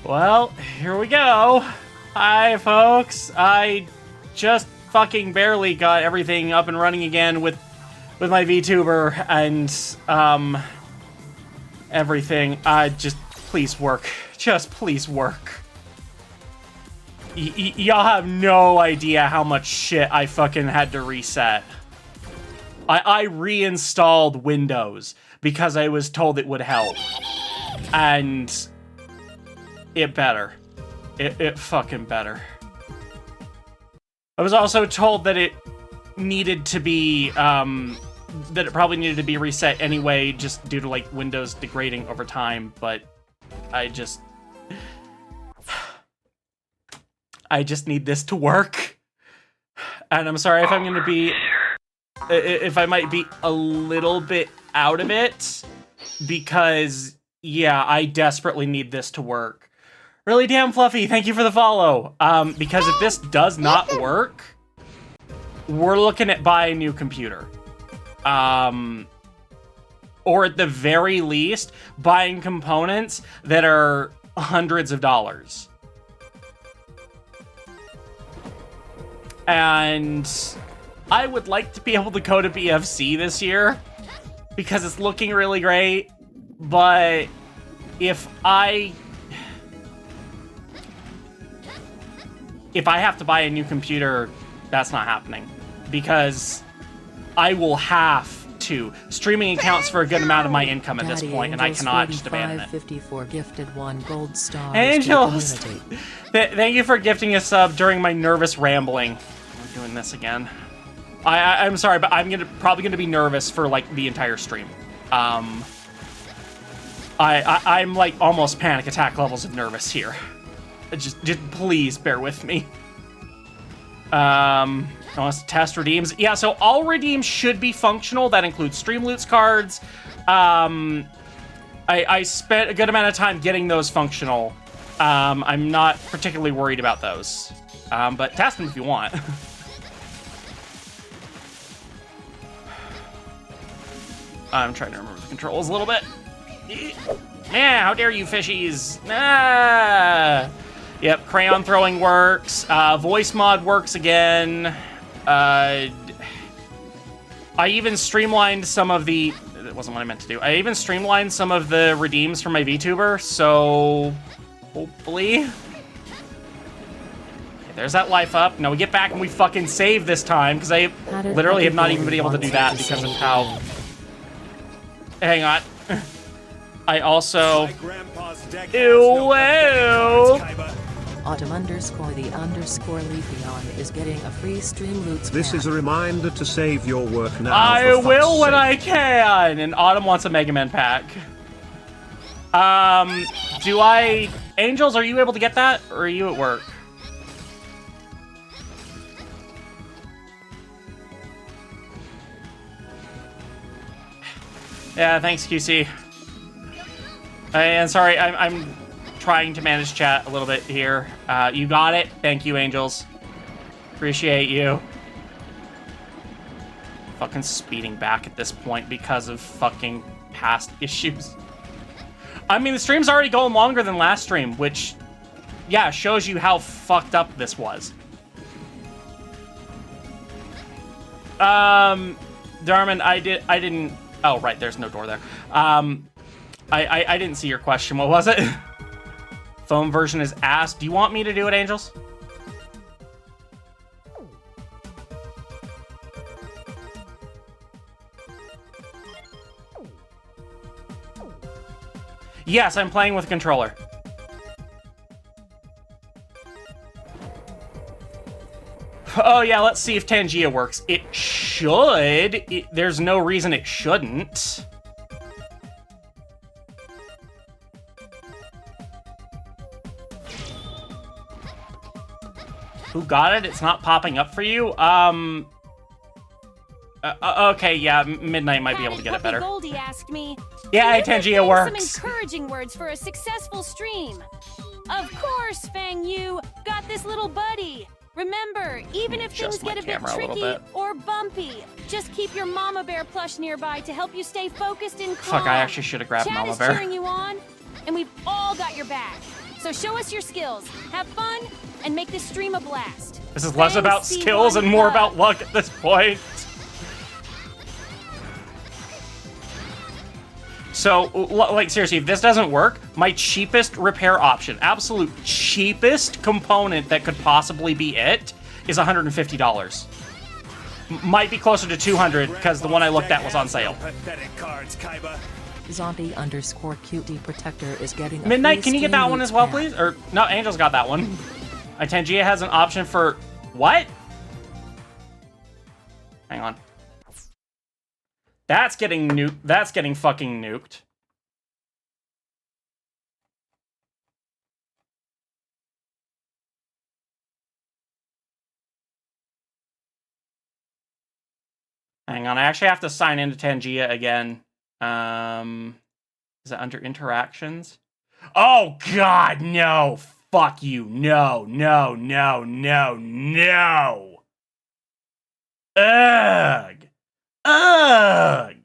Well, here we go. Hi, folks. I just fucking barely got everything up and running again with my VTuber and everything. Just please work. Just please work. Y'all have no idea how much shit I fucking had to reset. I reinstalled Windows because I was told it would help. And it better. It fucking better. I was also told that it needed to be, that it probably needed to be reset anyway, just due to, like, Windows degrading over time, but I just need this to work. And I'm sorry if I'm gonna be, if I might be a little bit out of it, because, yeah, I desperately need this to work. Really damn Fluffy, thank you for the follow. Because if this does not work, we're looking at buying a new computer. Or at the very least, buying components that are hundreds of dollars. And I would like to be able to go to BFC this year because it's looking really great. But if I have to buy a new computer, that's not happening because I will have to. Streaming accounts for a good amount of my income at this point, and I cannot just abandon it. 54 gifted 1 gold star. Angels, thank you for gifting a sub during my nervous rambling. We're doing this again. I'm sorry, but I'm probably gonna be nervous for like the entire stream. I'm like almost panic attack levels of nervous here. Just please bear with me. I want to test redeems. Yeah, so all redeems should be functional. That includes streamloots cards. I spent a good amount of time getting those functional. I'm not particularly worried about those. But test them if you want. I'm trying to remember the controls a little bit. Yeah, how dare you, fishies? Ah! Yep, crayon throwing works. Voice mod works again. I even streamlined some of the... That wasn't what I meant to do. I even streamlined some of the redeems for my VTuber, so... hopefully... Okay, there's that life up. Now we get back and we fucking save this time, because I literally have not even been able to do that because of how... Hang on. I also... Ew! Autumn _ the _ Leafeon is getting a free Streamloots. This is a reminder to save your work now. I will when I can! And Autumn wants a Mega Man pack. Do I... Angels, are you able to get that? Or are you at work? Yeah, thanks, QC. And sorry, I'm trying to manage chat a little bit here. You got it. Thank you, Angels. Appreciate you. Fucking speeding back at this point because of fucking past issues. I mean, the stream's already going longer than last stream, which, yeah, shows you how fucked up this was. Darman, I didn't... Oh, right, there's no door there. I didn't see your question. What was it? Phone version is asked. Do you want me to do it, Angels? Yes, I'm playing with a controller. Oh yeah, let's see if Tangia works. It should. There's no reason it shouldn't. Who got it? It's not popping up for you? Okay, yeah, Midnight might be able to get it better. Goldie asked me, yeah, Tangia works. Some encouraging words for a successful stream. Of course, Fang Yu, got this little buddy. Remember, even if things get a bit tricky or bumpy, just keep your Mama Bear plush nearby to help you stay focused and calm. Fuck, I actually should have grabbed Mama Bear. Chat is cheering you on, and we've all got your back. So show us your skills, have fun, and make this stream a blast. This is less Fangs about see skills one and more love. about luck at this point. So, like, seriously, if this doesn't work, my cheapest repair option, absolute cheapest component that could possibly be it, is $150. Might be closer to $200 because the one I looked at was on sale. Pathetic cards, Kaiba. Zombie_cutie protector is getting a Midnight, free can you get that one streamloots as well, pack. please? Or, no, Angel's got that one. Tangia has an option for... What? Hang on. That's getting nuked. That's getting fucking nuked. Hang on, I actually have to sign into Tangia again. Is it under interactions? Oh God, no! Fuck you! No! No! No! No! No! Ugh! Ugh!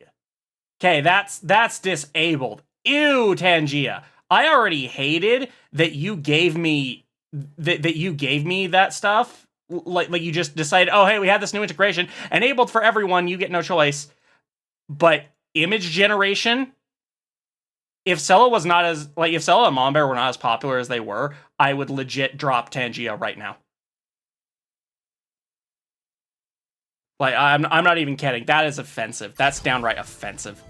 Okay, that's disabled. Ew, Tangia. I already hated that you gave me that stuff. Like you just decided, oh hey, we have this new integration enabled for everyone. You get no choice. But image generation. If Cella was not as if Cella and Mom Bear were not as popular as they were, I would legit drop Tangia right now. Like I'm not even kidding. That is offensive. That's downright offensive.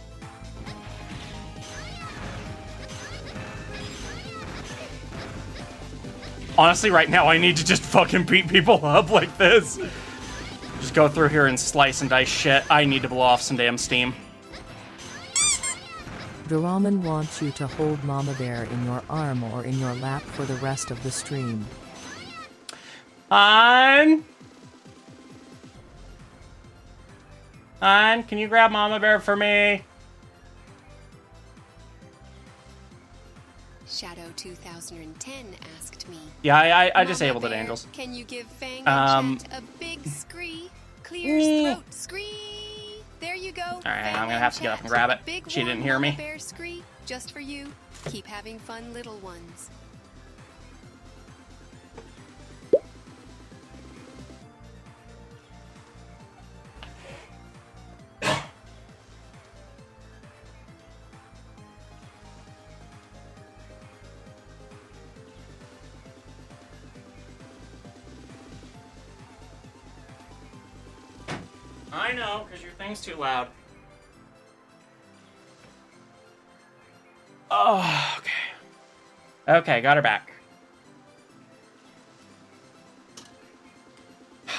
Honestly, right now I need to just fucking beat people up like this. Just go through here and slice and dice shit. I need to blow off some damn steam. Doraemon wants you to hold Mama Bear in your arm or in your lap for the rest of the stream. Han, can you grab Mama Bear for me? Shadow 2010 asked me. Yeah, I Mama disabled it, Bear, Angels. Can you give Fang and Chat a big scree? Clear throat scree. There you go. All right, I'm gonna have to get up and grab it. She didn't hear me. Mama Bear scree, just for you. Keep having fun, little ones. I know, because your thing's too loud. Oh, okay. Okay, got her back.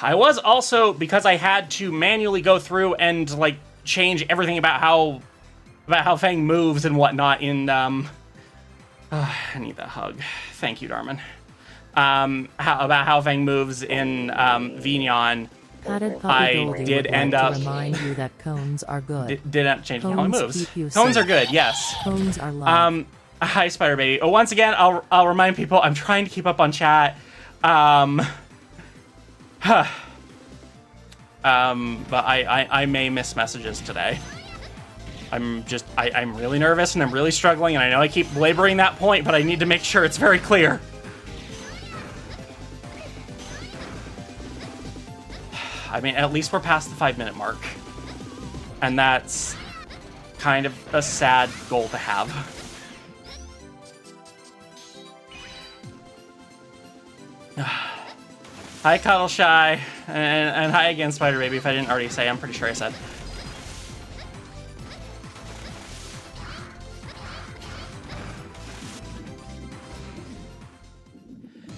I was also, because I had to manually go through and, like, change everything about how Fang moves and whatnot in, I need that hug. Thank you, Darman. About how Fang moves in, Vignon. I did end up to remind you that cones are good. Did not change how he Cones moves. keep you Cones safe. are good, yes. Cones are love. Hi, Spider Baby. Oh, once again, I'll remind people I'm trying to keep up on chat. But I may miss messages today. I'm really nervous and I'm really struggling, and I know I keep belaboring that point, but I need to make sure it's very clear. I mean, at least we're past the 5-minute mark. And that's kind of a sad goal to have. Hi, Cuddle Shy. And hi again, Spider Baby, if I didn't already say. I'm pretty sure I said.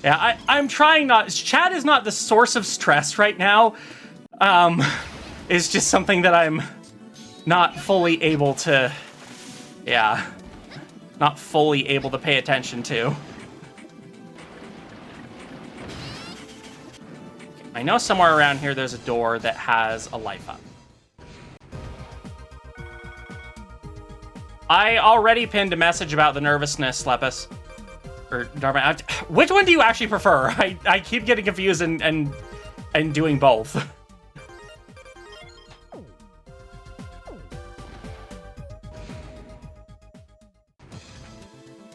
Yeah, I'm trying not... Chat is not the source of stress right now. It's just something that I'm not fully able to... Yeah. Not fully able to pay attention to. I know somewhere around here there's a door that has a life up. I already pinned a message about the nervousness, Lepus. Or Darman. Which one do you actually prefer? I keep getting confused and doing both.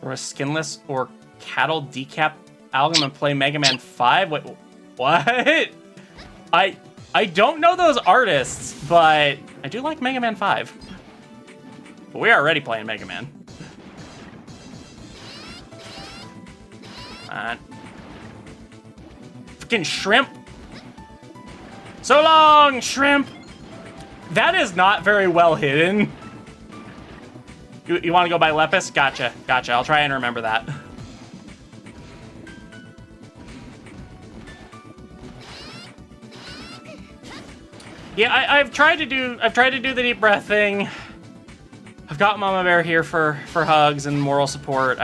Or a skinless or cattle decap album and play Mega Man 5? Wait, what? I don't know those artists, but I do like Mega Man 5. But we're already playing Mega Man. Fucking shrimp. So long, shrimp. That is not very well hidden. You want to go by Lepus? Gotcha. I'll try and remember that. Yeah, I've tried to do the deep breath thing. I've got Mama Bear here for hugs and moral support.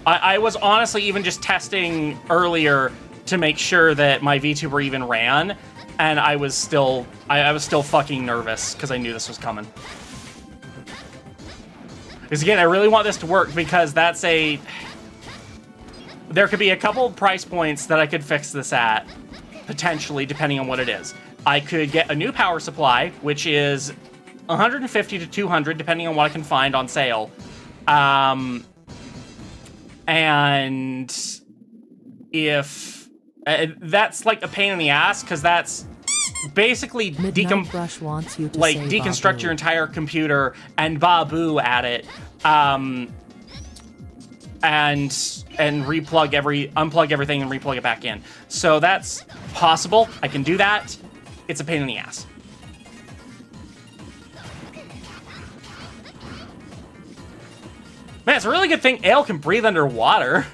I was honestly even just testing earlier to make sure that my VTuber even ran, and I was still fucking nervous because I knew this was coming. Because again, I really want this to work because there could be a couple of price points that I could fix this at, potentially, depending on what it is. I could get a new power supply, which is 150 to 200, depending on what I can find on sale. And if that's like a pain in the ass, because that's basically deconstruct your entire computer and Babu at it, and unplug everything and replug it back in. So that's possible. I can do that. It's a pain in the ass. Man, it's a really good thing Ale can breathe underwater.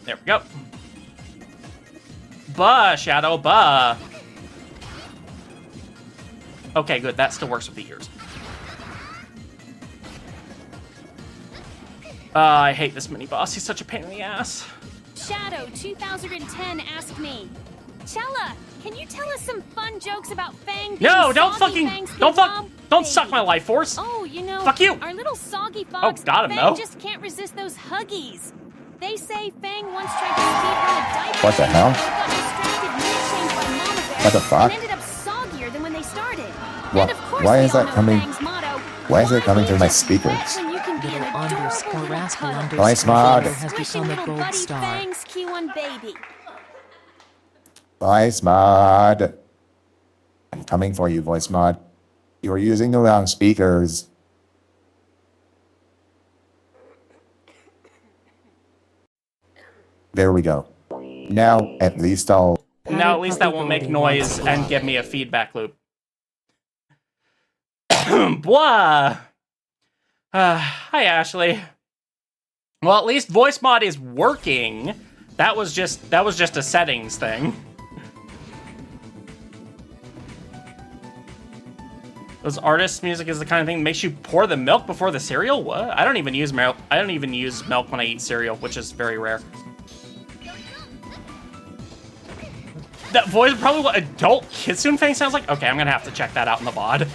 There we go. Bah, Shadow, bah. Okay, good. That still works with the ears. I hate this mini boss. He's such a pain in the ass. Shadow 2010 asked me, Chella, can you tell us some fun jokes about Fang? No, don't suck my life force. Oh, you know, fuck you. Our little soggy fox. Oh, got him, Fang though. just can't resist those huggies. They say Fang once tried to speed run a diaper. What the hell? Got distracted mid-change by Mama Bear. What the fuck? And ended up soggier than when they started. What? And of course Why we is all that know coming? Fang's motto, Why is it coming through my "Why speakers? when you can be an Little adorable little cuddle?" Voice mod. has Squishing become a little gold buddy star. Fang's Q1 baby. Voice mod. I'm coming for you, voice mod. You are using the wrong speakers. There we go. Now, at least I'll... Now at least that won't make noise and give me a feedback loop. Blah. Hi, Ashley. Well, at least voice mod is working. That was just a settings thing. Those artists' music is the kind of thing that makes you pour the milk before the cereal? What? I don't even use milk. I don't even use milk when I eat cereal, which is very rare. That voice is probably what adult Kitsune Fang sounds like? Okay, I'm gonna have to check that out in the VOD.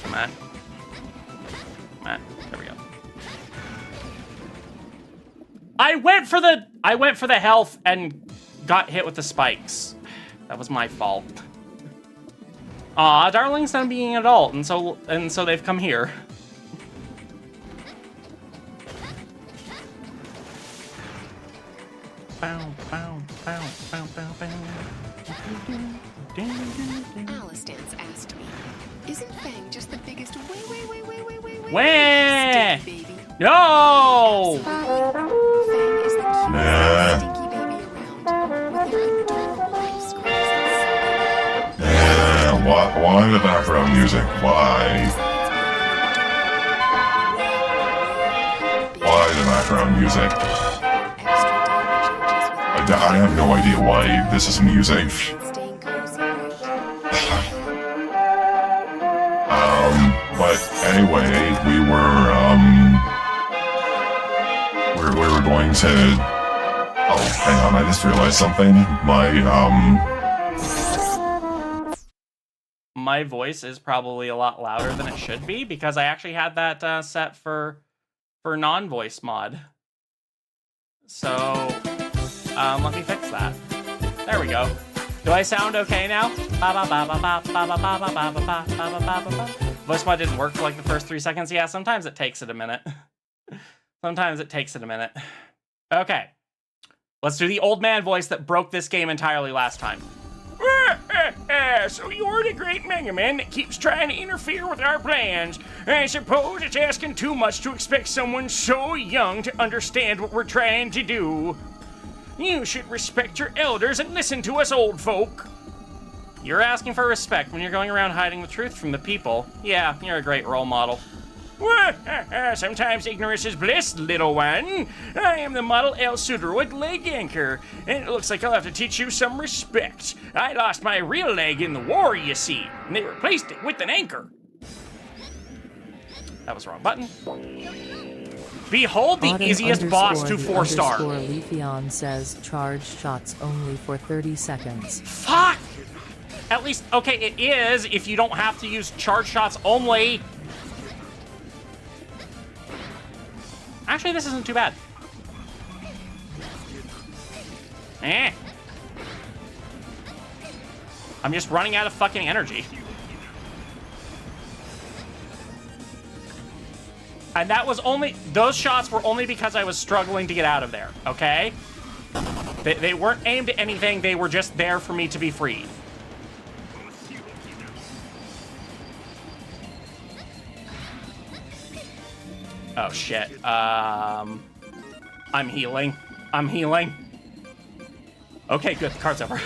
Come on. Come on. There we go. I went for the health and got hit with the spikes. That was my fault. Aw, Darling's not being an adult, and so they've come here. Bow, bow, bow, bow, bow, bow. Alistance asked me, isn't Fang just the biggest Wah! baby? No! Fang is the cutest stinky baby around, with their adorable little scrubs and Why the background music? Why the background music? I have no idea why this is music. staying cozy, right? But anyway, we were going to. Oh, hang on! I just realized something. my voice is probably a lot louder than it should be because I actually had that set for non-voice mod. So, let me fix that. There we go. Do I sound okay now? Voice mod didn't work for like the first 3 seconds. Yeah, sometimes it takes it a minute. Sometimes it takes it a minute. Okay. Let's do the old man voice that broke this game entirely last time. So you're the great Mega Man that keeps trying to interfere with our plans. I suppose it's asking too much to expect someone so young to understand what we're trying to do. You should respect your elders and listen to us old folk. You're asking for respect when you're going around hiding the truth from the people. Yeah, you're a great role model. Sometimes ignorance is bliss, little one. I am the model El Sudroid leg anchor, and it looks like I'll have to teach you some respect. I lost my real leg in the war, you see, and they replaced it with an anchor. That was the wrong button. Behold the easiest boss to 4-star. Leafeon says charge shots only for 30 seconds. Fuck! At least, okay, it is if you don't have to use charge shots only. Actually, this isn't too bad. I'm just running out of fucking energy. And that was only, those shots were only because I was struggling to get out of there, okay? They weren't aimed at anything, they were just there for me to be freed. Oh shit, I'm healing. I'm healing. Okay, good, the card's over.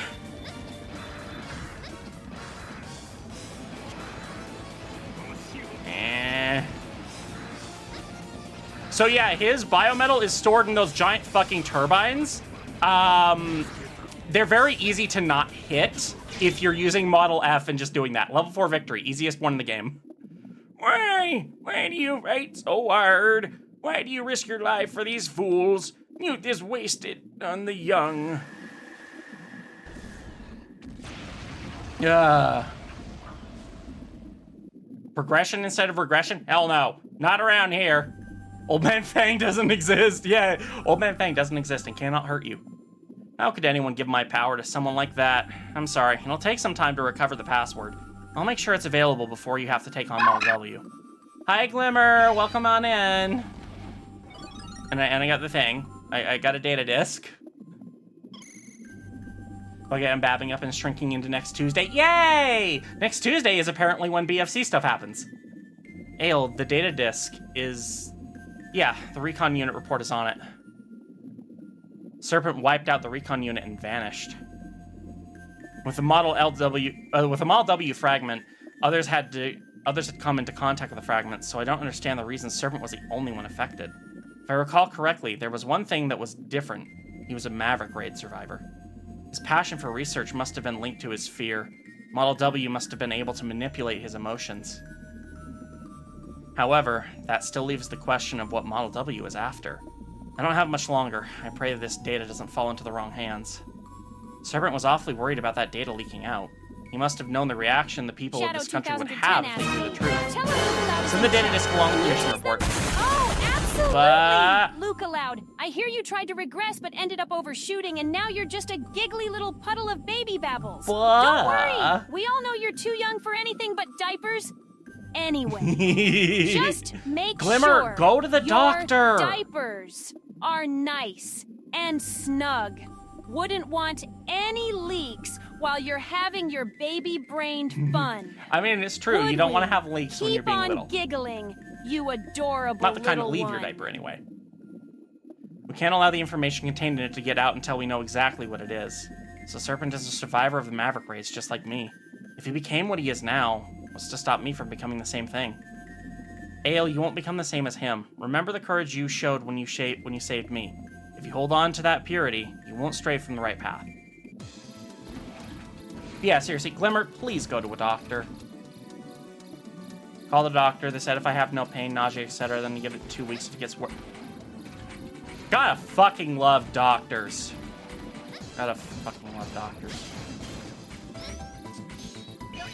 So yeah, his biometal is stored in those giant fucking turbines. They're very easy to not hit if you're using Model F and just doing that. Level 4 victory, easiest one in the game. Why? Why do you fight so hard? Why do you risk your life for these fools? Youth is wasted on the young. Progression instead of regression? Hell no. Not around here. Old Man Fang doesn't exist. Yeah, Old Man Fang doesn't exist and cannot hurt you. How could anyone give my power to someone like that? I'm sorry, it'll take some time to recover the password. I'll make sure it's available before you have to take on Model W. Hi, Glimmer, welcome on in. And I got the thing. I got a data disk. Okay, I'm babbing up and shrinking into next Tuesday. Yay! Next Tuesday is apparently when BFC stuff happens. Ale, the data disk is... Yeah, the recon unit report is on it. Serpent wiped out the recon unit and vanished. With the Model W fragment, others had come into contact with the fragment, so I don't understand the reason Serpent was the only one affected. If I recall correctly, there was one thing that was different. He was a Maverick Raid survivor. His passion for research must have been linked to his fear. Model W must have been able to manipulate his emotions. However, that still leaves the question of what Model W is after. I don't have much longer. I pray that this data doesn't fall into the wrong hands. Serpent was awfully worried about that data leaking out. He must have known the reaction the people of this country would have if they knew the truth. Send the data disk along with the mission report. Oh, absolutely! Luke allowed. I hear you tried to regress but ended up overshooting, and now you're just a giggly little puddle of baby babbles. Don't worry. We all know you're too young for anything but diapers. Anyway, just make Glimmer, go to the doctor. Diapers are nice and snug. Wouldn't want any leaks while you're having your baby-brained fun. I mean, it's true. You don't want to have leaks when you're being little. Keep on giggling, you adorable Not the kind that leave one. your diaper, anyway. We can't allow the information contained in it to get out until we know exactly what it is. So Serpent is a survivor of the Maverick race, just like me. If he became what he is now, what's to stop me from becoming the same thing? Ale, you won't become the same as him. Remember the courage you showed when you saved me. If you hold on to that purity, you won't stray from the right path. Yeah, seriously, Glimmer, please go to a doctor. Call the doctor. They said if I have no pain, nausea, etc., then you give it 2 weeks if it gets worse. Gotta fucking love doctors. Gotta fucking love doctors.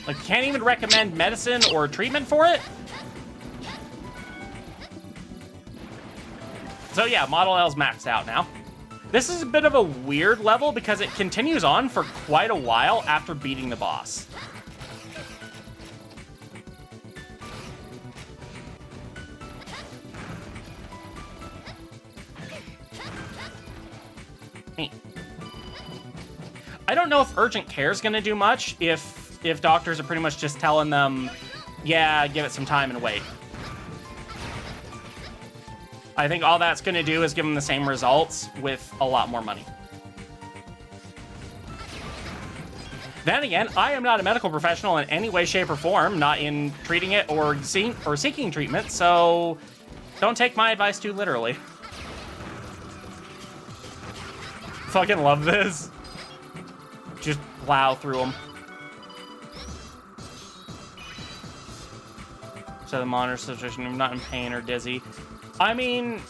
Like, can't even recommend medicine or treatment for it? So yeah, Model L's maxed out now. This is a bit of a weird level because it continues on for quite a while after beating the boss. I don't know if urgent care is going to do much if doctors are pretty much just telling them, yeah, give it some time and wait. I think all that's going to do is give them the same results with a lot more money. Then again, I am not a medical professional in any way, shape, or form, not in treating it or seeking treatment, so don't take my advice too literally. Fucking love this. Just plow through them. So the monitor situation, I'm not in pain or dizzy. I mean,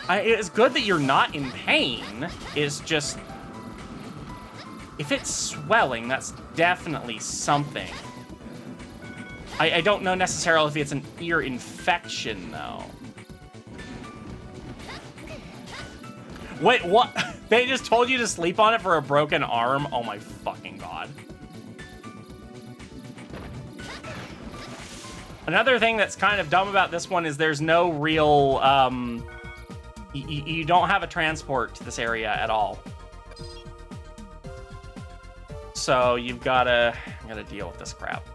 it's good that you're not in pain. It's just, if it's swelling, that's definitely something. I don't know necessarily if it's an ear infection, though. Wait, what? They just told you to sleep on it for a broken arm? Oh my fucking god. Another thing that's kind of dumb about this one is there's no real, you don't have a transport to this area at all. So you've gotta deal with this crap.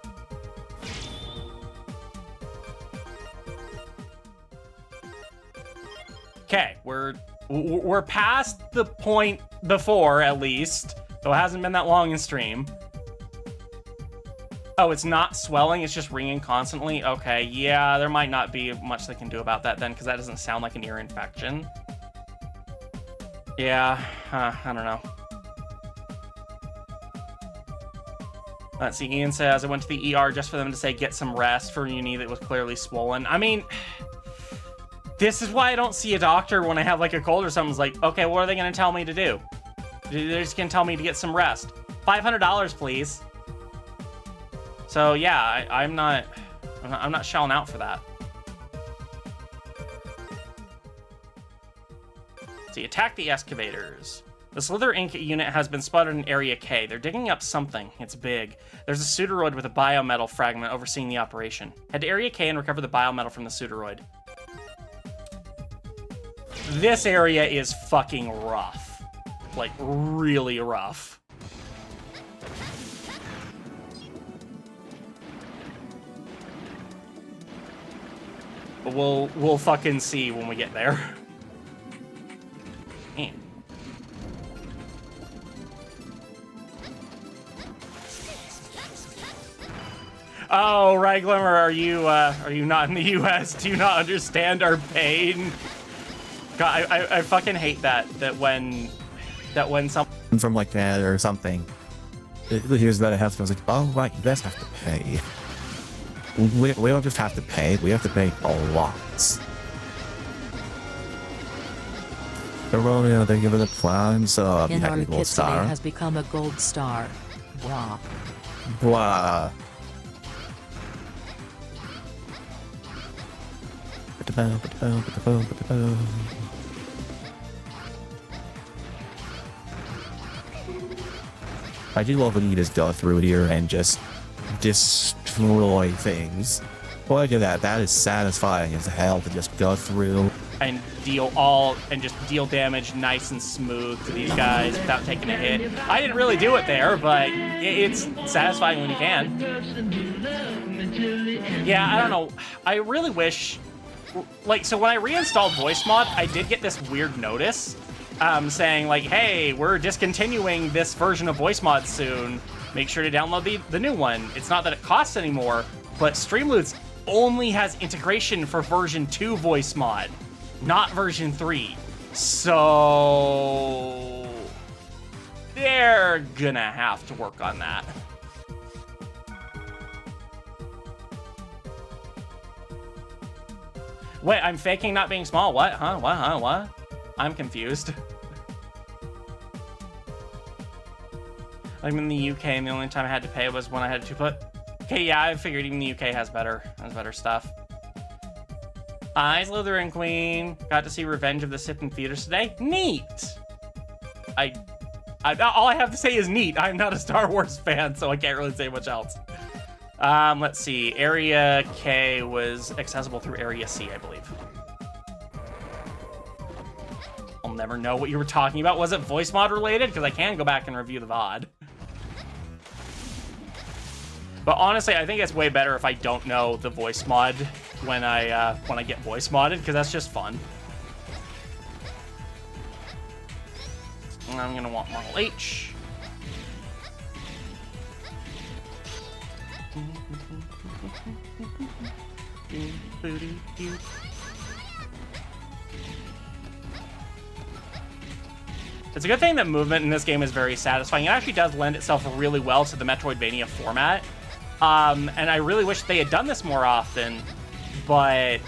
Okay, we're past the point before, at least, though it hasn't been that long in stream. Oh, it's not swelling, it's just ringing constantly? Okay, yeah, there might not be much they can do about that then, because that doesn't sound like an ear infection. Yeah, I don't know. Let's see, Ian says, I went to the ER just for them to say, get some rest for your knee that was clearly swollen. I mean, this is why I don't see a doctor when I have like a cold or something. It's like, okay, what are they gonna tell me to do? They're just gonna tell me to get some rest. $500, please. So yeah, I'm not shelling out for that. See, attack the excavators. The Slither Inc. unit has been spotted in Area K. They're digging up something. It's big. There's a pseudoroid with a biometal fragment overseeing the operation. Head to Area K and recover the biometal from the pseudoroid. This area is fucking rough. Like, really rough. But we'll fucking see when we get there. Man. Oh, right, Glimmer, are you not in the US? Do you not understand our pain? God, I fucking hate that when someone from like that or something. Here's that I have to. I was like, oh right, you guys have to pay. We don't just have to pay. We have to pay a lot. They're giving the plans. Inari Kitsune has become a gold star. Blah. Blah. I do love when you just go through here and just destroy things. Boy, look at that. That is satisfying as hell to just go through and deal damage nice and smooth to these guys without taking a hit. I didn't really do it there, but it's satisfying when you can. Yeah, I don't know. I really wish, like, so when I reinstalled voice mod, I did get this weird notice saying like, hey, we're discontinuing this version of voice mod soon. Make sure to download the new one. It's not that it costs anymore, but Streamloots only has integration for version 2 voice mod, not version 3. So they're gonna have to work on that. Wait, I'm faking not being small? What? Huh? What? Huh? What? I'm confused. I'm in the UK, and the only time I had to pay was when I had to put. Okay, yeah, I figured even the UK has better stuff. Hi, Slytherin Queen. Got to see Revenge of the Sith in theaters today. Neat. All I have to say is neat. I'm not a Star Wars fan, so I can't really say much else. Let's see. Area K was accessible through Area C, I believe. I'll never know what you were talking about. Was it voice mod related? Because I can go back and review the VOD. But honestly, I think it's way better if I don't know the voice mod when I get voice modded, because that's just fun. And I'm gonna want Model H. It's a good thing that movement in this game is very satisfying. It actually does lend itself really well to the Metroidvania format. And I really wish they had done this more often, but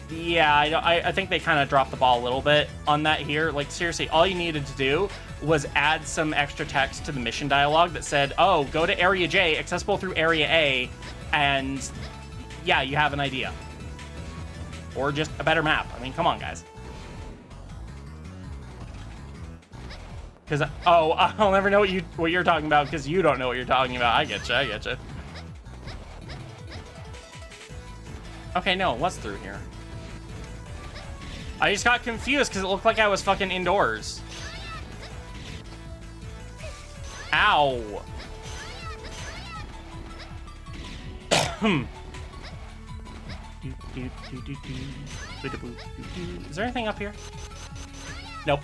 yeah, I think they kind of dropped the ball a little bit on that here. Like, seriously, all you needed to do was add some extra text to the mission dialogue that said, oh, go to Area J, accessible through Area A, and yeah, you have an idea. Or just a better map. I mean, come on, guys. Because, oh, I'll never know what you're talking about because you don't know what you're talking about. I get you. Okay, no, what's through here? I just got confused because it looked like I was fucking indoors. Ow. Is there anything up here? Nope.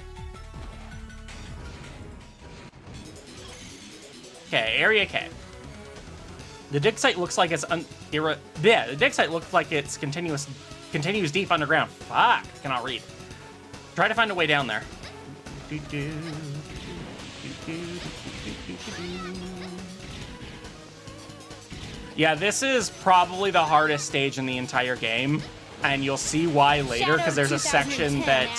Okay, Area K. The dig site looks like it's the dig site looks like it's continues deep underground. Fuck, cannot read. Try to find a way down there. Yeah, this is probably the hardest stage in the entire game, and you'll see why later, because there's a section that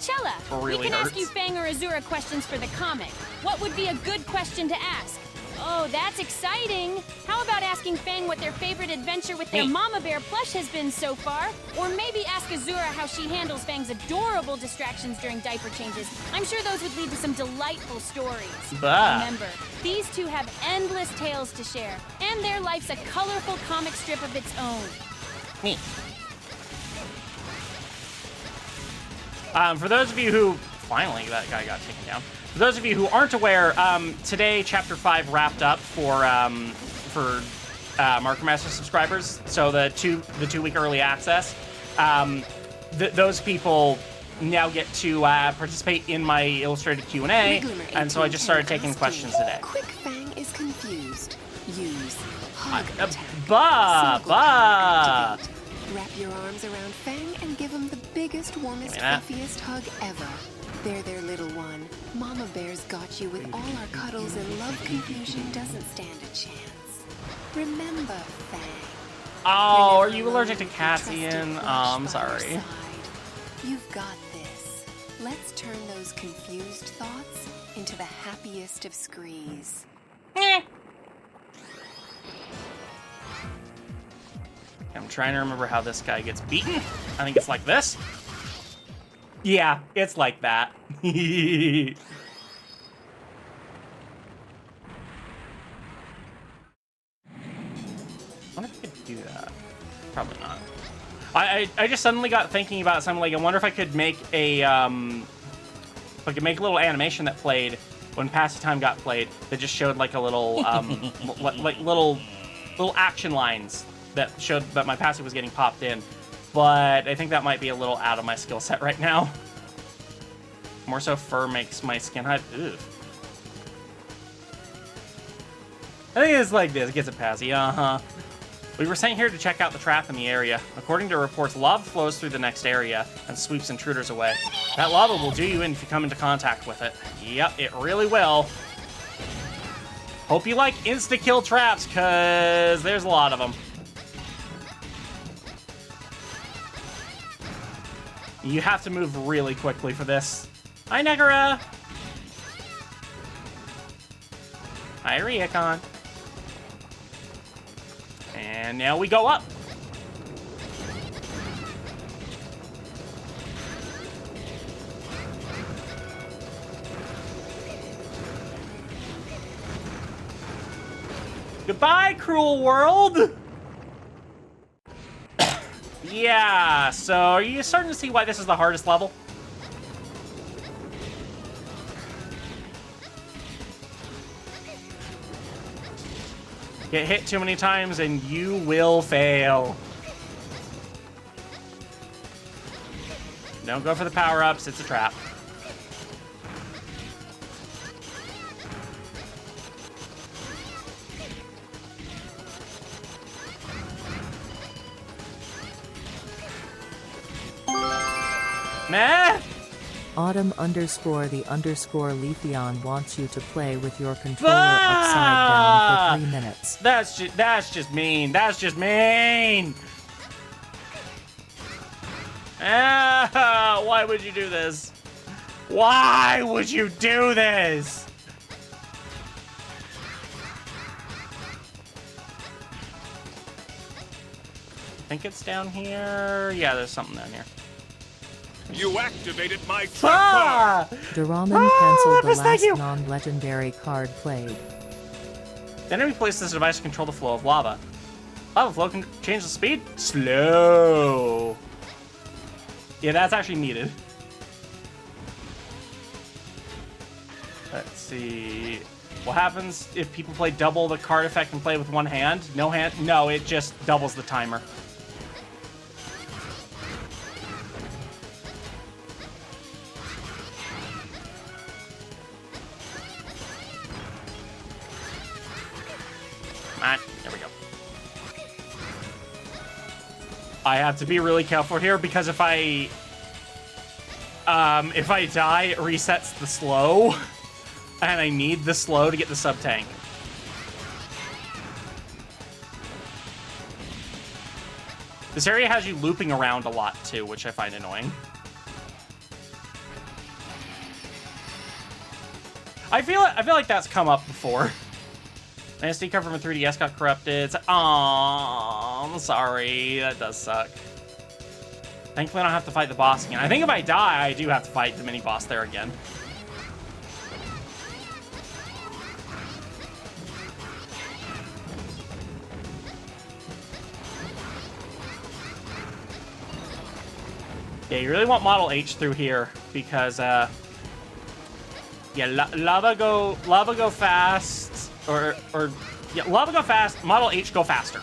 Chella, really we can hurts. ask you Fang or Azura questions for the comic. What would be a good question to ask? Oh, that's exciting. How about asking Fang what their favorite adventure with their Mama Bear plush has been so far? Or maybe ask Azura how she handles Fang's adorable distractions during diaper changes. I'm sure those would lead to some delightful stories. Remember, these two have endless tales to share, and their life's a colorful comic strip of its own. Me. For those of you who... Finally, that guy got taken down. For those of you who aren't aware, today Chapter 5 wrapped up for Marker Master subscribers. So the two-week early access. Those people now get to participate in my illustrated Q&A, and so I just started taking questions today. Quick Fang is confused. Use hug Wrap your arms around Fang and give him the biggest, warmest, fluffiest hug ever. There, little one. Mama Bear's got you with all our cuddles, and love confusion doesn't stand a chance. Remember, Fang. Oh, are you allergic to Cassian? Oh, I'm sorry. You've got this. Let's turn those confused thoughts into the happiest of screes. I'm trying to remember how this guy gets beaten. I think it's like this. Yeah, it's like that. I wonder if I could do that. Probably not. I just suddenly got thinking about something like, I wonder if I could make a if I could make a little animation that played when Passy Time got played that just showed like a little like little action lines that showed that my passive was getting popped in. But I think that might be a little out of my skill set right now. More so fur makes my skin hide. Ugh. I think it's like this. It gets a passy. We were sent here to check out the trap in the area. According to reports, lava flows through the next area and sweeps intruders away. That lava will do you in if you come into contact with it. Yep, it really will. Hope you like insta-kill traps, because there's a lot of them. You have to move really quickly for this. Hi, Negara! Hi, Ryukon. And now we go up. Goodbye, cruel world! Yeah, so are you starting to see why this is the hardest level? Get hit too many times and you will fail. Don't go for the power-ups, it's a trap. Meh! Autumn_the_Leafeon wants you to play with your controller upside down for 3 minutes. That's just mean. That's just mean. Ah, why would you do this? Why would you do this? I think it's down here. Yeah, there's something down here. You activated my trap card. Doraemon canceled the last non-legendary card played. The enemy places this device to control the flow of lava. Lava flow can change the speed? Slow. Yeah, that's actually needed. Let's see. What happens if people play double the card effect and play with one hand? No hand? No, it just doubles the timer. There we go. I have to be really careful here because if I die, it resets the slow, and I need the slow to get the sub tank. This area has you looping around a lot too, which I find annoying. I feel like that's come up before. My SD card from a 3DS got corrupted. Aww, I'm sorry. That does suck. Thankfully, I don't have to fight the boss again. I think if I die, I do have to fight the mini-boss there again. Yeah, you really want Model H through here because, yeah, lava go fast. Or yeah, lava go fast, Model H go faster.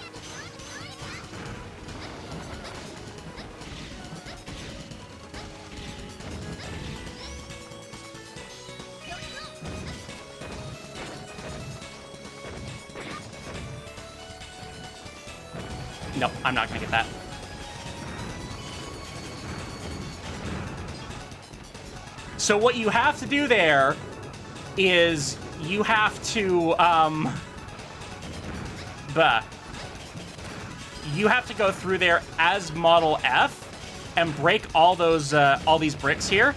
No, I'm not gonna get that. So what you have to do there is you have to, you have to go through there as Model F and break all those, all these bricks here.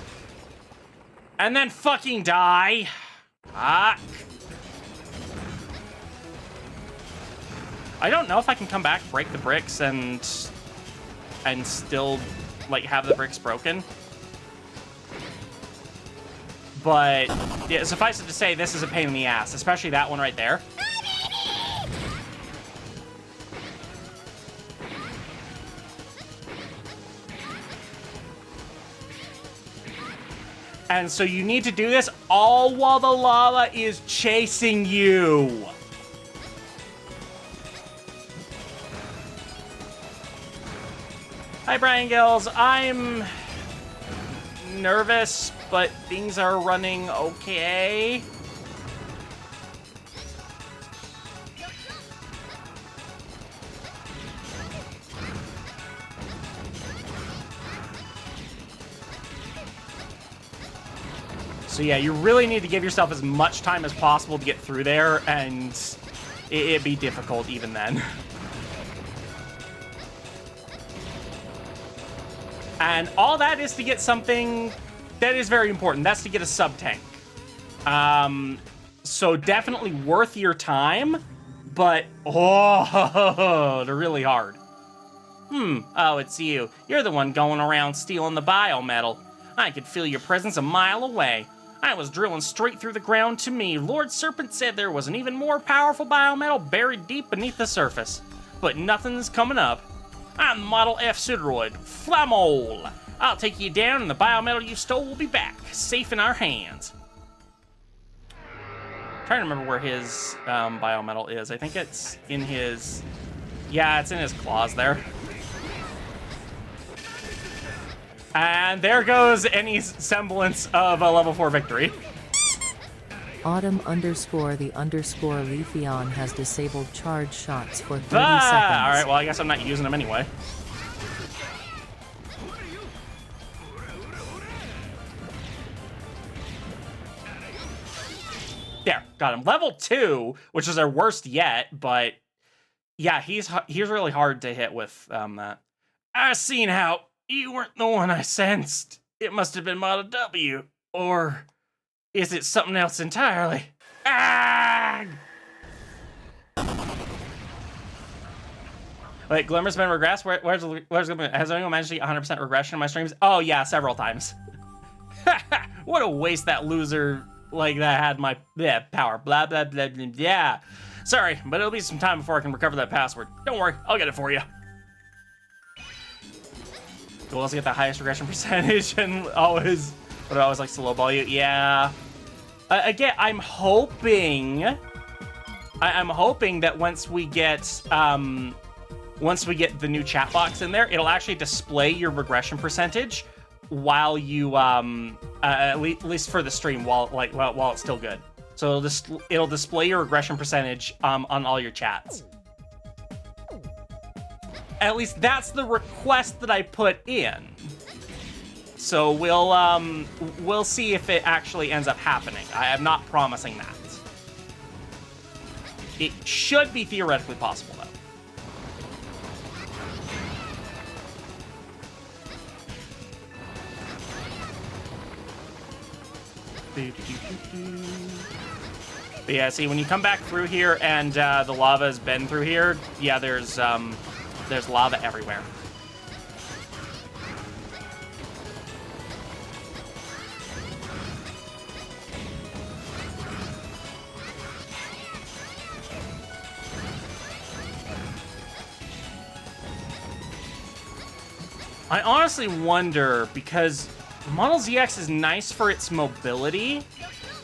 And then fucking die. Fuck. I don't know if I can come back, break the bricks, and still, like, have the bricks broken. But, yeah, suffice it to say, this is a pain in the ass, especially that one right there. And so you need to do this all while the lava is chasing you. Hi, Brian Gills. I'm nervous, but things are running okay. So yeah, you really need to give yourself as much time as possible to get through there, and it'd be difficult even then. And all that is to get something that is very important. That's to get a sub-tank. So So definitely worth your time, but oh, they're really hard. Oh, it's you. You're the one going around stealing the biometal. I could feel your presence a mile away. I was drilling straight through the ground to me. Lord Serpent said there was an even more powerful biometal buried deep beneath the surface. But nothing's coming up. I'm Model F Pseudoid, Flamol. I'll take you down and the biometal you stole will be back, safe in our hands. I'm trying to remember where his biometal is. I think it's in his... Yeah, it's in his claws there. And there goes any semblance of a level 4 victory. Autumn_the_Leafeon has disabled charge shots for 30 seconds. Alright, well, I guess I'm not using them anyway. There, got him. Level 2, which is our worst yet, but yeah, he's really hard to hit with that. I seen how you weren't the one I sensed. It must have been Model W. Or is it something else entirely? Ah! Wait, Glimmer's been regressed? Where's Glimmer? Has anyone managed to get 100% regression in my streams? Oh, yeah, several times. What a waste that loser like that had my power. Blah, blah, blah, blah, yeah. Sorry, but it'll be some time before I can recover that password. Don't worry, I'll get it for you. We'll also get the highest regression percentage and always, but I always like to lowball you. Yeah. Again, I'm hoping that once we get the new chat box in there, it'll actually display your regression percentage while you at least for the stream while it's still good. So it'll display your regression percentage on all your chats. At least that's the request that I put in. So we'll see if it actually ends up happening. I am not promising that. It should be theoretically possible, though. But yeah, see, when you come back through here and the lava has been through here, yeah, there's lava everywhere. I honestly wonder, because Model ZX is nice for its mobility,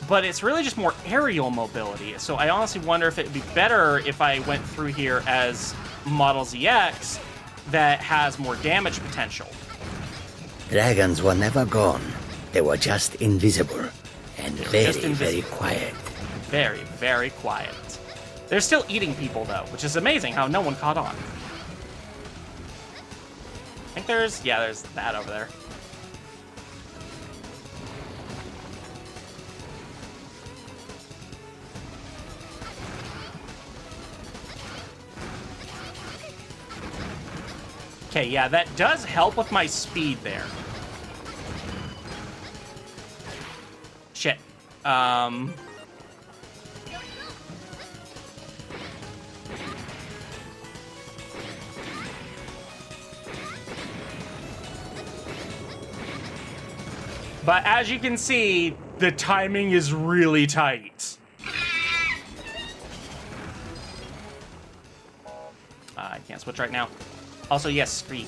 but it's really just more aerial mobility. So I honestly wonder if it would be better if I went through here as Model ZX that has more damage potential. Dragons were never gone. They were just invisible and very quiet. Very, very quiet. They're still eating people, though, which is amazing how no one caught on. I think there's that over there. Okay, yeah, that does help with my speed there. Shit. But as you can see, the timing is really tight. I can't switch right now. Also, yes, screen.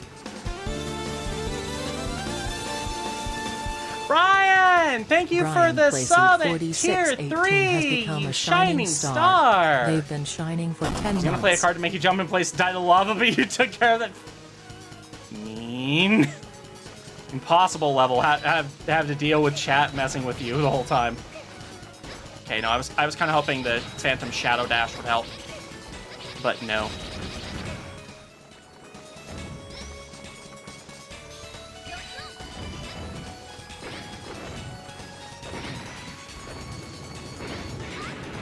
Brian, thank you for the sub at tier 3, shining star. They've been shining for 10 months. I was gonna play a card to make you jump in place, die to lava, but you took care of that. Mean. Impossible level. Have to deal with chat messing with you the whole time. Okay, no, I was kind of hoping the Phantom Shadow Dash would help, but no.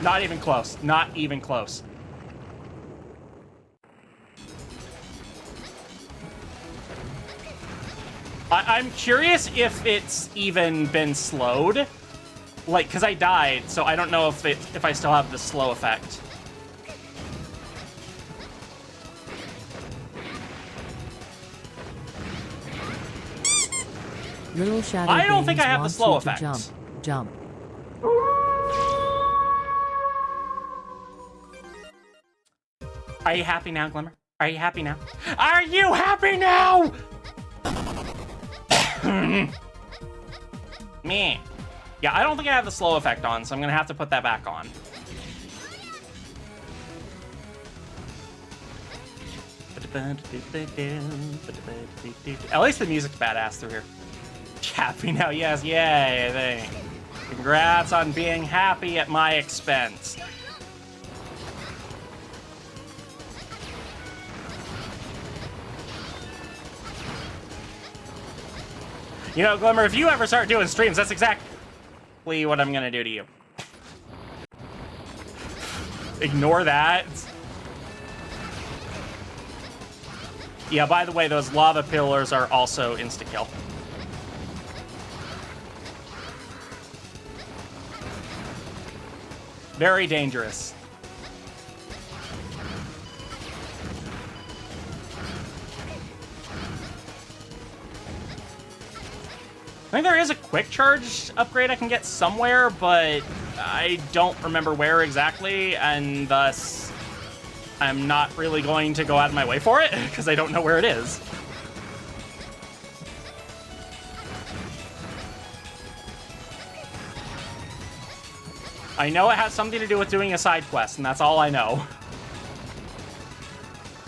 Not even close. Not even close. I'm curious if it's even been slowed, like, because I died, so I don't know if I still have the slow effect. Little shadow I don't think I beings have the want slow you effect. to jump, jump. Are you happy now, Glimmer? Are you happy now? Are you happy now? Me. Yeah, I don't think I have the slow effect on, so I'm gonna have to put that back on. At least the music's badass through here. Happy now, yes, yay, I think. Congrats on being happy at my expense. You know, Glimmer, if you ever start doing streams, that's exactly what I'm gonna do to you. Ignore that. Yeah, by the way, those lava pillars are also insta-kill. Very dangerous. I think there is a quick charge upgrade I can get somewhere, but I don't remember where exactly, and thus I'm not really going to go out of my way for it, because I don't know where it is. I know it has something to do with doing a side quest, and that's all I know.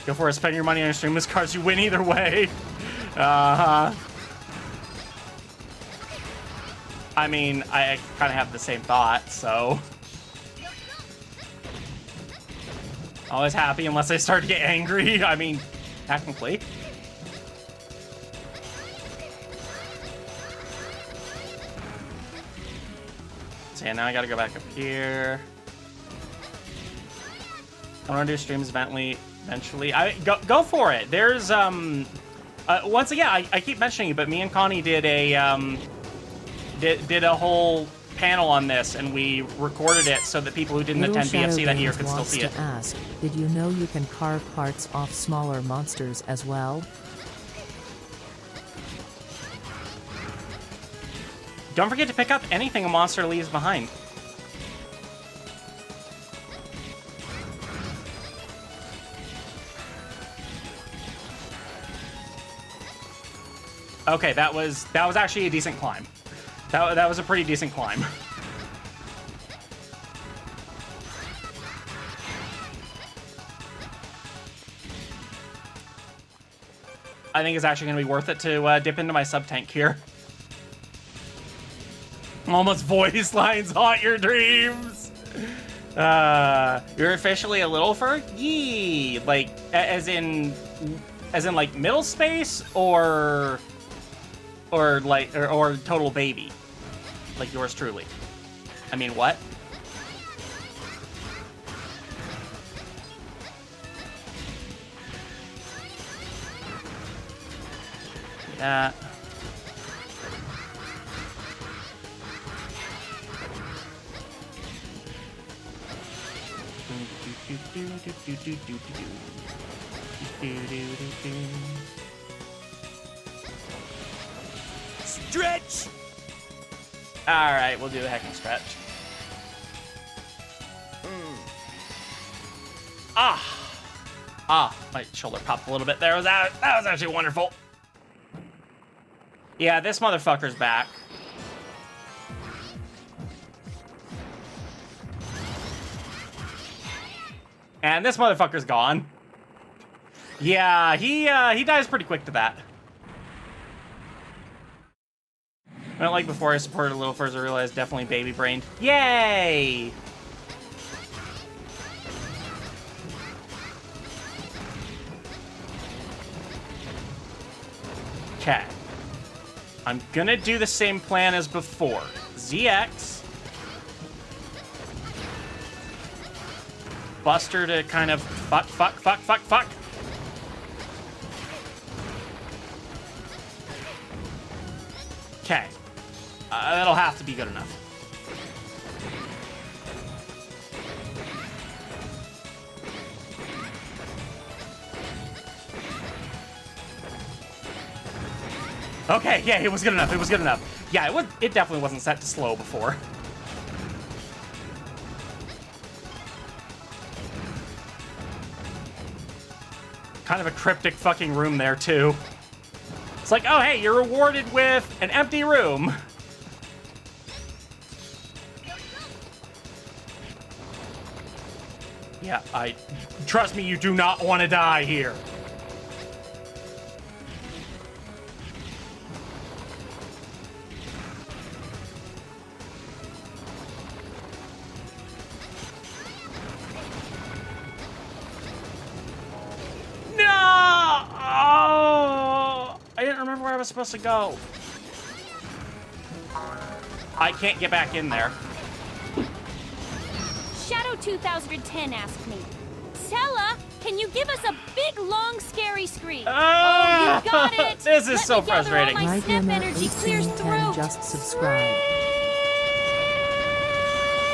Go for it, spend your money on your streamless cards, you win either way. Uh-huh. I mean, I kind of have the same thought, so... Always happy unless I start to get angry. I mean, technically. So yeah, now I gotta go back up here. I want to do streams eventually. Go for it. There's, once again, I keep mentioning it, but me and Connie did a, did a whole panel on this, and we recorded it so that people who didn't attend BFC that year could still see it. Ask, did you know you can carve parts off smaller monsters as well? Don't forget to pick up anything a monster leaves behind. Okay, that was actually a decent climb. That was a pretty decent climb. I think it's actually going to be worth it to dip into my sub-tank here. Almost voice lines haunt your dreams. You're officially a little fur? Yee! Like, as in like middle space, or total baby? Like yours truly. I mean, what? Yeah. Stretch! Alright, we'll do a heckin' stretch. My shoulder popped a little bit there. That was actually wonderful. Yeah, this motherfucker's back. And this motherfucker's gone. Yeah, he dies pretty quick to that. I don't like before I supported Little Furs, I realized definitely baby brained. Yay! Okay. I'm gonna do the same plan as before. ZX. Buster to kind of fuck. Okay. That'll have to be good enough. Okay, yeah, it was good enough. It was good enough. Yeah, it definitely wasn't set to slow before. Kind of a cryptic fucking room there, too. It's like, oh, hey, you're rewarded with an empty room. Yeah, trust me, you do not want to die here. I didn't remember where I was supposed to go. I can't get back in there. Shadow 2010 asked me, Stella, can you give us a big, long, scary scream? Oh, you got it. This is so frustrating. My snap energy clears throat. Just subscribe.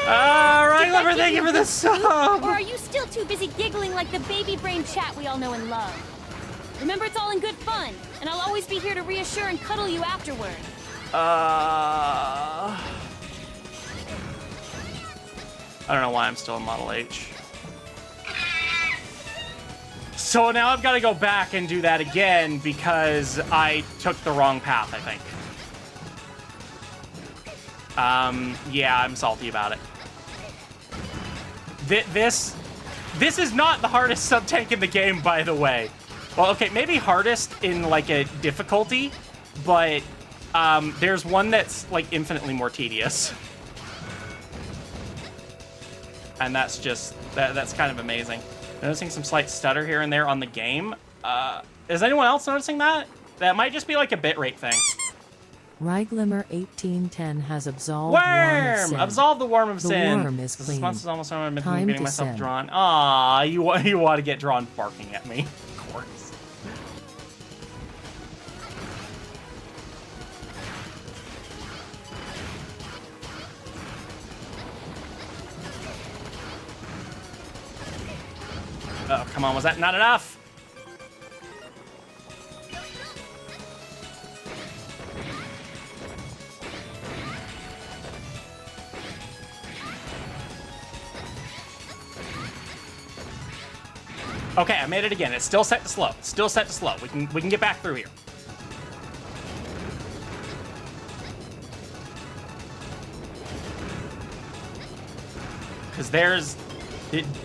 Right, thank you for the sub. Or are you still too busy giggling like the baby brain chat we all know and love? Remember, it's all in good fun, and I'll always be here to reassure and cuddle you afterward. I don't know why I'm still in Model H. So now I've got to go back and do that again because I took the wrong path, I think. Yeah, I'm salty about it. This is not the hardest sub-tank in the game, by the way. Well, okay, maybe hardest in, like, a difficulty, but there's one that's, like, infinitely more tedious. And that's just, that's kind of amazing. Noticing some slight stutter here and there on the game. Is anyone else noticing that? That might just be, like, a bitrate thing. Ryglimmer1810 has absolved Worm! Absolve the worm of sin. The worm is clean. This response is almost I've been Time getting to myself sin. drawn. Aw, you want to get drawn barking at me. Of course. Oh, come on, was that not enough? Okay, I made it again. It's still set to slow. Still set to slow. We can get back through here. Because there's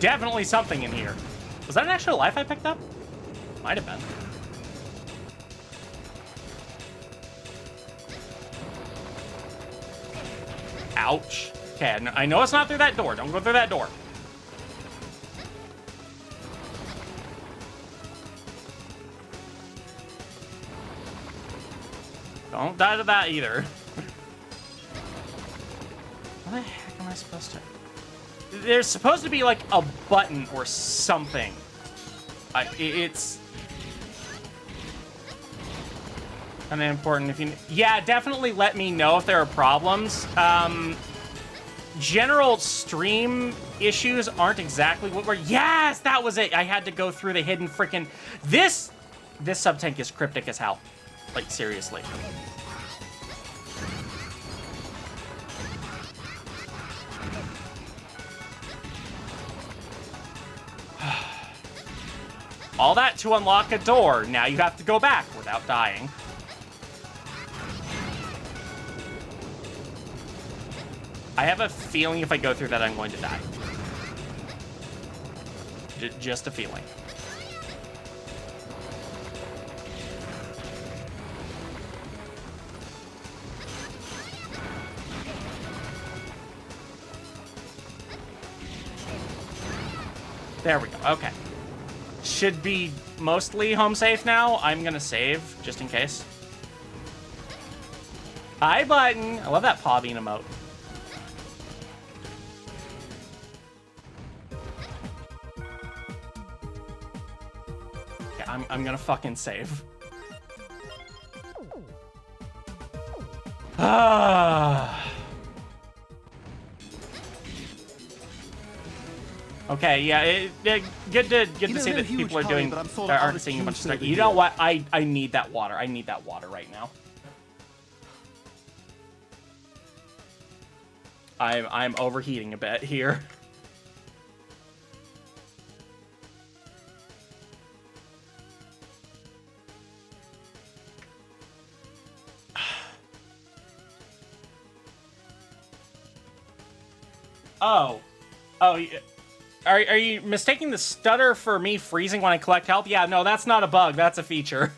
definitely something in here. Was that an actual life I picked up? Might have been. Ouch. Okay, I know it's not through that door. Don't go through that door. Don't die to that either. What the heck am I supposed to... There's supposed to be, like, a button or something. It's... kind of important if you... Yeah, definitely let me know if there are problems. General stream issues aren't exactly what we're... Yes, that was it! I had to go through the hidden frickin'... This sub-tank is cryptic as hell. Like, seriously. All that to unlock a door. Now you have to go back without dying. I have a feeling if I go through that, I'm going to die. Just a feeling. There we go. Okay. Should be mostly home safe now. I'm gonna save, just in case. Hi, button. I love that paw bean emote. Okay, I'm gonna fucking save. Ah. Okay, yeah, good to see that people are aren't seeing a bunch of stuff. You know what? I need that water. I need that water right now. I'm overheating a bit here. Oh, are you mistaking the stutter for me freezing when I collect health? Yeah, no, that's not a bug. That's a feature.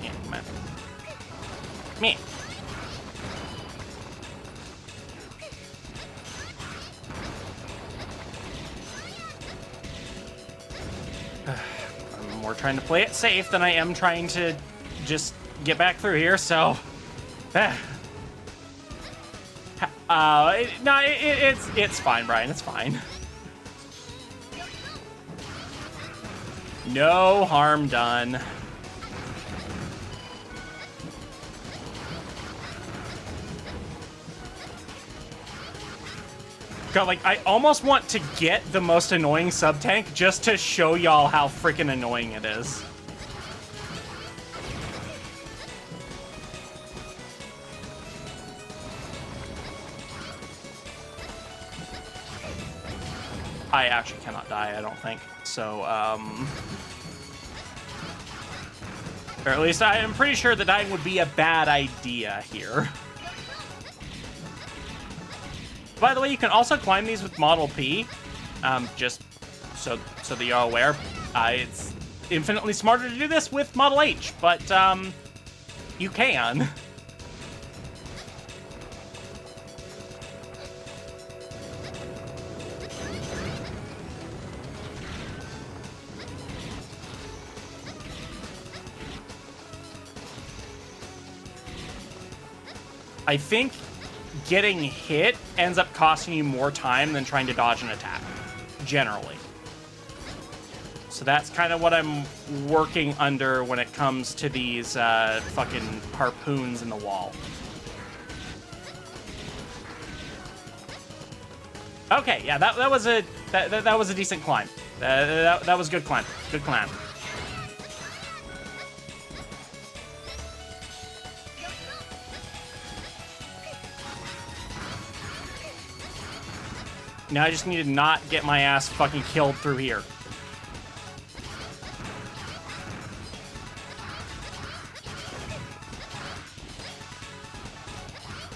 Yeah, come on. Me. I'm more trying to play it safe than I am trying to just get back through here, so... it's fine, Brian, it's fine. No harm done. God, like, I almost want to get the most annoying sub-tank just to show y'all how freaking annoying it is. I actually cannot die, I don't think. So, or at least I am pretty sure that dying would be a bad idea here. By the way, you can also climb these with Model P, just so that you're aware. It's infinitely smarter to do this with Model H, but you can. I think getting hit ends up costing you more time than trying to dodge an attack, generally. So that's kind of what I'm working under when it comes to these fucking harpoons in the wall. Okay, yeah, that was a decent climb. That was good climb. Good climb. Now I just need to not get my ass fucking killed through here.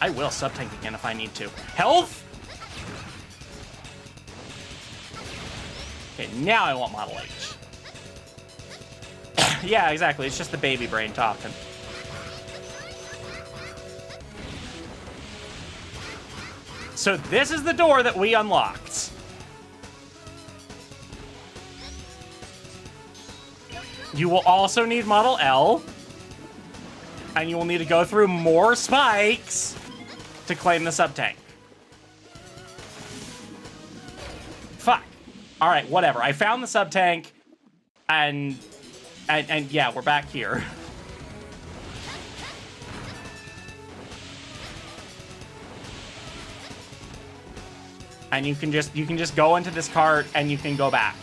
I will sub-tank again if I need to. Health? Okay, now I want Model H. Yeah, exactly. It's just the baby brain talking. So this is the door that we unlocked. You will also need Model L. And you will need to go through more spikes to claim the sub-tank. Fuck. Alright, whatever. I found the sub-tank. And yeah, we're back here. And you can just go into this cart and you can go back.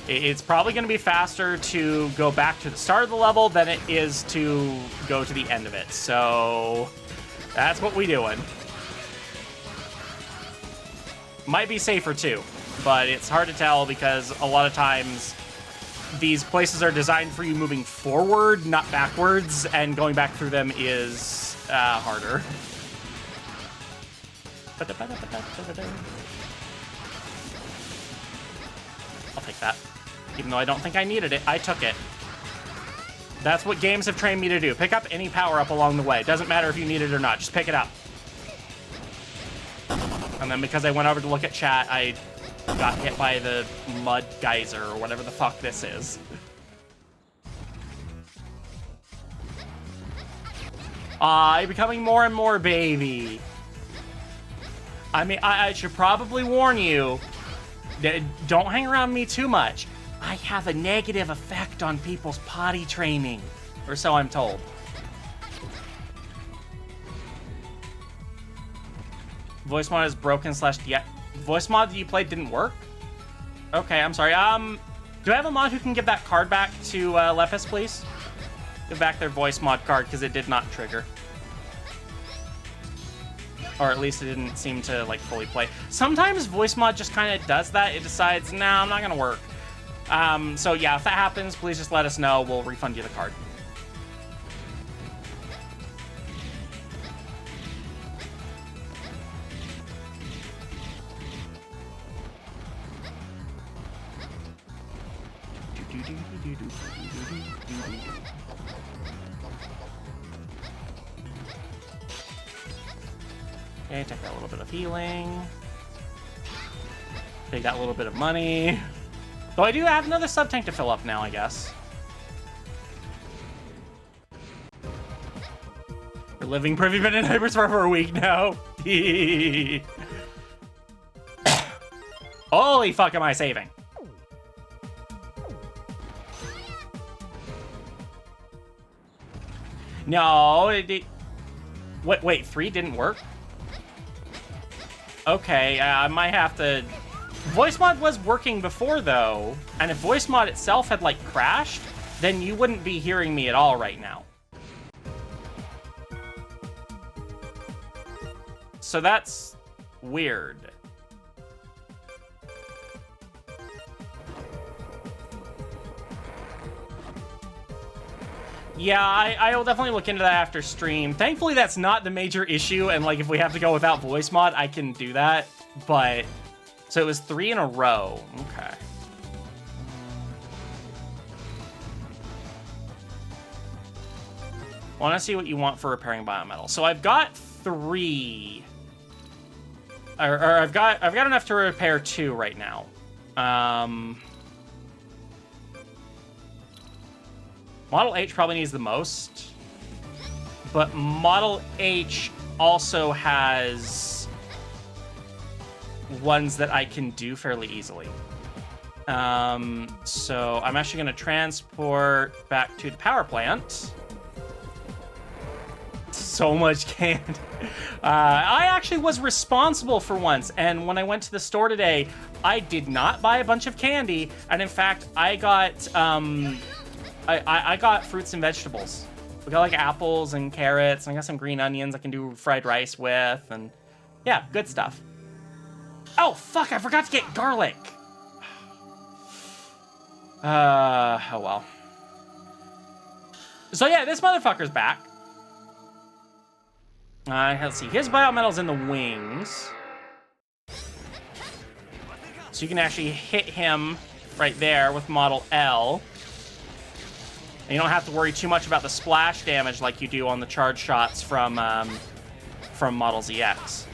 It's probably going to be faster to go back to the start of the level than it is to go to the end of it. So that's what we doing. Might be safer too. But it's hard to tell because a lot of times these places are designed for you moving forward, not backwards, and going back through them is harder. I'll take that. Even though I don't think I needed it, I took it. That's what games have trained me to do. Pick up any power-up along the way. Doesn't matter if you need it or not. Just pick it up. And then because I went over to look at chat, I got hit by the mud geyser or whatever the fuck this is. You're becoming more and more baby. I mean, I should probably warn you, don't hang around me too much. I have a negative effect on people's potty training, or so I'm told. Voice mod is broken / yeah. Voice mod that you played didn't work? Okay, I'm sorry. Do I have a mod who can give that card back to Lephis, please? Give back their voice mod card, because it did not trigger. Or at least it didn't seem to, like, fully play. Sometimes voice mod just kind of does that. It decides, nah, I'm not going to work. So yeah, if that happens, please just let us know. We'll refund you the card. Okay, take that little bit of healing. Take that little bit of money. Though I do have another sub-tank to fill up now, I guess. We're living Privy Been in Hyperstar for a week now. Holy fuck am I saving? No, wait, 3 didn't work? Okay, I might have to... Voice mod was working before, though, and if voice mod itself had, like, crashed, then you wouldn't be hearing me at all right now. So that's weird. Yeah, I will definitely look into that after stream. Thankfully, that's not the major issue, and like if we have to go without voice mod, I can do that. But so it was 3 in a row. Okay. Want to see what you want for repairing biometal. So I've got 3, or I've got enough to repair 2 right now. Model H probably needs the most, but Model H also has ones that I can do fairly easily. So I'm actually going to transport back to the power plant. So much candy. I actually was responsible for once, and when I went to the store today, I did not buy a bunch of candy, and in fact, I got... I got fruits and vegetables. We got like apples and carrots, and I got some green onions I can do fried rice with, and yeah, good stuff. Oh, fuck, I forgot to get garlic. Oh well. So yeah, this motherfucker's back. Let's see, his biometal's in the wings. So you can actually hit him right there with Model L. And you don't have to worry too much about the splash damage like you do on the charge shots from Model ZX.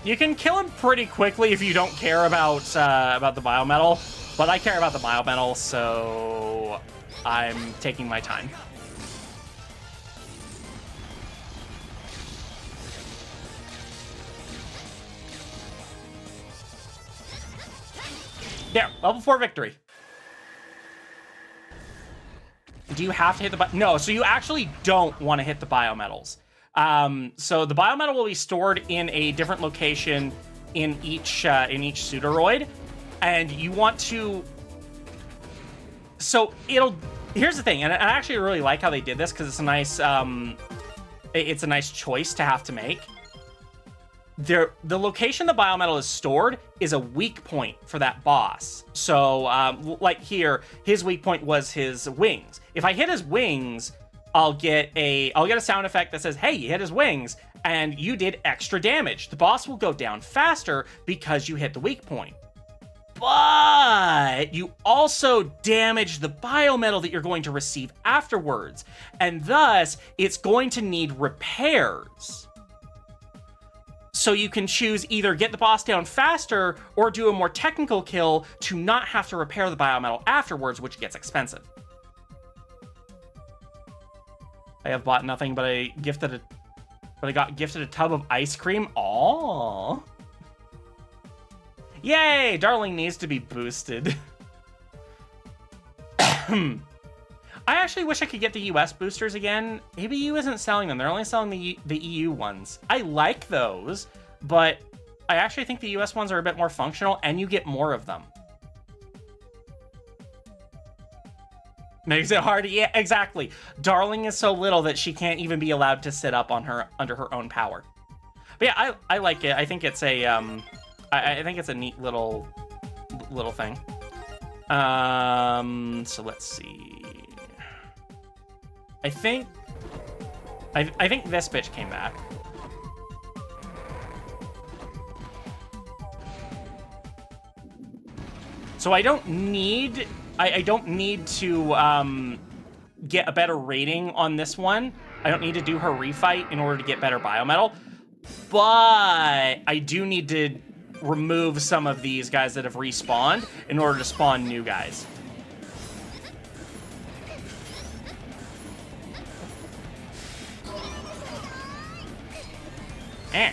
You can kill him pretty quickly if you don't care about the biometal, but I care about the biometal, so I'm taking my time. There, level 4 victory. Do you have to hit the no, so you actually don't want to hit the biometals. So the biometal will be stored in a different location in each pseudoroid, and you want to... So it'll... Here's the thing, and I actually really like how they did this, because it's a nice choice to have to make. The location the biometal is stored is a weak point for that boss. So, like here, his weak point was his wings. If I hit his wings, I'll get a sound effect that says, "Hey, you hit his wings, and you did extra damage." The boss will go down faster because you hit the weak point. But you also damage the biometal that you're going to receive afterwards, and thus it's going to need repairs. So you can choose either get the boss down faster or do a more technical kill to not have to repair the biometal afterwards, which gets expensive. I have bought nothing but a gifted But I got gifted a tub of ice cream. Aww. Yay! Darling needs to be boosted. I actually wish I could get the US boosters again. ABU isn't selling them. They're only selling the EU ones. I like those, but I actually think the US ones are a bit more functional, and you get more of them. Makes it hard. Yeah, exactly. Darling is so little that she can't even be allowed to sit up on her under her own power. But yeah, I like it. I think it's a I think it's a neat little thing. So let's see. I think this bitch came back. So I don't need to get a better rating on this one. I don't need to do her refight in order to get better biometal. But I do need to remove some of these guys that have respawned in order to spawn new guys. Eh.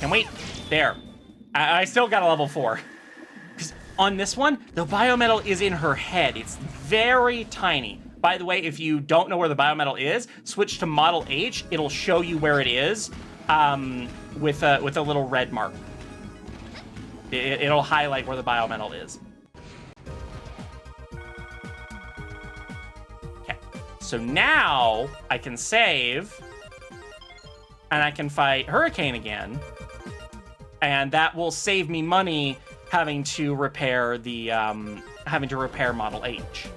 And wait, there. I still got a level 4. Because on this one, the biometal is in her head. It's very tiny. By the way, if you don't know where the biometal is, switch to Model H. It'll show you where it is with a little red mark. It'll highlight where the biometal is. Okay, so now I can save, and I can fight Hurricane again, and that will save me money having to repair the Model H.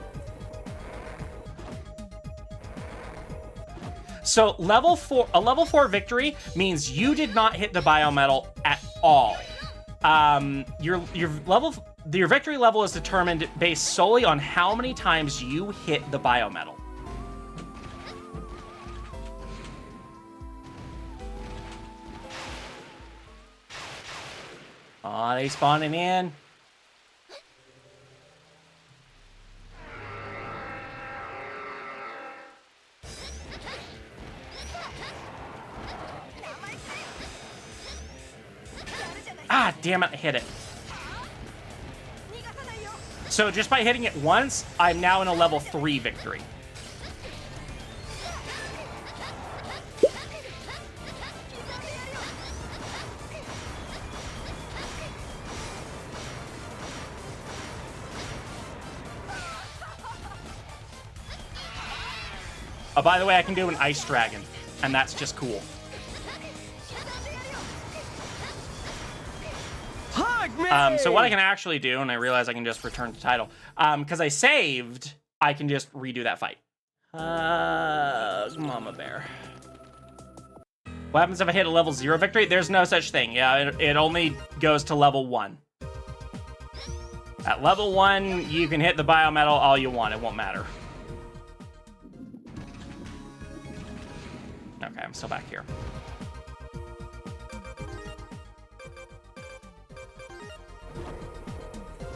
So a level 4 victory means you did not hit the biometal at all. Your victory level is determined based solely on how many times you hit the biometal. Aw, they spawning in. Ah, damn it, I hit it. So just by hitting it once, I'm now in a level 3 victory. Oh, by the way, I can do an ice dragon, and that's just cool. So what I can actually do, and I realize I can just return to title, because I saved, I can just redo that fight. Mama Bear. What happens if I hit a level 0 victory? There's no such thing. Yeah, it only goes to level 1. At level 1, you can hit the biometal all you want. It won't matter. Okay, I'm still back here.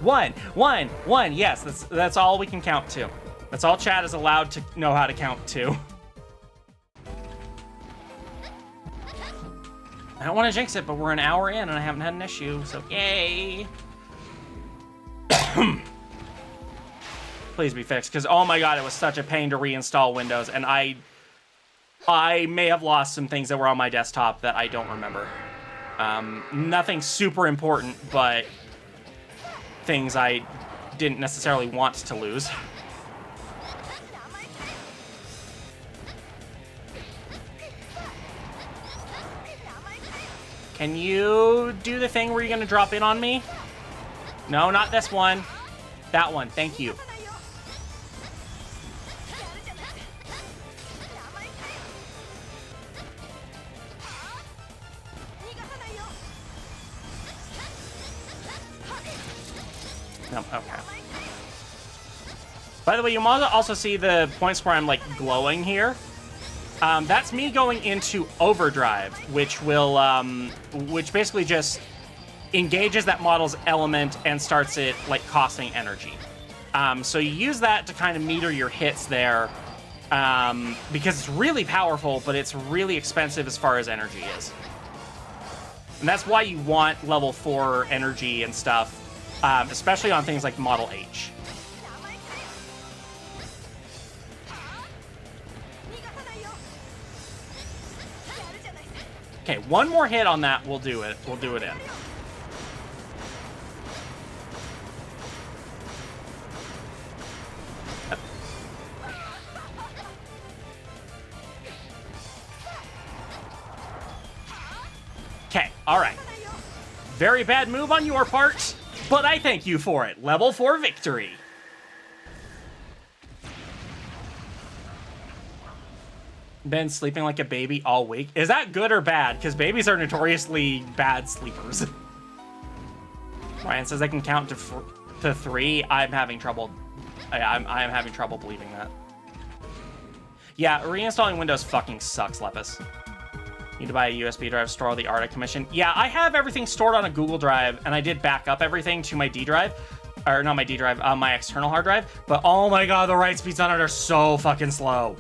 One. Yes, that's all we can count to. That's all chat is allowed to know how to count to. I don't want to jinx it, but we're an hour in and I haven't had an issue, so yay! Please be fixed, because oh my god, it was such a pain to reinstall Windows, and I may have lost some things that were on my desktop that I don't remember. Nothing super important, but things I didn't necessarily want to lose. Can you do the thing where you're gonna drop in on me? No, not this one. That one, thank you. No, okay. By the way, you might also see the points where I'm like glowing here. That's me going into overdrive, which will, which basically just engages that model's element and starts it like costing energy. So you use that to kind of meter your hits there, because it's really powerful, but it's really expensive as far as energy is. And that's why you want level 4 energy and stuff, especially on things like Model H. Okay, one more hit on that, we'll do it. We'll do it in. Okay, alright. Very bad move on your part, but I thank you for it. Level 4 victory. Been sleeping like a baby all week. Is that good or bad? Because babies are notoriously bad sleepers. Ryan says I can count to 3. I'm having trouble. I'm having trouble believing that. Yeah, reinstalling Windows fucking sucks, Lepus. Need to buy a USB drive, store all the art I commissioned. Yeah, I have everything stored on a Google Drive, and I did back up everything to my D drive. Or not my D drive, my external hard drive. But oh my god, the write speeds on it are so fucking slow.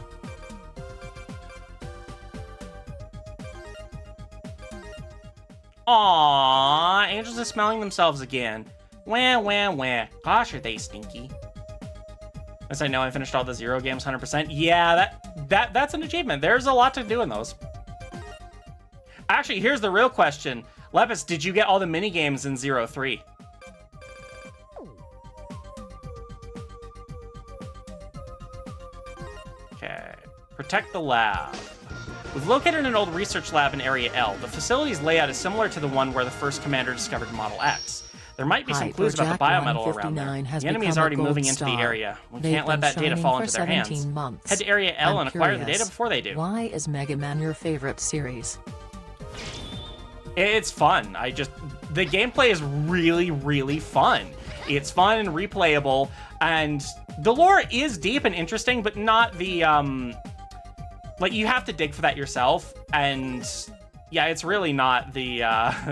Aww, angels are smelling themselves again. Wah, wah, wah. Gosh, are they stinky. As I know, I finished all the Zero games 100%. Yeah, that's an achievement. There's a lot to do in those. Actually, here's the real question. Lepus, did you get all the mini games in 03? Okay. Protect the lab. We've located an old research lab in Area L. The facility's layout is similar to the one where the first commander discovered Model X. There might be some clues about the biometal around there. The enemy is already moving into the area. We can't let that data fall into their hands. Head to Area L and acquire the data before they do. Why is Mega Man your favorite series? It's fun. The gameplay is really, really fun. It's fun and replayable, and the lore is deep and interesting, but not the, like, you have to dig for that yourself, and yeah, it's really not the,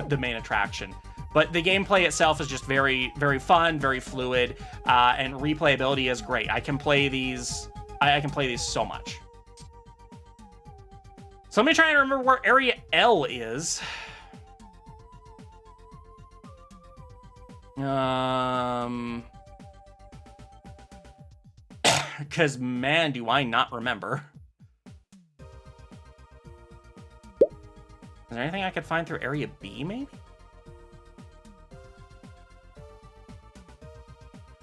the main attraction. But the gameplay itself is just very, very fun, very fluid, and replayability is great. I can play these, I can play these so much. So let me try and remember where Area L is. Because, man, do I not remember. Is there anything I could find through Area B, maybe?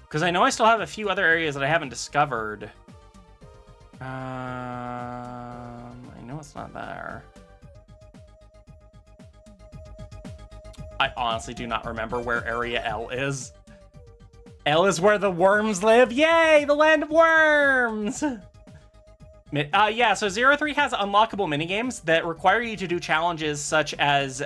Because I know I still have a few other areas that I haven't discovered. I know it's not there. I honestly do not remember where Area L is. L is where the worms live. Yay, the land of worms! Yeah, so 03 has unlockable minigames that require you to do challenges such as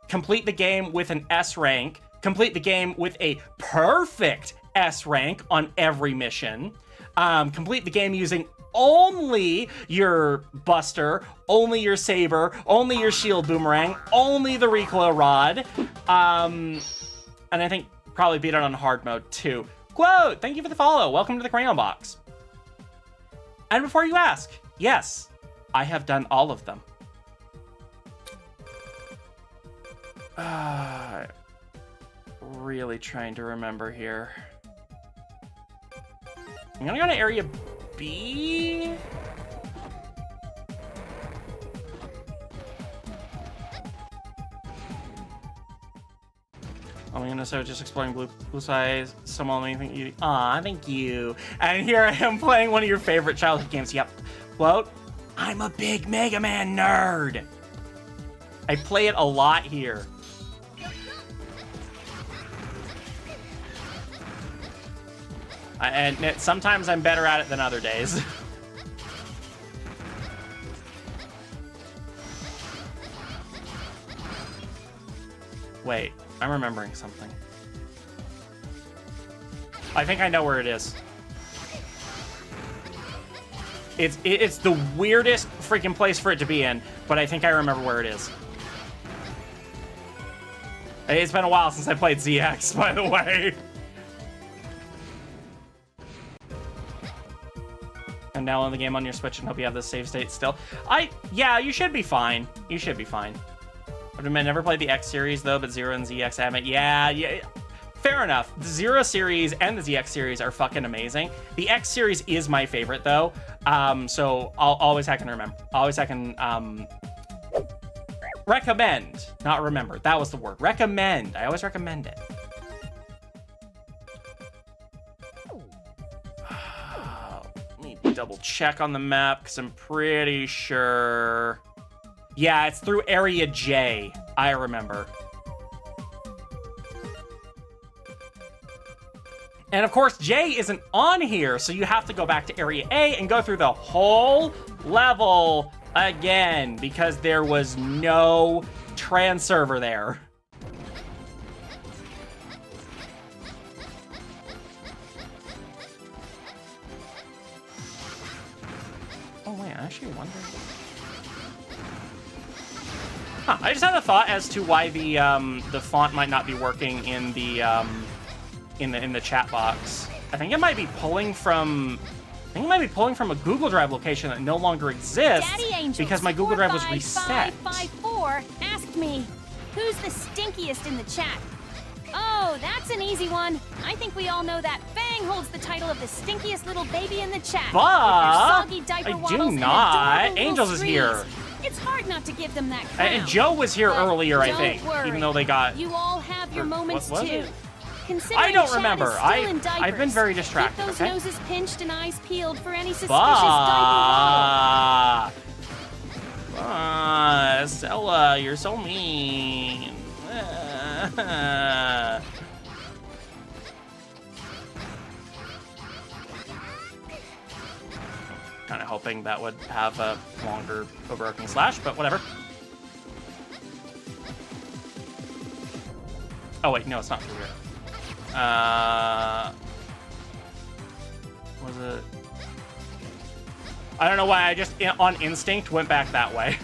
complete the game with an S rank, complete the game with a perfect S rank on every mission, complete the game using only your Buster, only your Saber, only your Shield Boomerang, only the Recoil Rod, and I think probably beat it on hard mode too. Quote, thank you for the follow. Welcome to the Crayon Box. And before you ask, yes, I have done all of them. Really trying to remember here. I'm gonna go to Area B. I'm gonna start just exploring blue skies. Someone anything you. Aw, thank you. And here I am playing one of your favorite childhood games. Yep. Quote, I'm a big Mega Man nerd. I play it a lot here. And sometimes I'm better at it than other days. Wait, I'm remembering something. I think I know where it is. It's the weirdest freaking place for it to be in, but I think I remember where it is. It's been a while since I played ZX, by the way. can download the game on your Switch and hope you have the save state still. Yeah, you should be fine. You should be fine. I've never played the X series though, but Zero and ZX haven't. Yeah. Fair enough. The Zero series and the ZX series are fucking amazing. The X series is my favorite though. So I'll always I can remember. Always I can recommend, not remember. That was the word. Recommend. I always recommend it. Let me double check on the map because I'm pretty sure. Yeah, it's through Area J. I remember. And of course, J isn't on here, so you have to go back to Area A and go through the whole level again because there was no trans server there. Oh wait, I actually wonder. Huh, I just had a thought as to why the font might not be working in the in the chat box. I think it might be pulling from a Google Drive location that no longer exists because my Google Drive was reset. 45554 asked me, who's the stinkiest in the chat? Oh, that's an easy one. I think we all know that Fang holds the title of the stinkiest little baby in the chat. But I do not. Angels is here. It's hard not to give them that crown. And Joe was here earlier, I think, worry. even though they got. You all have your moments what was too. it? I don't remember. I've been very distracted. Keep those okay? noses pinched and eyes peeled for any suspicious diaper waddle. Stella, you're so mean. Kind of hoping that would have a longer overarching slash, but whatever. Oh wait, no, it's not through here. Was it? I don't know why I just on instinct went back that way.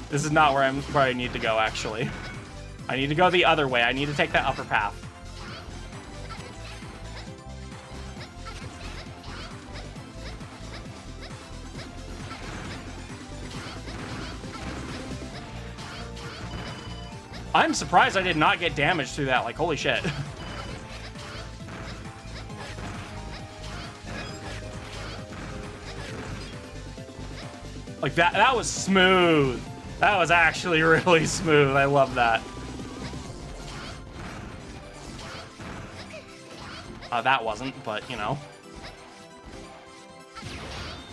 This is not where I need to go actually. I need to go the other way. I need to take that upper path. I'm surprised I did not get damaged through that. Like, holy shit. Like, that was smooth. That was actually really smooth. I love that. That wasn't, but, you know.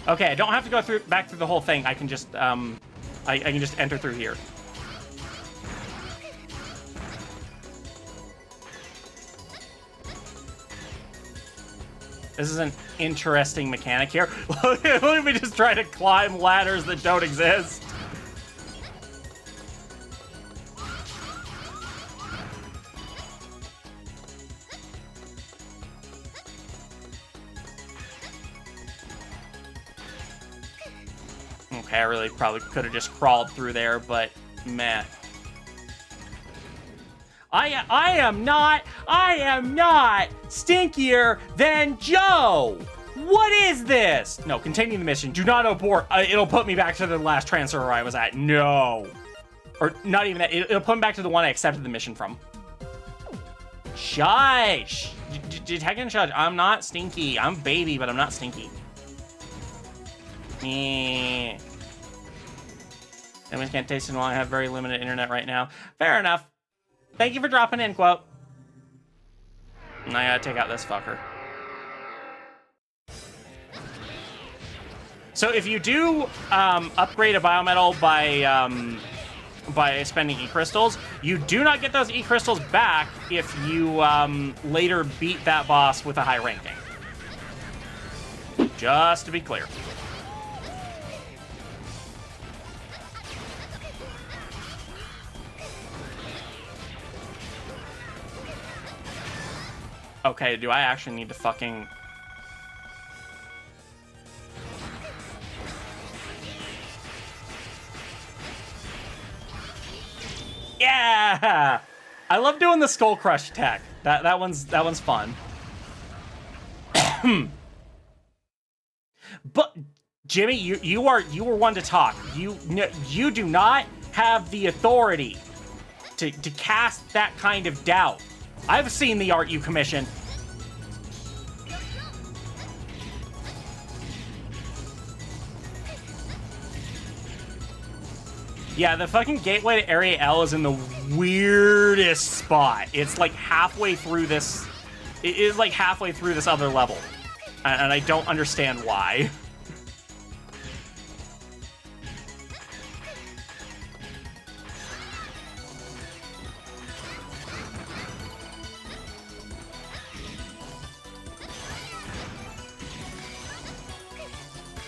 Okay, I don't have to go back through the whole thing. I can just, I can just enter through here. This is an interesting mechanic here. Let me just try to climb ladders that don't exist. Okay, I really probably could have just crawled through there, but meh. I am not stinkier than Joe. What is this? No, continue the mission. Do not abort. It'll put me back to the last transfer I was at. No. Or not even that. It'll put me back to the one I accepted the mission from. Shush. Tekken shush. I'm not stinky. I'm baby, but I'm not stinky. Meh. Anyways, can't taste it long. I have very limited internet right now. Fair enough. Thank you for dropping in, quote. And I gotta take out this fucker. So if you do upgrade a biometal by spending E-crystals, you do not get those E-crystals back if you later beat that boss with a high ranking. Just to be clear. Okay, do I actually need to fucking... Yeah! I love doing the Skull Crush tech. That one's fun. But Jimmy, you were one to talk. You do not have the authority to cast that kind of doubt. I've seen the art you commission. Yeah, the fucking gateway to Area L is in the weirdest spot. It's like halfway through this. It is like halfway through this other level. And I don't understand why.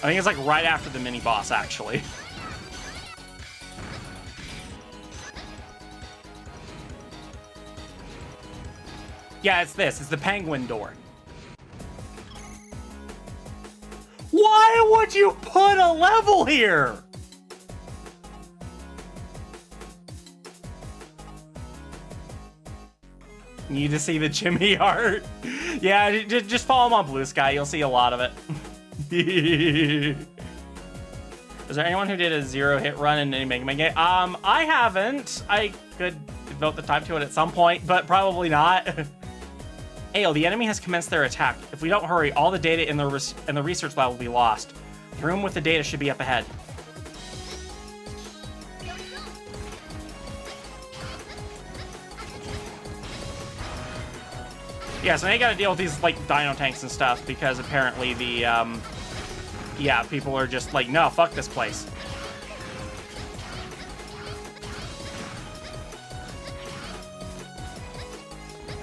I think it's like right after the mini boss, actually. Yeah, it's this. It's the penguin door. Why would you put a level here? Need to see the Jimmy art? Yeah, just follow him on Blue Sky. You'll see a lot of it. Is there anyone who did a 0-hit run in any Mega Man game? I haven't. I could devote the time to it at some point, but probably not. Ayo, the enemy has commenced their attack. If we don't hurry, all the data in the research lab will be lost. The room with the data should be up ahead. Yeah, so now you gotta deal with these, like, dino tanks and stuff, because apparently the, yeah, people are just like, no, fuck this place.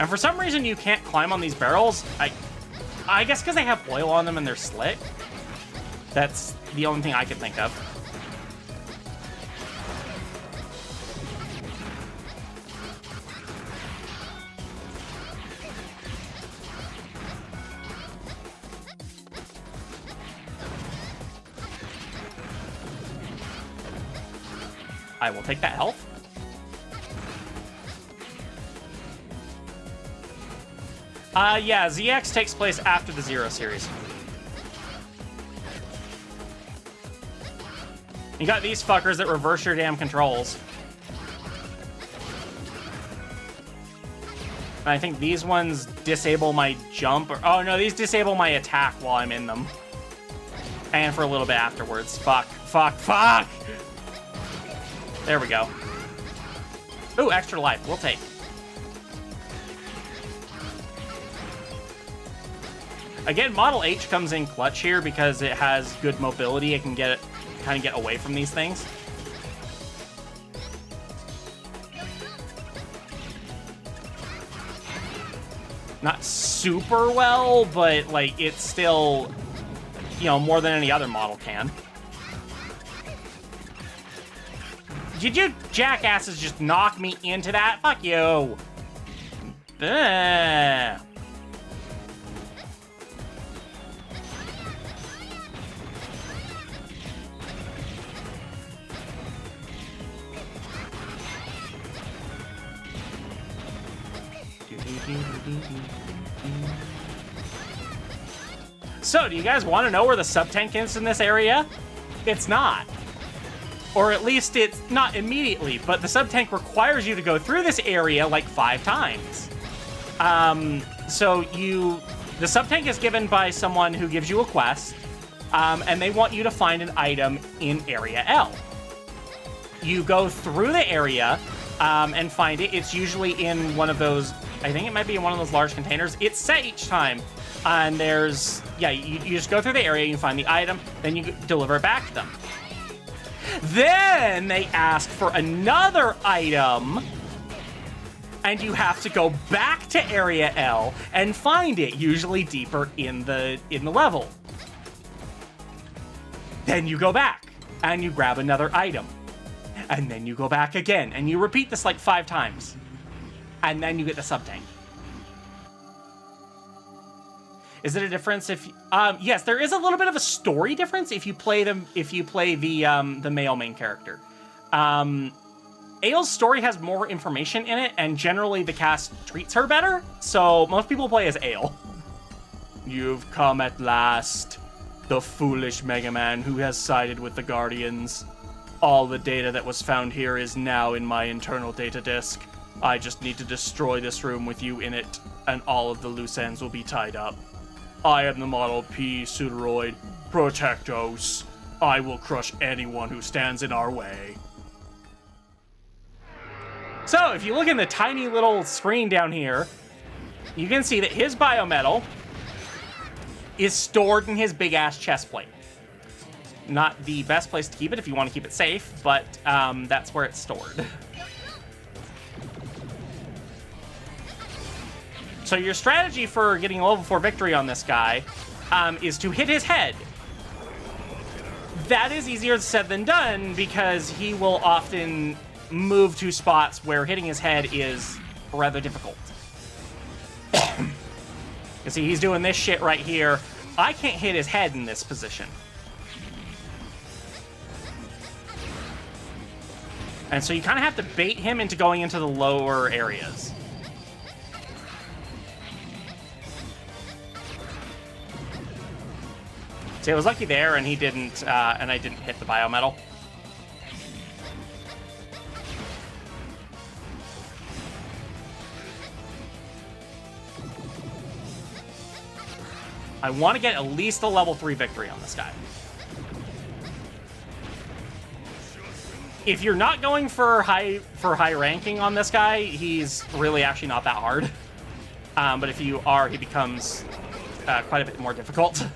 And for some reason, you can't climb on these barrels. I guess because they have oil on them and they're slick. That's the only thing I could think of. I will take that health. Yeah, ZX takes place after the Zero series. You got these fuckers that reverse your damn controls. And I think these ones disable my jump, or oh no, these disable my attack while I'm in them. And for a little bit afterwards. Fuck, fuck, fuck! There we go. Ooh, extra life, we'll take. Again, Model H comes in clutch here because it has good mobility. It can kind of get away from these things. Not super well, but like it's still, you know, more than any other model can. Did you jackasses just knock me into that? Fuck you. Ugh. So, do you guys want to know where the sub-tank is in this area? It's not. Or at least it's not immediately, but the sub-tank requires you to go through this area like 5 times. So the sub-tank is given by someone who gives you a quest, and they want you to find an item in Area L. You go through the area and find it. It's usually in one of those, I think it might be in one of those large containers. It's set each time. And there's, yeah, you just go through the area, you find the item, then you deliver it back to them. Then they ask for another item, and you have to go back to Area L and find it, usually deeper in the level. Then you go back, and you grab another item. And then you go back again, and you repeat this like 5 times. And then you get the sub-tank. Is it a difference if? Yes, there is a little bit of a story difference if you play the male main character. Ael's story has more information in it, and generally the cast treats her better. So most people play as Ael. You've come at last. The foolish Mega Man who has sided with the Guardians. All the data that was found here is now in my internal data disk. I just need to destroy this room with you in it, and all of the loose ends will be tied up. I am the Model P Pseudoroid Protectos. I will crush anyone who stands in our way. So, if you look in the tiny little screen down here, you can see that his biometal is stored in his big-ass chest plate. Not the best place to keep it if you want to keep it safe, but that's where it's stored. So your strategy for getting a level 4 victory on this guy is to hit his head. That is easier said than done because he will often move to spots where hitting his head is rather difficult. You see, he's doing this shit right here. I can't hit his head in this position. And so you kind of have to bait him into going into the lower areas. See, I was lucky there, and he didn't, and I didn't hit the biometal. I want to get at least a level 3 victory on this guy. If you're not going for high ranking on this guy, he's really actually not that hard. But if you are, he becomes quite a bit more difficult.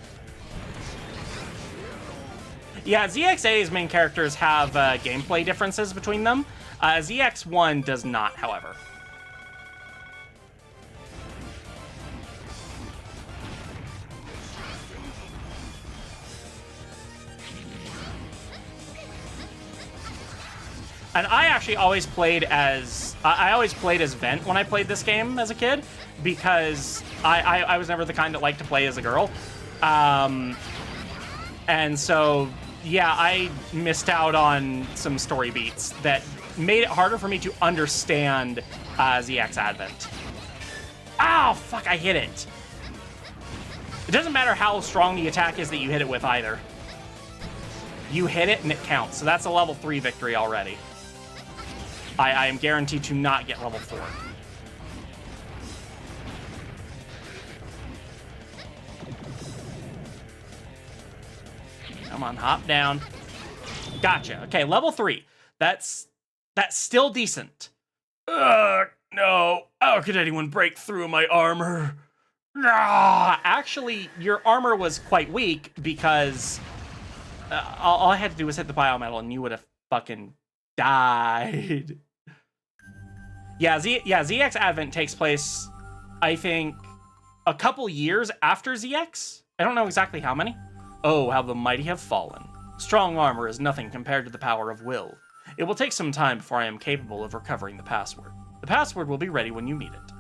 Yeah, ZXA's main characters have gameplay differences between them. ZX1 does not, however. And I actually always played as... I always played as Vent when I played this game as a kid, because I was never the kind that liked to play as a girl. And so, yeah, I missed out on some story beats that made it harder for me to understand ZX Advent. Ow, fuck, I hit it. It doesn't matter how strong the attack is that you hit it with either. You hit it and it counts, so that's a level 3 victory already. I am guaranteed to not get level 4. Come on, hop down. Gotcha. Okay, level 3. That's still decent. No. How could anyone break through my armor? Actually, your armor was quite weak because all I had to do was hit the biometal and you would have fucking died. Yeah, ZX Advent takes place, I think, a couple years after ZX. I don't know exactly how many. Oh, how the mighty have fallen. Strong armor is nothing compared to the power of will. It will take some time before I am capable of recovering the password. The password will be ready when you need it.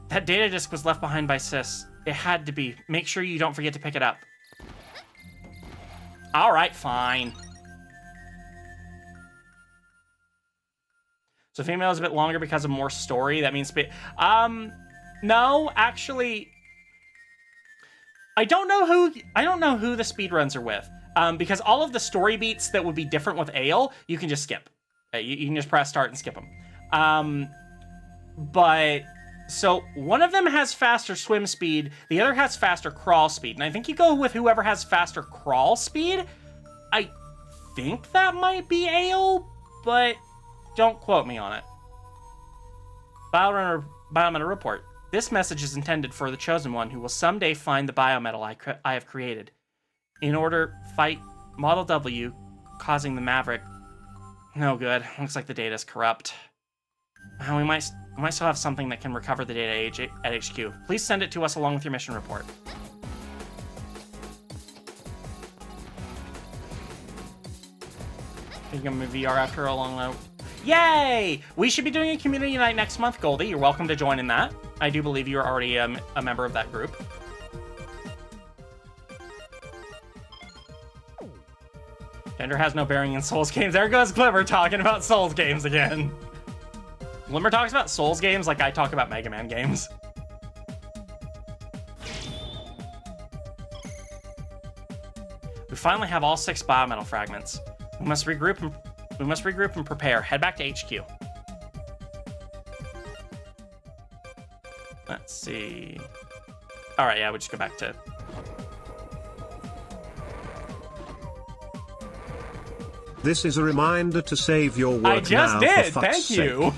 That data disk was left behind by Sis. It had to be. Make sure you don't forget to pick it up. Alright, fine. So female is a bit longer because of more story. That means... No, actually... I don't know who the speedruns are with. Because all of the story beats that would be different with Ale, you can just skip. You can just press start and skip them. But... So, one of them has faster swim speed, the other has faster crawl speed, and I think you go with whoever has faster crawl speed. I think that might be Ale, but don't quote me on it. Biometal report. This message is intended for the chosen one who will someday find the biometal I have created. In order, fight Model W, causing the Maverick. No good. Looks like the data's corrupt. We might still have something that can recover the data at HQ. Please send it to us along with your mission report. Think I'm in VR after a long night. Yay! We should be doing a community night next month, Goldie. You're welcome to join in that. I do believe you're already a member of that group. Gender has no bearing in Souls games. There goes Glimmer talking about Souls games again. Glimmer talks about Souls games like I talk about Mega Man games. We finally have all 6 biometal fragments. We must regroup and prepare. Head back to HQ. Let's see. All right, yeah, we just go back to. This is a reminder to save your work. I just now, did. for fuck's Thank sake. you.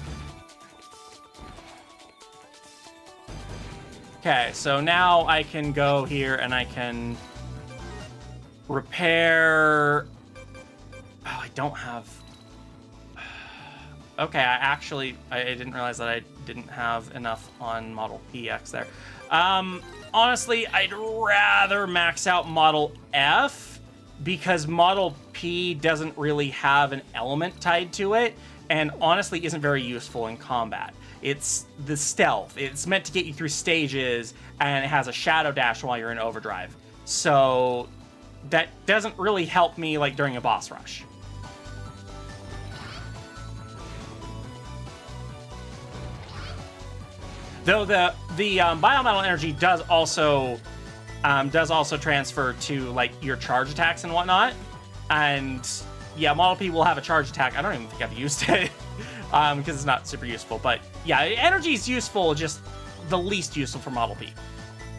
Okay, so now I can go here and I can repair. Oh, I don't have. Okay, I didn't realize that I didn't have enough on Model PX there. Honestly, I'd rather max out Model F because Model P doesn't really have an element tied to it and honestly isn't very useful in combat. It's the stealth. It's meant to get you through stages and it has a shadow dash while you're in overdrive. So that doesn't really help me like during a boss rush. Though the biometal energy does also transfer to like your charge attacks and whatnot, and yeah, Model P will have a charge attack. I don't even think I've used it because it's not super useful. But yeah, energy is useful, just the least useful for Model P.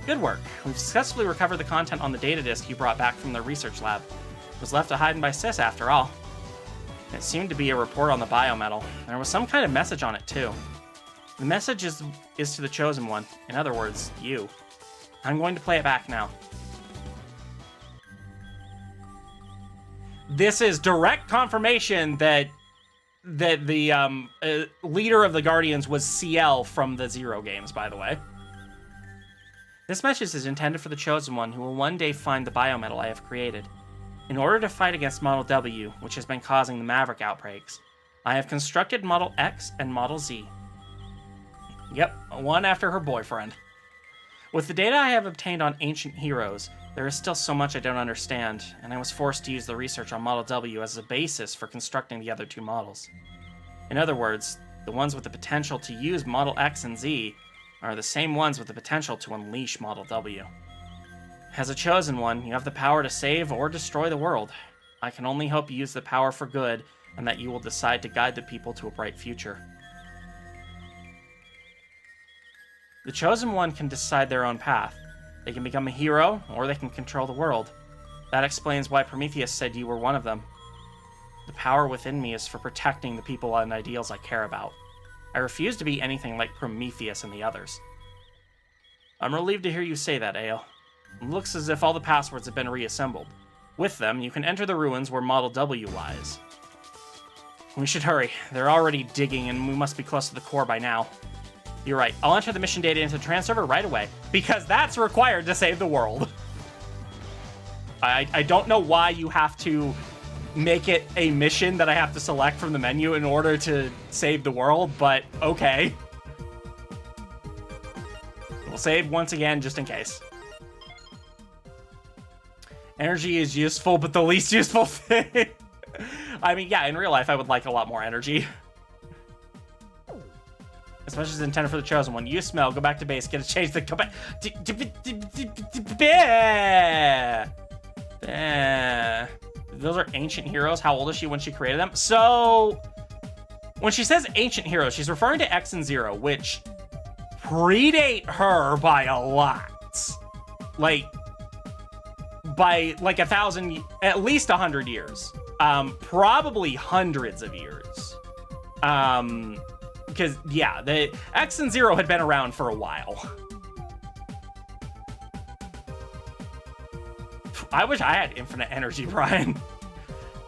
Good work. We've successfully recovered the content on the data disk you brought back from the research lab. It was left to hidden by Sis after all. It seemed to be a report on the biometal. There was some kind of message on it too. The message is to the Chosen One. In other words, you. I'm going to play it back now. This is direct confirmation that the leader of the Guardians was CL from the Zero games, by the way. This message is intended for the Chosen One, who will one day find the biometal I have created. In order to fight against Model W, which has been causing the Maverick outbreaks, I have constructed Model X and Model Z. Yep, one after her boyfriend. With the data I have obtained on ancient heroes, there is still so much I don't understand, and I was forced to use the research on Model W as a basis for constructing the other 2 models. In other words, the ones with the potential to use Model X and Z are the same ones with the potential to unleash Model W. As a Chosen One, you have the power to save or destroy the world. I can only hope you use the power for good, and that you will decide to guide the people to a bright future. The Chosen One can decide their own path. They can become a hero, or they can control the world. That explains why Prometheus said you were one of them. The power within me is for protecting the people and ideals I care about. I refuse to be anything like Prometheus and the others. I'm relieved to hear you say that, Ayo. It looks as if all the passwords have been reassembled. With them, you can enter the ruins where Model W lies. We should hurry. They're already digging, and we must be close to the core by now. You're right. I'll enter the mission data into the transfer right away, because that's required to save the world. I don't know why you have to make it a mission that I have to select from the menu in order to save the world, but okay. We'll save once again, just in case. Energy is useful, but the least useful thing. I mean, yeah, in real life, I would like a lot more energy. As much as intended for the Chosen One. You smell, go back to base, get a change, then go back. Those are ancient heroes. How old is she when she created them? So, when she says ancient heroes, she's referring to X and Zero, which predate her by a lot. Like, by like 1,000, at least 100 years. Probably hundreds of years. Because, yeah, the X and Zero had been around for a while. I wish I had infinite energy, Brian.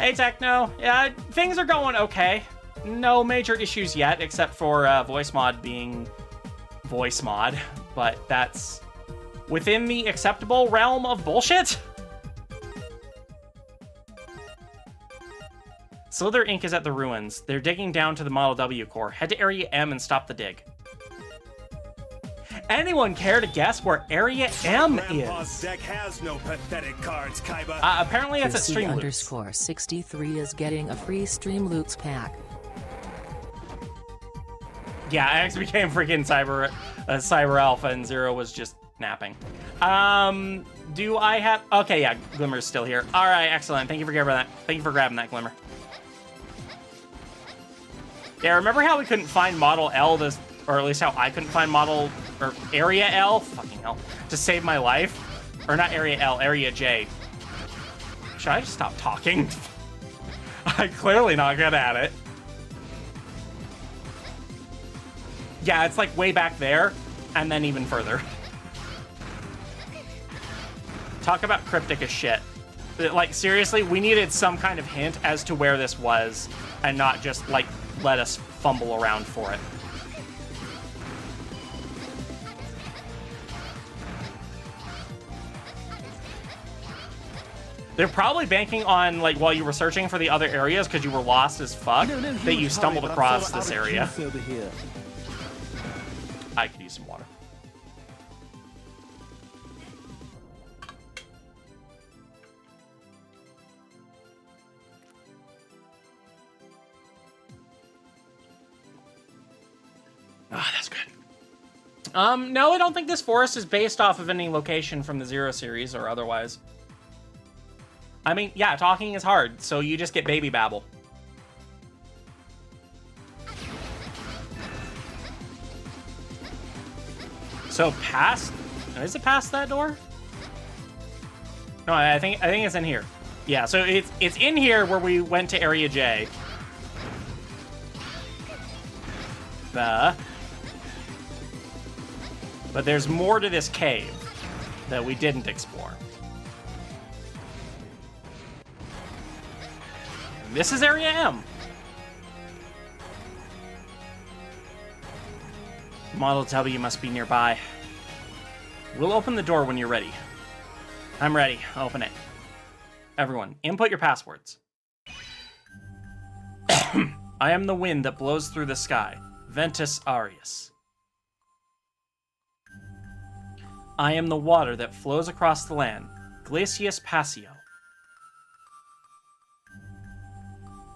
Hey, Techno. Yeah, things are going okay. No major issues yet, except for voice mod being voice mod. But that's within the acceptable realm of bullshit. Slither Inc. is at the ruins. They're digging down to the Model W core. Head to Area M and stop the dig. Anyone care to guess where Area M is? Deck has no pathetic cards, Kaiba. Apparently it's at streamloots. _63 is getting a free streamloots pack. Yeah, X became freaking Cyber Alpha and Zero was just napping. Do I have... Okay, yeah, Glimmer's still here. All right, excellent. Thank you for grabbing that. Thank you for grabbing that, Glimmer. Yeah, remember how we couldn't find Model L, or at least how I couldn't find Model... or Area L? Fucking hell. To save my life? Or not Area L, Area J. Should I just stop talking? I'm clearly not good at it. Yeah, it's like way back there, and then even further. Talk about cryptic as shit. Like, seriously, we needed some kind of hint as to where this was, and not just, like, let us fumble around for it. They're probably banking on, like, while you were searching for the other areas, because you were lost as fuck, that you stumbled across this area. I could use some water. Ah, that's good. No, I don't think this forest is based off of any location from the Zero series or otherwise. I mean, yeah, talking is hard, so you just get baby babble. So past... Is it past that door? No, I think it's in here. Yeah, so it's in here where we went to Area J. But there's more to this cave that we didn't explore. And this is Area M. Model W must be nearby. We'll open the door when you're ready. I'm ready. Open it. Everyone, input your passwords. I am the wind that blows through the sky. Ventus Arius. I am the water that flows across the land. Glacius Passio.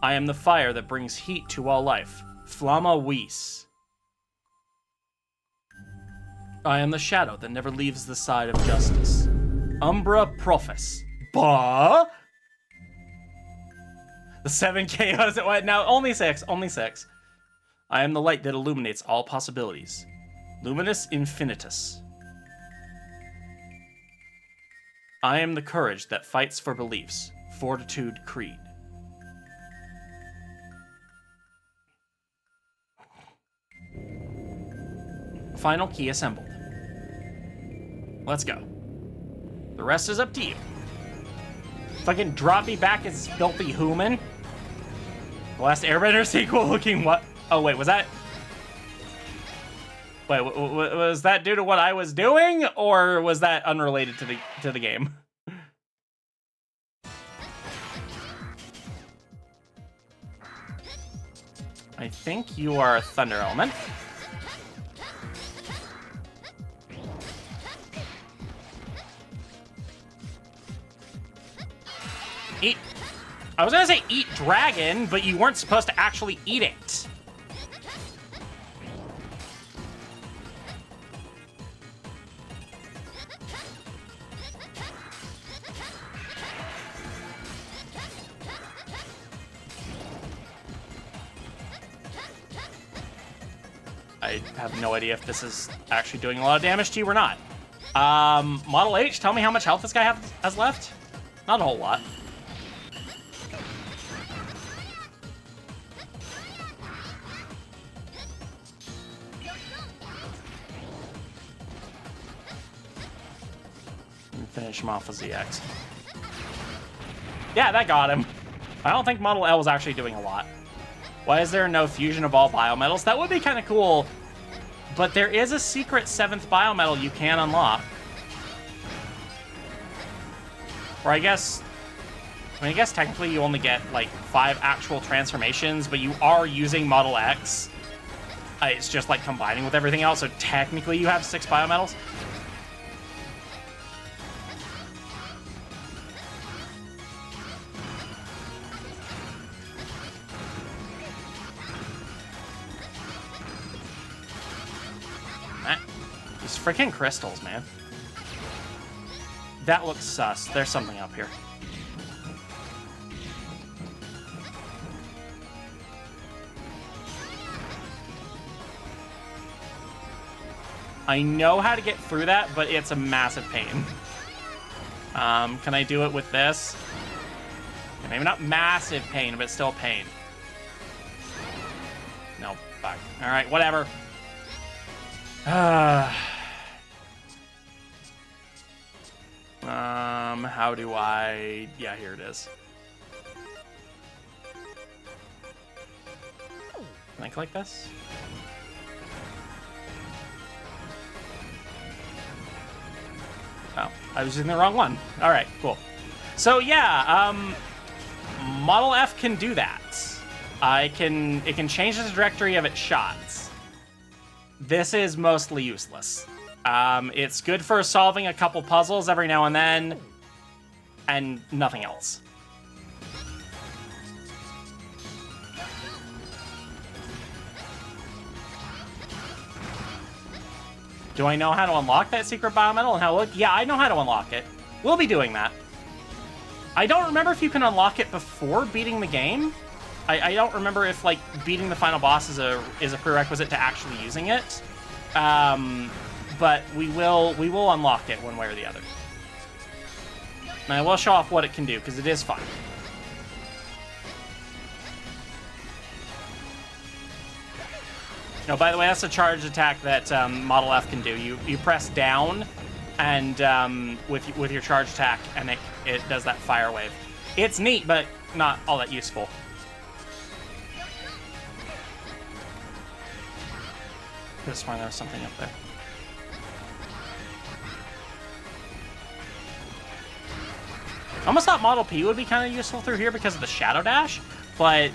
I am the fire that brings heat to all life. Flamma Vis. I am the shadow that never leaves the side of justice. Umbra Profes. Bah? The 7 KOs at what? Now, only 6. Only 6. I am the light that illuminates all possibilities. Luminous Infinitus. I am the courage that fights for beliefs. Fortitude Creed. Final key assembled. Let's go. The rest is up to you. Fucking drop me back as filthy human. The last Airbender sequel looking what? Oh wait, was that? Wait, was that due to what I was doing, or was that unrelated to the game? I think you are a Thunder Element. Eat. I was gonna say eat dragon, but you weren't supposed to actually eat it. I have no idea if this is actually doing a lot of damage to you or not. Model H, tell me how much health this guy has left? Not a whole lot. Finish him off with ZX. Yeah, that got him. I don't think Model L was actually doing a lot. Why is there no fusion of all biometals? That would be kind of cool, but there is a secret 7th biometal you can unlock. Or I guess technically you only get like 5 actual transformations, but you are using Model X. It's just like combining with everything else, so technically you have 6 biometals. These freaking crystals, man. That looks sus. There's something up here. I know how to get through that, but it's a massive pain. Can I do it with this? Okay, maybe not massive pain, but still pain. No, fuck. All right, whatever. How do I... Yeah, here it is. Can I click this? Oh, I was using the wrong one. All right, cool. So yeah, Model F can do that. It can change the trajectory of its shots. This is mostly useless. It's good for solving a couple puzzles every now and then, and nothing else. Do I know how to unlock that secret biometal and how to look? Yeah, I know how to unlock it. We'll be doing that. I don't remember if you can unlock it before beating the game. I don't remember if, like, beating the final boss is a prerequisite to actually using it. But we will unlock it one way or the other. And I will show off what it can do, because it is fun. No, by the way, that's a charged attack that Model F can do. You press down, and with your charge attack, and it does that fire wave. It's neat, but not all that useful. Could have sworn there was something up there. I almost thought Model P would be kind of useful through here because of the Shadow Dash, but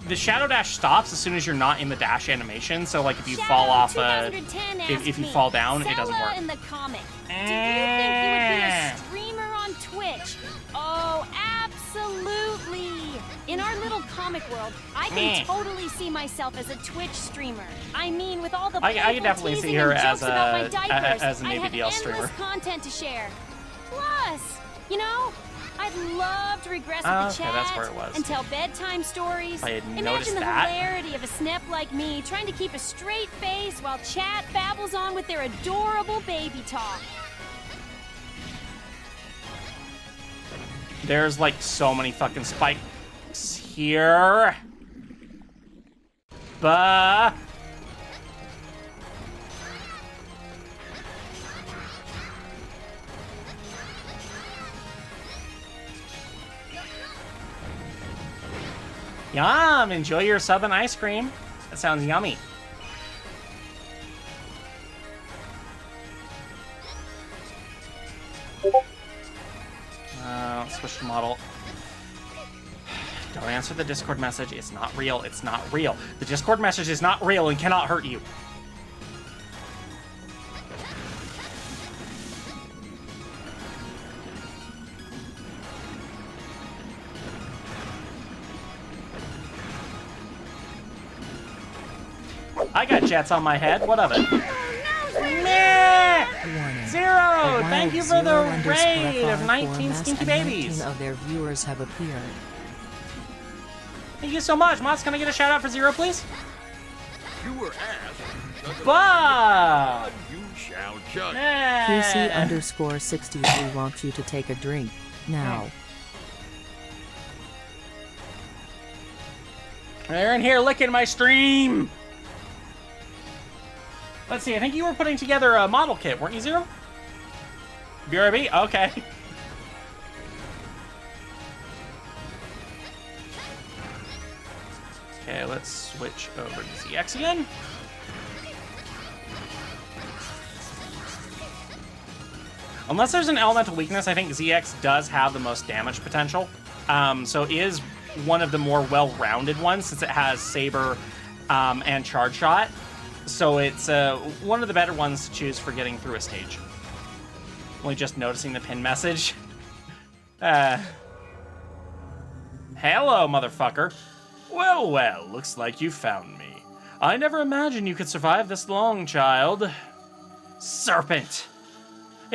the Shadow Dash stops as soon as you're not in the dash animation. So, like, if you fall off if you fall down, it doesn't work. In the comic, do you think you would be a streamer on Twitch? Oh, absolutely. In our little comic world, I can totally see myself as a Twitch streamer. I mean, with all the I can definitely see her as a Navy DL streamer. I have endless content to share. Plus, you know, I'd love to regress with the chat that's where it was. and tell bedtime stories. I had Imagine noticed the that. hilarity of a snep like me trying to keep a straight face while chat babbles on with their adorable baby talk. There's, like, so many fucking spikes here. But... Yum! Enjoy your southern ice cream. That sounds yummy. Let's switch to model. Don't answer the Discord message. It's not real. It's not real. The Discord message is not real and cannot hurt you. I got jets on my head. What of it? Meh! Zero! Thank you for the raid of 19 stinky babies. 19 of their viewers have appeared. Thank you so much. Mods, can I get a shout out for Zero, please? You were asked. Bah! You shall judge. QC_63 wants you to take a drink now. They're in here licking my stream. Let's see, I think you were putting together a model kit, weren't you, Zero? BRB? Okay. Okay, let's switch over to ZX again. Unless there's an elemental weakness, I think ZX does have the most damage potential. So it is one of the more well-rounded ones since it has Saber and Charge Shot. So it's one of the better ones to choose for getting through a stage. Only just noticing the pin message. Hello, motherfucker. Well, well, looks like you found me. I never imagined you could survive this long, child. Serpent!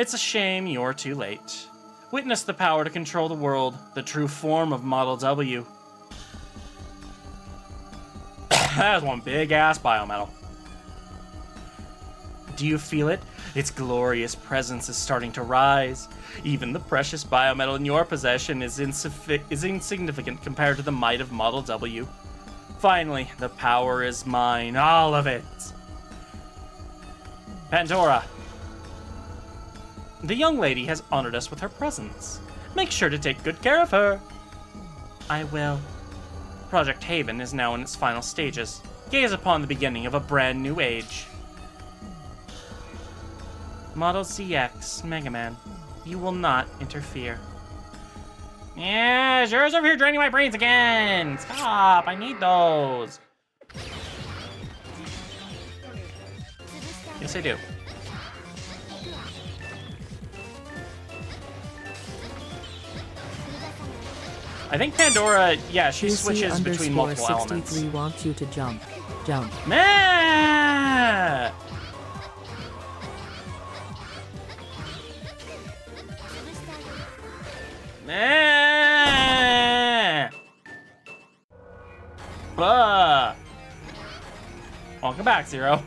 It's a shame you're too late. Witness the power to control the world, the true form of Model W. That was one big-ass biometal. Do you feel it? Its glorious presence is starting to rise. Even the precious biometal in your possession is insignificant compared to the might of Model W. Finally, the power is mine, all of it. Pandora. The young lady has honored us with her presence. Make sure to take good care of her. I will. Project Haven is now in its final stages. Gaze upon the beginning of a brand new age. Model CX, Mega Man, you will not interfere. Yeah, Zero's over here draining my brains again! Stop, I need those. Yes, I do. I think Pandora, yeah, she switches between multiple elements. wants you to jump. Jump. Meh! Welcome back, Zero.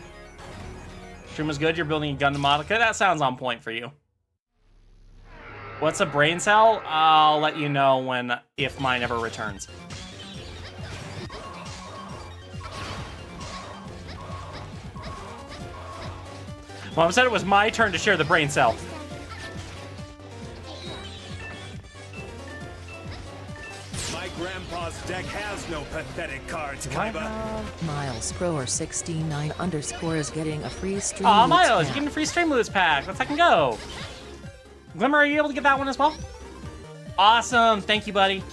Stream was good. You're building a Gundam model. Okay, that sounds on point for you. What's a brain cell? I'll let you know if mine ever returns. Mom said it was my turn to share the brain cell. My grandpa's deck has no pathetic cards, Kaiba. Miles Grower 69 _ is getting a free stream. Aw, Miles, you're getting a free streamloots pack. Let's fucking go. Glimmer, are you able to get that one as well? Awesome. Thank you, buddy.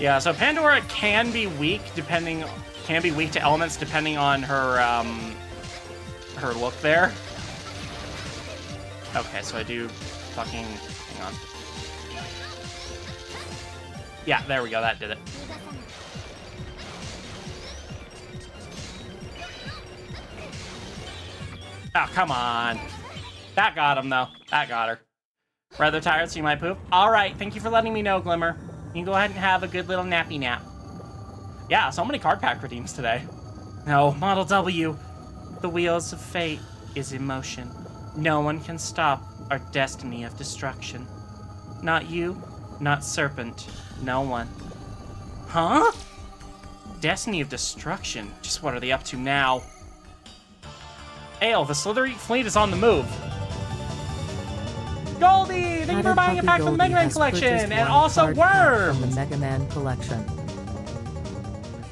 Yeah, so Pandora can be weak to elements depending on her her look there. Okay, so I do fucking hang on. Yeah, there we go, that did it. Oh, come on. That got him, though. That got her. Rather tired, so you might poop? Alright, thank you for letting me know, Glimmer. You can go ahead and have a good little nappy nap. Yeah, so many card pack redeems today. No, Model W. The wheels of fate is in motion. No one can stop our destiny of destruction. Not you, not Serpent, no one. Huh? Destiny of destruction? Just what are they up to now? Ale, the Slithery fleet is on the move. Goldie, thank you for buying a pack from the Mega Man collection, and also Worm from the Mega Man collection.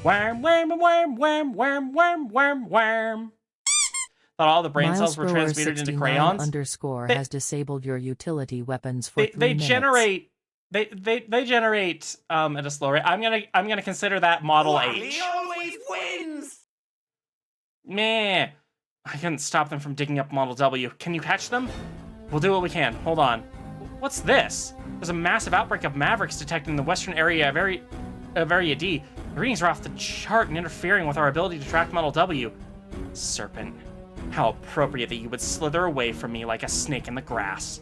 Worm. Thought all the brain cells were transmuted into crayons. _ has disabled your utility weapons for 3 minutes. They generate at a slow rate. I'm gonna consider that Model H. He always wins. Meh. I couldn't stop them from digging up Model W. Can you catch them? We'll do what we can. Hold on. What's this? There's a massive outbreak of Mavericks detected in the western area of Area D. The readings are off the chart and interfering with our ability to track Model W. Serpent. How appropriate that you would slither away from me like a snake in the grass.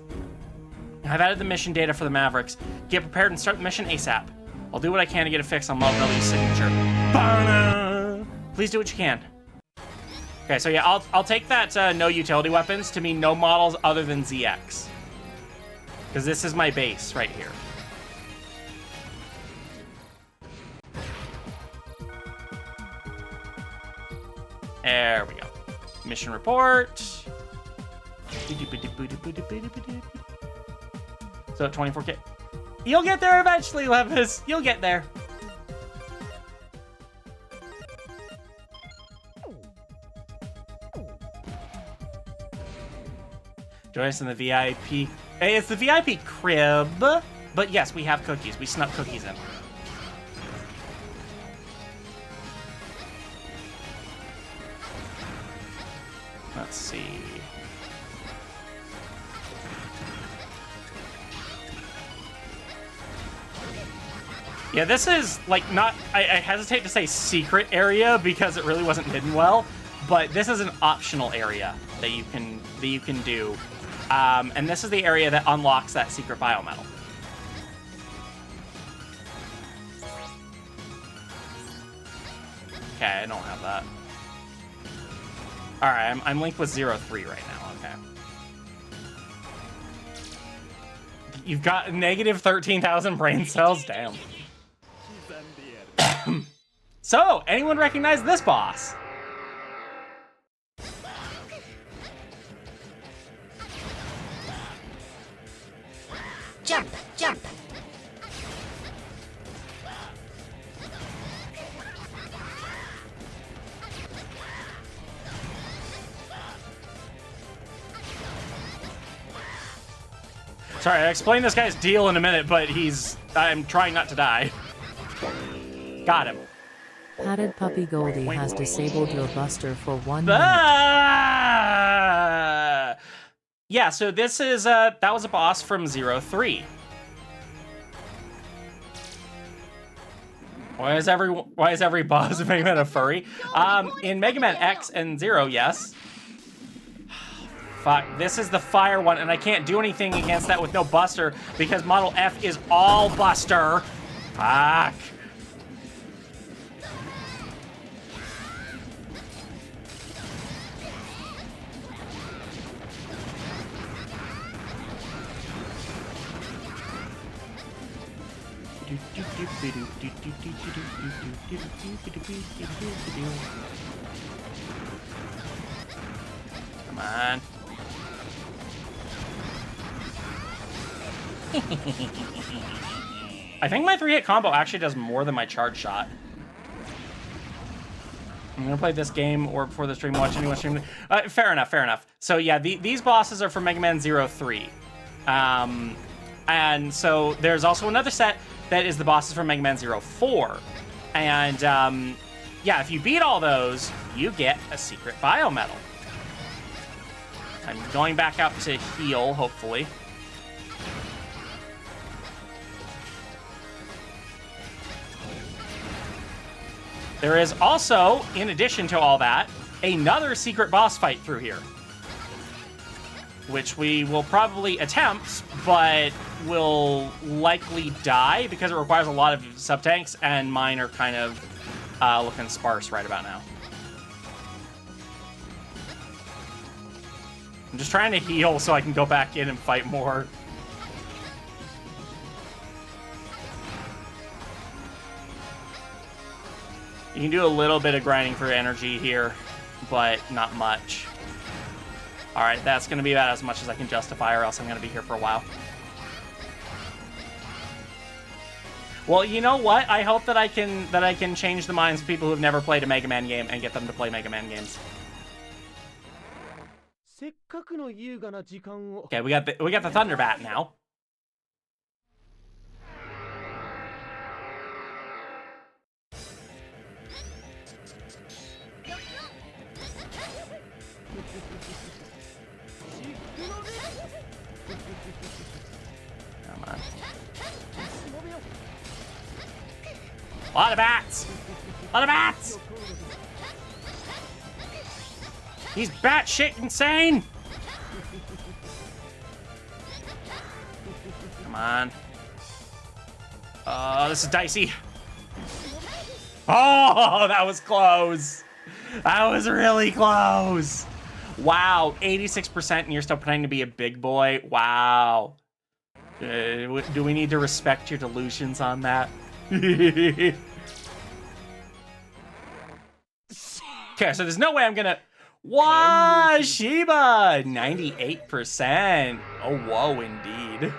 I've added the mission data for the Mavericks. Get prepared and start the mission ASAP. I'll do what I can to get a fix on Model W's signature. Bana! Please do what you can. Okay, so yeah, I'll take that no utility weapons to mean no models other than ZX. Because this is my base right here. There we go. Mission report. So 24K. You'll get there eventually, Levis. You'll get there. Join us in the VIP. Hey, it's the VIP crib. But yes, we have cookies. We snuck cookies in. let's see. Yeah, this is, like, not... I hesitate to say secret area because it really wasn't hidden well, but this is an optional area that you can do. And this is the area that unlocks that secret biometal. Okay, I don't have that. Alright, I'm linked with 0-3 right now, okay. You've got negative 13,000 brain cells? Damn. So, anyone recognize this boss? Jump, jump. Sorry, I'll explain this guy's deal in a minute, but I'm trying not to die. Got him. Padded Puppy Goldie has disabled your buster for 1 minute. Yeah, so this is, that was a boss from 0-3. Why is every boss in Mega Man a furry? In Mega Man X and 0, yes. Fuck, this is the fire one, and I can't do anything against that with no buster because Model F is all buster. Fuck. Come on. I think my 3-hit combo actually does more than my charge shot. I'm gonna play this game or before the stream, watch anyone stream. Fair enough, fair enough. So yeah, these bosses are from Mega Man 0-3. And so there's also another set that is the bosses from Mega Man 0-4. And yeah, if you beat all those, you get a secret biometal. I'm going back out to heal, hopefully. There is also, in addition to all that, another secret boss fight through here, which we will probably attempt, but will likely die because it requires a lot of sub-tanks, and mine are kind of looking sparse right about now. I'm just trying to heal so I can go back in and fight more. You can do a little bit of grinding for energy here, but not much. All right, that's going to be about as much as I can justify, or else I'm going to be here for a while. Well, you know what? I hope that I can change the minds of people who've never played a Mega Man game and get them to play Mega Man games. Okay, we got the Thunder Bat now. Come on. A lot of bats! A lot of bats! He's batshit insane! Come on. Oh, this is dicey. Oh, that was close. That was really close. Wow, 86% and you're still pretending to be a big boy? Wow. Do we need to respect your delusions on that? Okay, so there's no way I'm gonna... Wow, Shiba! 98%. Oh, whoa, indeed.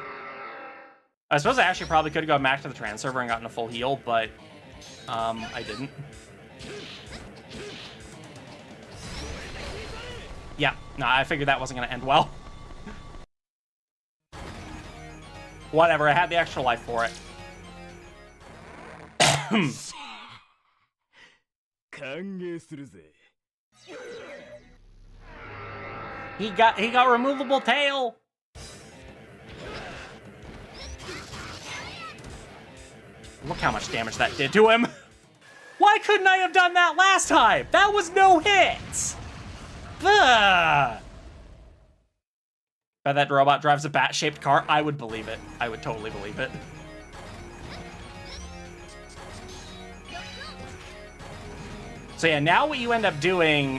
I suppose I actually probably could have gone back to the trans server and gotten a full heal, but I didn't. Yeah, no, I figured that wasn't gonna end well. Whatever, I had the extra life for it. He got removable tail. Look how much damage that did to him. Why couldn't I have done that last time? That was no hits. Ugh. Bet that robot drives a bat-shaped car. I would believe it. I would totally believe it. So yeah, now what you end up doing,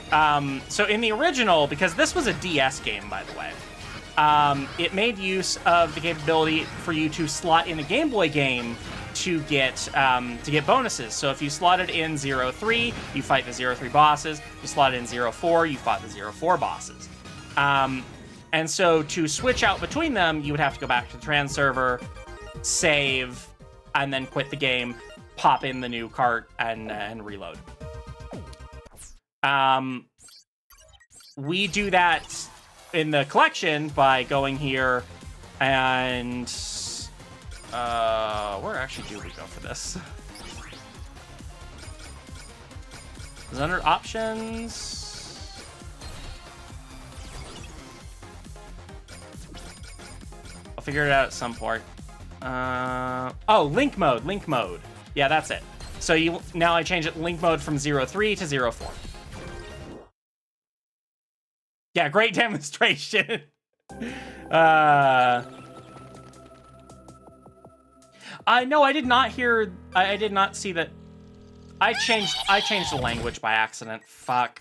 so in the original, because this was a DS game, by the way, it made use of the capability for you to slot in a Game Boy game to get bonuses. So if you slotted in 03, you fight the 03 bosses. You slotted in 04, you fought the 04 bosses. And so to switch out between them, you would have to go back to the trans server, save, and then quit the game, pop in the new cart, and reload. We do that in the collection by going here and where actually do we go for this? Is it under options? I'll figure it out at some point. Oh, link mode. Yeah, that's it. So now I change it link mode from 03 to 04. Yeah, great demonstration. No, I did not hear. I did not see that. I changed the language by accident. Fuck.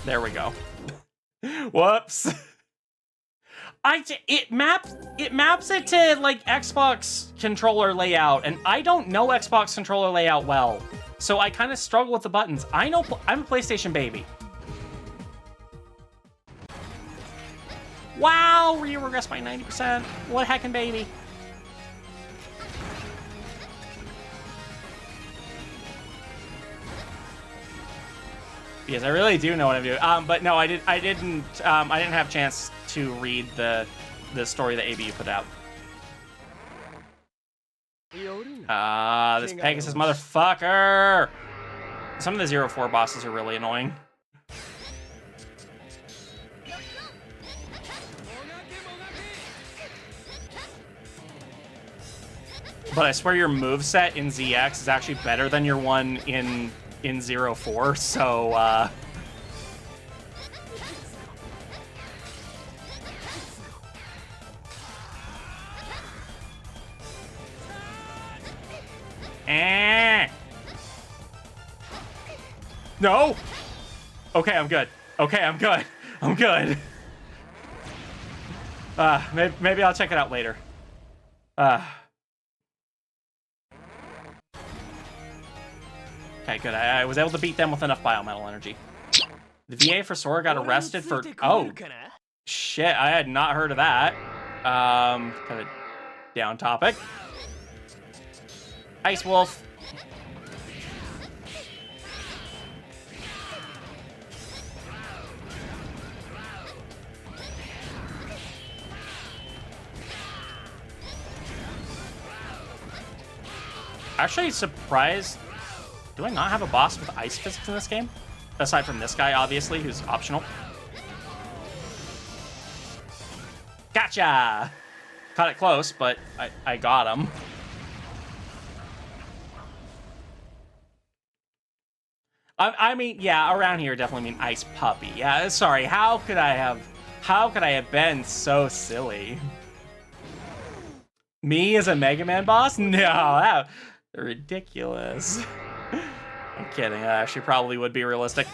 There we go. Whoops. It maps it to like Xbox controller layout, and I don't know Xbox controller layout well, so I kind of struggle with the buttons. I'm a PlayStation baby. Wow, you regress by 90%. What heckin' baby? Because I really do know what I'm doing. But no, I didn't have a chance to read the story that ABU put out. This Pegasus motherfucker! Some of the 04 bosses are really annoying. But I swear your moveset in ZX is actually better than your one in 04, so, No! Okay, I'm good. I'm good. Maybe I'll check it out later. Okay, good. I was able to beat them with enough biometal energy. The VA for Sora got arrested for... Oh, shit. I had not heard of that. Kind of down topic. Ice Wolf. Actually surprised... Do I not have a boss with ice physics in this game? Aside from this guy, obviously, who's optional. Gotcha! Caught it close, but I got him. I mean, yeah, around here definitely mean ice puppy. Yeah, sorry, how could I have been so silly? Me as a Mega Man boss? No, that ridiculous. I'm kidding. That actually probably would be realistic.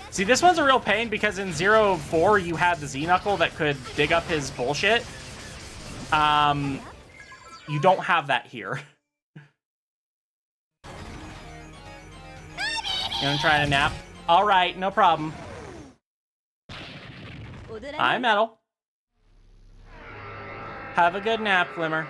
See, this one's a real pain because in 04 you had the Z-Knuckle that could dig up his bullshit. You don't have that here. You gonna try to nap? All right, no problem. Hi, Metal. Have a good nap, Glimmer.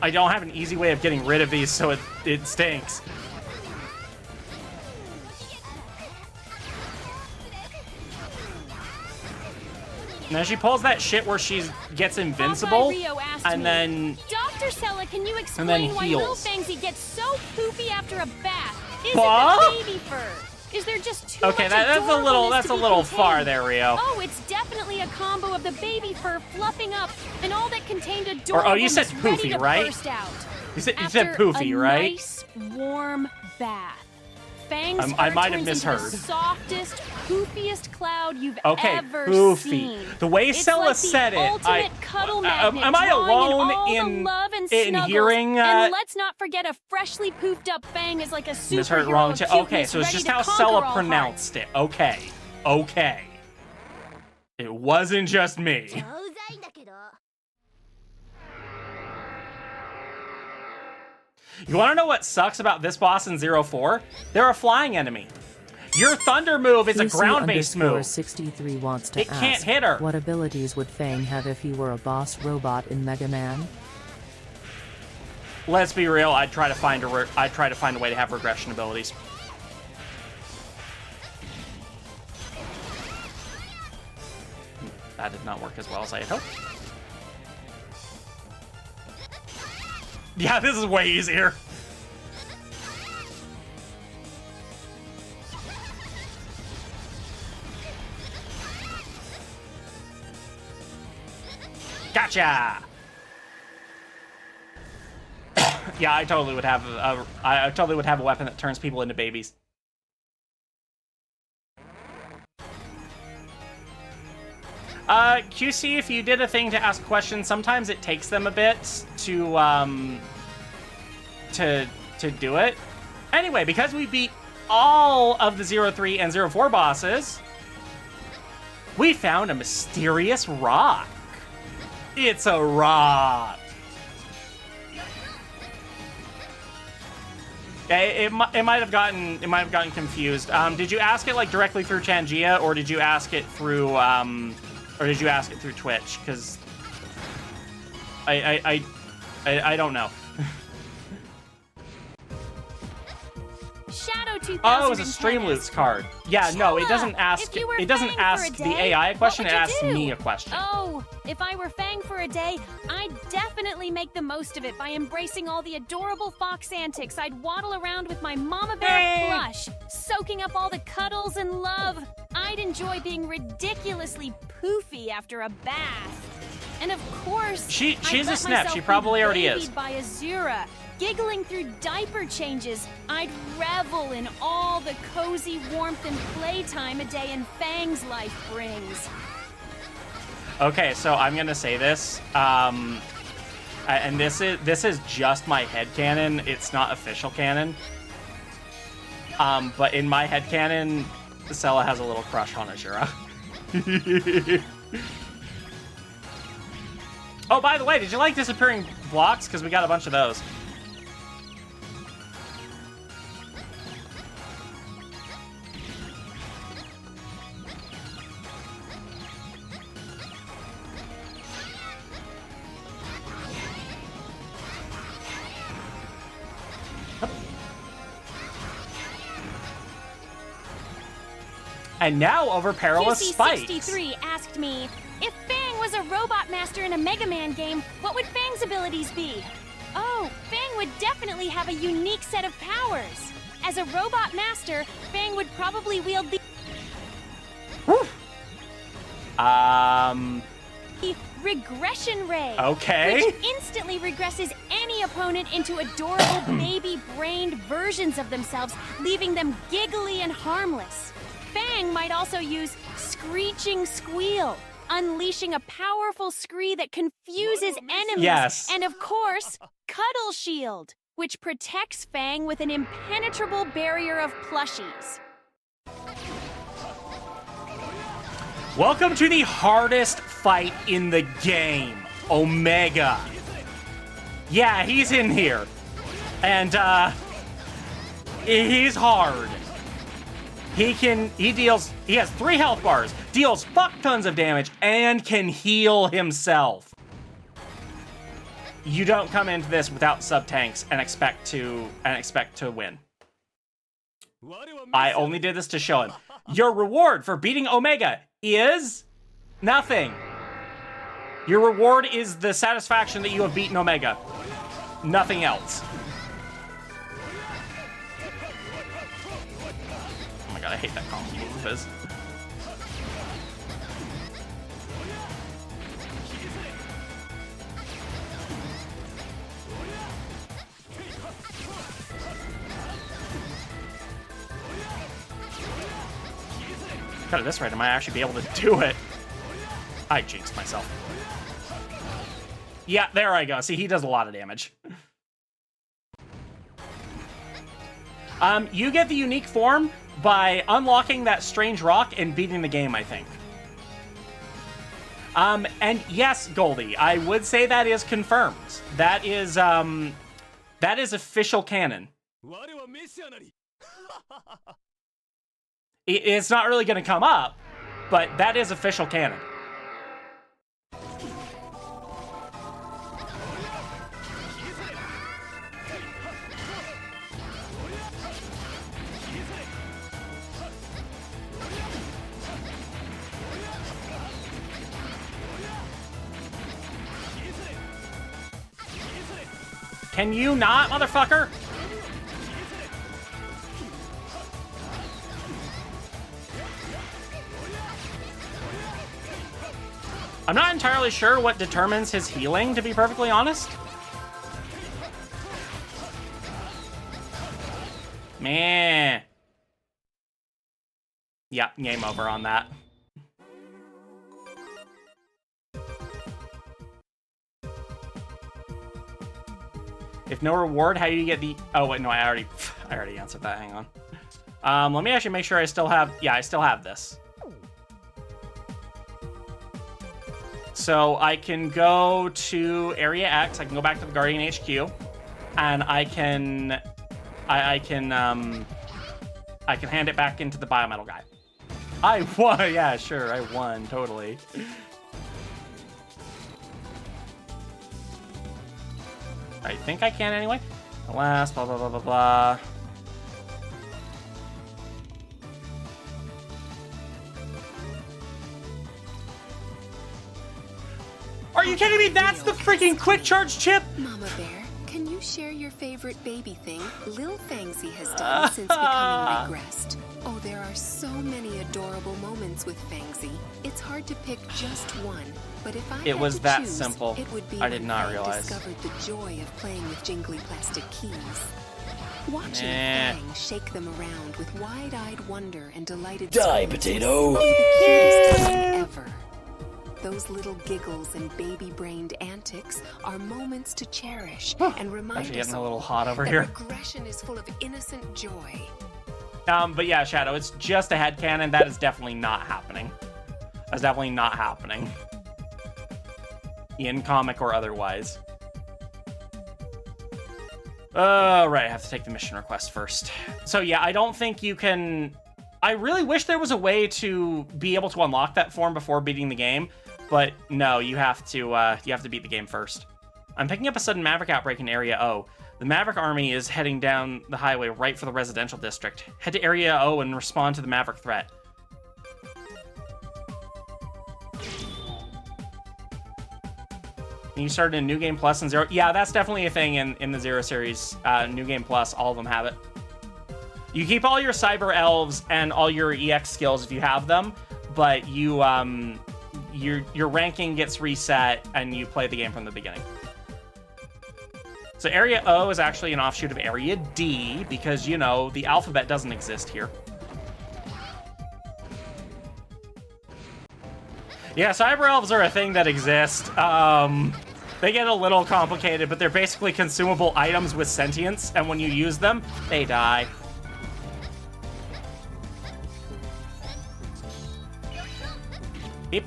I don't have an easy way of getting rid of these, so it stinks. Now she pulls that shit where she gets invincible, and then Dr. Sella, can you explain then why heals. Little Fangsy gets so poopy after a bath? Is What? it the baby fur? Is there just too okay, much that's adorableness to a be little contained? far there, Rio. Oh, it's definitely a combo of the baby fur fluffing up and all that contained adorableness Oh, you said ready poofy, to right? burst out. You said After poofy, right? Nice warm bath. Fang's I fur might have turns into the misheard. softest, poofiest cloud you've Okay, ever poofy. seen. The way It's Sella like said the it, ultimate cuddle magnet, am I drawing alone all in the love and in snuggles. hearing? And let's not forget a freshly poofed up Fang is like a superhero Misheard wrong of too. cuteness Okay, so it's ready just to how conquer all Sella hearts. pronounced it. Okay, okay. It wasn't just me. You want to know what sucks about this boss in 04? They're a flying enemy. Your thunder move is a ground-based move. 63 wants to It ask, can't hit her. what abilities would Fang have if he were a boss robot in Mega Man? Let's be real. I'd try to find a way to have regression abilities. That did not work as well as I had hoped. Yeah, this is way easier. Gotcha. Yeah, I totally would have I totally would have a weapon that turns people into babies. QC, if you did a thing to ask questions, sometimes it takes them a bit to do it. Anyway, because we beat all of the 03 and 04 bosses, we found a mysterious rock. It's a rock. It might have gotten confused. Did you ask it like directly through Changia, or did you ask it through Twitch? Because I don't know. Shadow 2010 Oh, it was a streamloots card. Yeah, no, it doesn't ask. It doesn't ask the AI a question. It asks me a question. Oh, if I were Fang for a day, I'd definitely make the most of it by embracing all the adorable fox antics. I'd waddle around with my Mama Bear plush, soaking up all the cuddles and love. I'd enjoy being ridiculously poofy after a bath. And of course, she's a snap. She probably already is. By Azura. Giggling through diaper changes, I'd revel in all the cozy warmth and playtime a day in Fang's life brings. Okay, so I'm gonna say this, and this is just my headcanon. It's not official canon. But in my headcanon, Sella has a little crush on Azura. Oh, by the way, did you like disappearing blocks? Because we got a bunch of those. And now over perilous spikes. QC63 asked me, if Fang was a robot master in a Mega Man game, what would Fang's abilities be? Oh, Fang would definitely have a unique set of powers. As a robot master, Fang would probably wield the regression ray. Okay. Which instantly regresses any opponent into adorable baby-brained versions of themselves, leaving them giggly and harmless. Fang might also use Screeching Squeal, unleashing a powerful scree that confuses enemies. Yes. And of course, Cuddle Shield, which protects Fang with an impenetrable barrier of plushies. Welcome to the hardest fight in the game, Omega. Yeah, he's in here. And, he's hard. He has 3 health bars, deals fuck tons of damage, and can heal himself. you don't come into this without sub-tanks and expect to win. I only did this to show him. Your reward for beating Omega is nothing. Your reward is the satisfaction that you have beaten Omega. Nothing else. Oh my god, I hate that combo move, Fizz. Got it this right, I might actually be able to do it. I jinxed myself. Yeah, there I go. See, he does a lot of damage. You get the unique form by unlocking that strange rock and beating the game, I think. And yes, Goldie, I would say that is confirmed. That is official canon. It's not really going to come up, but that is official canon. Can you not, motherfucker? I'm not entirely sure what determines his healing, to be perfectly honest. Man. Yeah, game over on that. If no reward, how do you get the... Oh, wait, no, I already answered that. Hang on. Let me actually make sure I still have... Yeah, I still have this. So I can go to Area X. I can go back to the Guardian HQ, and I can hand it back into the biometal guy. I won. Yeah, sure, I won totally. I think I can anyway. The last blah blah blah blah blah. Are you kidding me? That's the freaking quick charge chip! Mama Bear, can you share your favorite baby thing Lil Fangsy has done since becoming regressed? Oh, there are so many adorable moments with Fangsy. It's hard to pick just one, but if I had to that choose, simple. it would be I did not when Fang realize. discovered the joy of playing with jingly plastic keys. Watching Fang shake them around with wide-eyed wonder and delighted potato! The cutest time ever. Those little giggles and baby-brained antics are moments to cherish and remind Actually us getting a little all hot over that here. regression is full of innocent joy. But yeah, Shadow, it's just a headcanon. That is definitely not happening. That's definitely not happening. In comic or otherwise. Right, I have to take the mission request first. So yeah, I don't think you can... I really wish there was a way to be able to unlock that form before beating the game, but no, you have to beat the game first. I'm picking up a sudden Maverick outbreak in Area O. The Maverick army is heading down the highway right for the residential district. Head to Area O and respond to the Maverick threat. You started in New Game Plus and Zero. Yeah, that's definitely a thing in the Zero series. New Game Plus, all of them have it. You keep all your Cyber Elves and all your EX skills if you have them, but you your ranking gets reset and you play the game from the beginning. So Area O is actually an offshoot of Area D because, you know, the alphabet doesn't exist here. Yeah, Cyber Elves are a thing that exist. They get a little complicated, but they're basically consumable items with sentience, and when you use them, they die. Beep.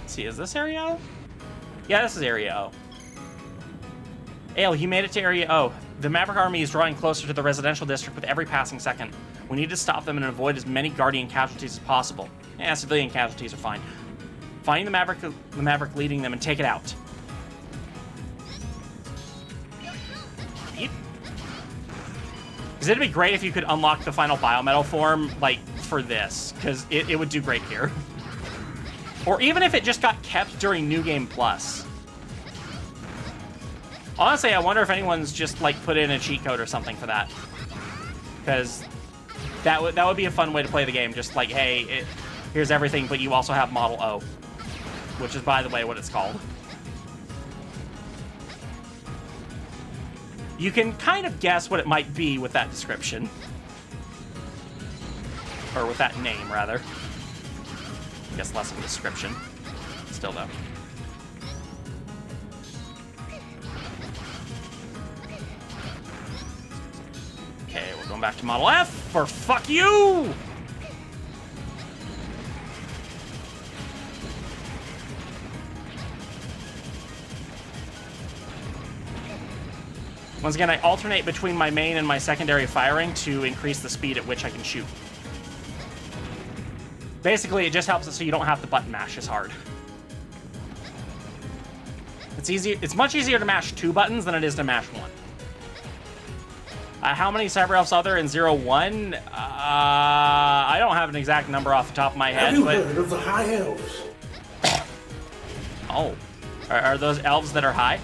Let's see, is this Area O? Yeah, this is Area O. Ale, you made it to Area O. The Maverick army is drawing closer to the residential district with every passing second. We need to stop them and avoid as many Guardian casualties as possible. Yeah, civilian casualties are fine. Find the Maverick leading them and take it out. Yep. Because it'd be great if you could unlock the final Biometal form, like, for this. Because it would do great here. Or even if it just got kept during New Game Plus. Honestly, I wonder if anyone's just, like, put in a cheat code or something for that. Because that would be a fun way to play the game. Just like, hey, here's everything, but you also have Model O. Which is, by the way, what it's called. You can kind of guess what it might be with that description. Or with that name, rather. I guess less of a description. Still, though. Okay, we're going back to Model F for fuck you! Once again, I alternate between my main and my secondary firing to increase the speed at which I can shoot. Basically, it just helps it so you don't have to button mash as hard. It's much easier to mash 2 buttons than it is to mash 1. How many Cyber Elves are there in 0-1? I don't have an exact number off the top of my head. Have you heard of the High Elves? Oh. Are those elves that are high?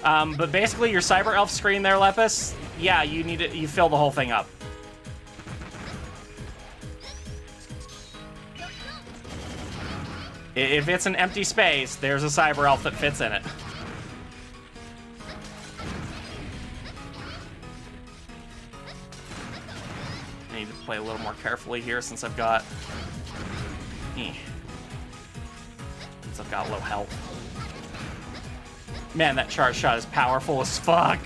But basically, your Cyber Elf screen there, Lepus, yeah, you fill the whole thing up. If it's an empty space, there's a Cyber Elf that fits in it. I need to play a little more carefully here since I've got... Since I've got low health. Man, that charge shot is powerful as fuck.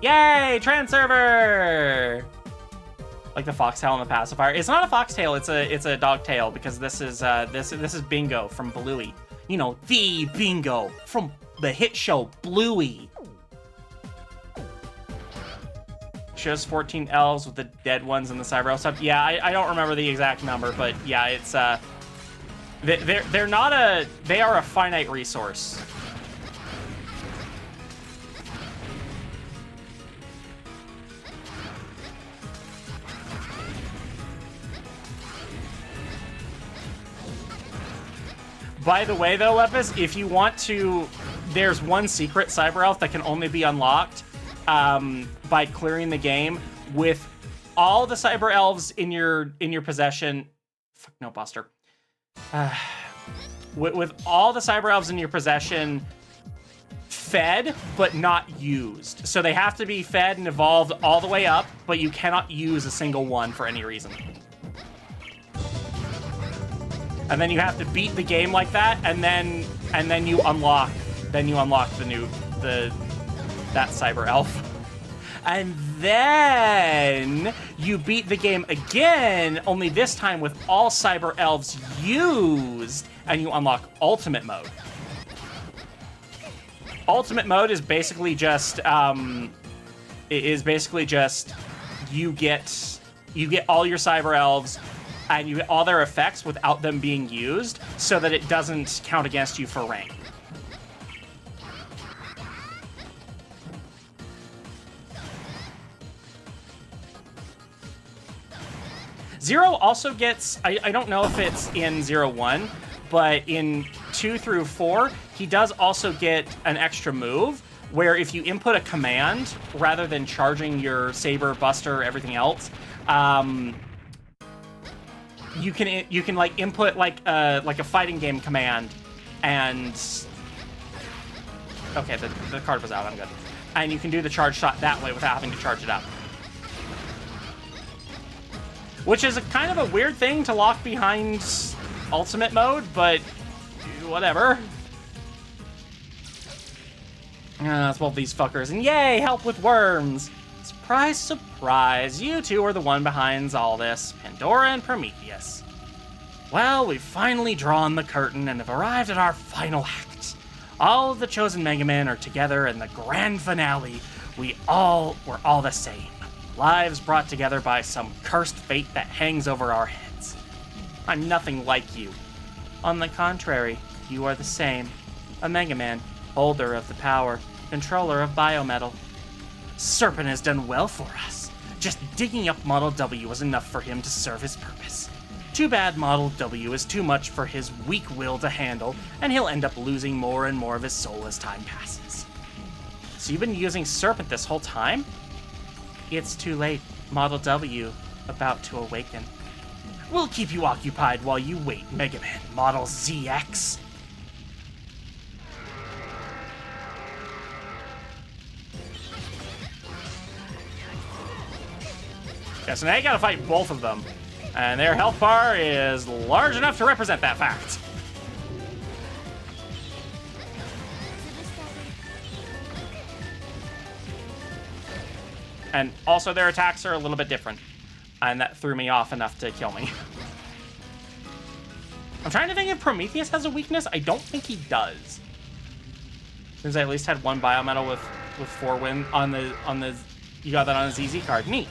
Yay, Transerver! Like the foxtail and the pacifier. It's not a foxtail, it's a dogtail because this is Bingo from Bluey. You know, the Bingo from the hit show Bluey. Shows 14 elves with the dead ones and the cyber elf stuff. Yeah, I don't remember the exact number, but yeah, it's they are a finite resource. By the way, though, Lepus, if you want to, there's one secret cyber elf that can only be unlocked by clearing the game with all the cyber elves in your possession. Fuck no, Buster. With all the cyber elves in your possession fed but not used. So they have to be fed and evolved all the way up, but you cannot use a single one for any reason. And then you have to beat the game like that, and then you unlock that cyber elf. And then you beat the game again, only this time with all cyber elves used, and you unlock ultimate mode. Ultimate mode is basically just you get all your cyber elves and you get all their effects without them being used, so that it doesn't count against you for rank. Zero also gets, I don't know if it's in 0-1, but in 2 through 4, he does also get an extra move, where if you input a command, rather than charging your saber, buster, everything else, you can like input like a fighting game command, and okay, the card was out, I'm good. And you can do the charge shot that way without having to charge it up. Which is a kind of a weird thing to lock behind ultimate mode, but whatever. That's both these fuckers, and yay, help with worms! Surprise, surprise, you two are the one behind all this, Pandora and Prometheus. Well, we've finally drawn the curtain and have arrived at our final act. All of the chosen Mega Men are together in the grand finale. We're all the same. lives brought together by some cursed fate that hangs over our heads. I'm nothing like you. On the contrary, you are the same. A Mega Man, holder of the power, controller of biometal. Serpent has done well for us. Just digging up Model W was enough for him to serve his purpose. Too bad Model W is too much for his weak will to handle, and he'll end up losing more and more of his soul as time passes. So you've been using Serpent this whole time? It's too late. Model W about to awaken. We'll keep you occupied while you wait, Mega Man Model ZX. Yeah, so now you gotta fight both of them. And their health bar is large enough to represent that fact. And also their attacks are a little bit different. And that threw me off enough to kill me. I'm trying to think if Prometheus has a weakness. I don't think he does. Since I at least had one biometal with 4 win on the you got that on a ZZ card. Neat.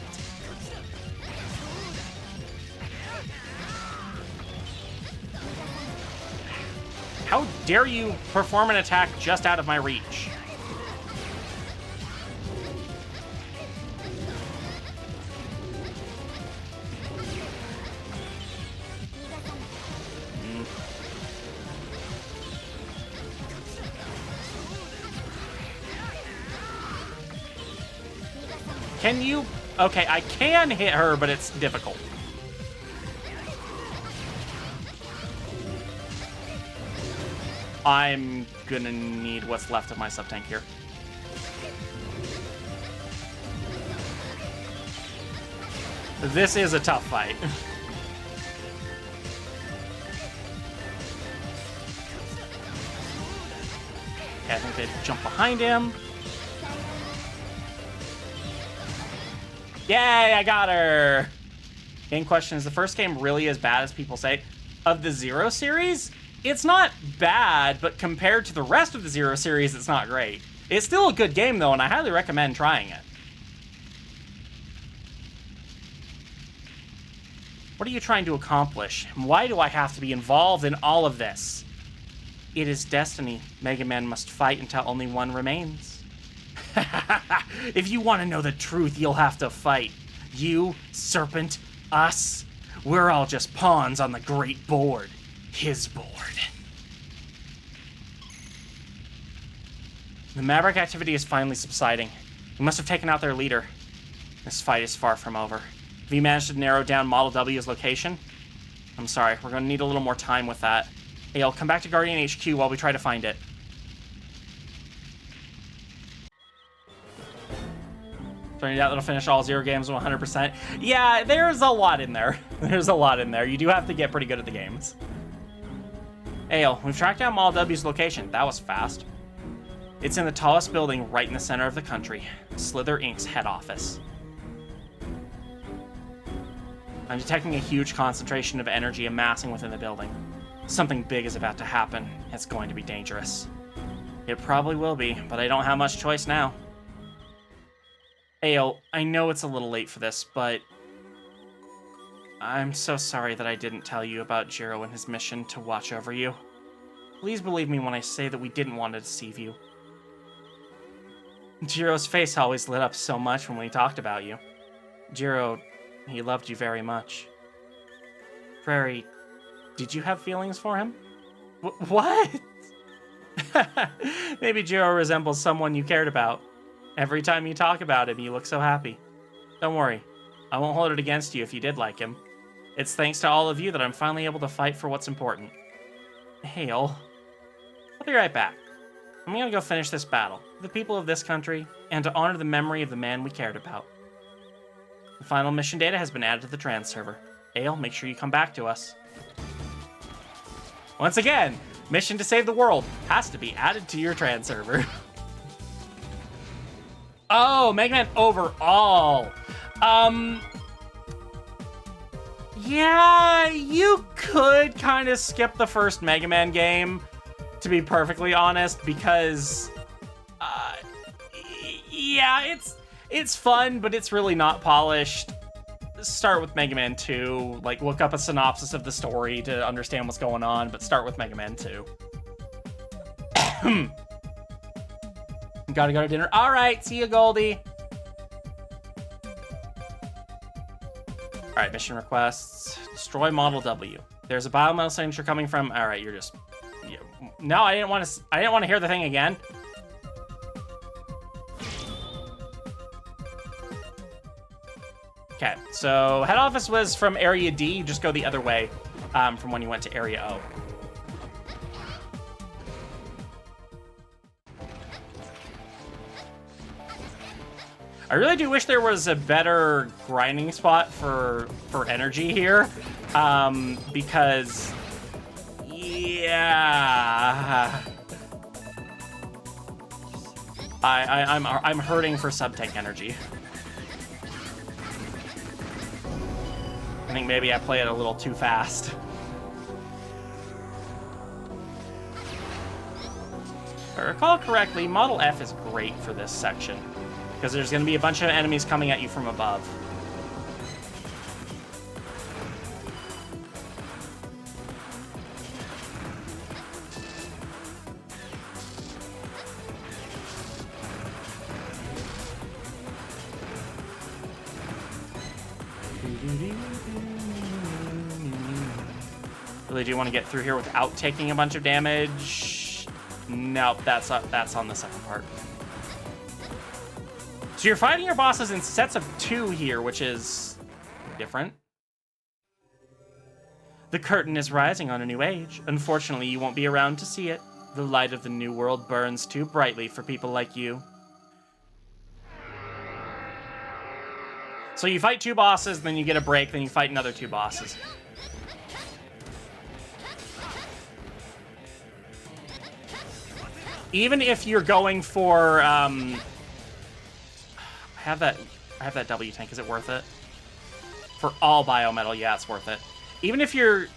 How dare you perform an attack just out of my reach? Can you? Okay, I can hit her, but it's difficult. I'm gonna need what's left of my sub-tank here. This is a tough fight. Okay, I think they jump behind him. Yay, I got her! Game question, is the first game really as bad as people say? Of the Zero series? It's not bad, but compared to the rest of the Zero series, it's not great. It's still a good game, though, and I highly recommend trying it. What are you trying to accomplish? And why do I have to be involved in all of this? It is destiny. Mega Man must fight until only one remains. If you want to know the truth, you'll have to fight. You, Serpent, us. We're all just pawns on the great board. His board. The Maverick activity is finally subsiding. We must have taken out their leader. This fight is far from over. Have you managed to narrow down Model W's location? I'm sorry, we're going to need a little more time with that. Hey, I'll come back to Guardian HQ while we try to find it. Turning out that'll finish all Zero games 100%. Yeah, there's a lot in there. There's a lot in there. You do have to get pretty good at the games. Ale, we've tracked down Model W's location. That was fast. It's in the tallest building right in the center of the country. Slither Inc.'s head office. I'm detecting a huge concentration of energy amassing within the building. Something big is about to happen. It's going to be dangerous. It probably will be, but I don't have much choice now. Ale, I know it's a little late for this, but I'm so sorry that I didn't tell you about Jiro and his mission to watch over you. Please believe me when I say that we didn't want to deceive you. Jiro's face always lit up so much when we talked about you. Jiro, he loved you very much. Prairie, did you have feelings for him? What? Maybe Jiro resembles someone you cared about. Every time you talk about him, you look so happy. Don't worry, I won't hold it against you if you did like him. It's thanks to all of you that I'm finally able to fight for what's important. Hale, I'll be right back. I'm gonna go finish this battle for the people of this country and to honor the memory of the man we cared about. The final mission data has been added to the trans server. Ale, make sure you come back to us. Once again, mission to save the world has to be added to your trans server. Oh, Mega Man overall. Yeah, you could kind of skip the first Mega Man game, to be perfectly honest, because, yeah, It's fun, but it's really not polished. Start with Mega Man 2. Like, look up a synopsis of the story to understand what's going on, but start with Mega Man 2. Gotta go to dinner. All right, see you, Goldie. All right, mission requests. Destroy Model W. There's a biometal signature coming from. All right, you're just. Yeah. No, I didn't want to hear the thing again. Okay, so head office was from Area D. You just go the other way from when you went to Area O. I really do wish there was a better grinding spot for energy here, because yeah, I'm hurting for sub-tank energy. I think maybe I play it a little too fast. If I recall correctly, Model F is great for this section, because there's going to be a bunch of enemies coming at you from above. Really do want to get through here without taking a bunch of damage. Nope, that's on the second part. So you're fighting your bosses in sets of 2 here, which is different. The curtain is rising on a new age. Unfortunately, you won't be around to see it. The light of the new world burns too brightly for people like you. So you fight 2 bosses, then you get a break, then you fight another 2 bosses. Even if you're going for, I have that W tank. Is it worth it? For all biometal, yeah, it's worth it. Even if you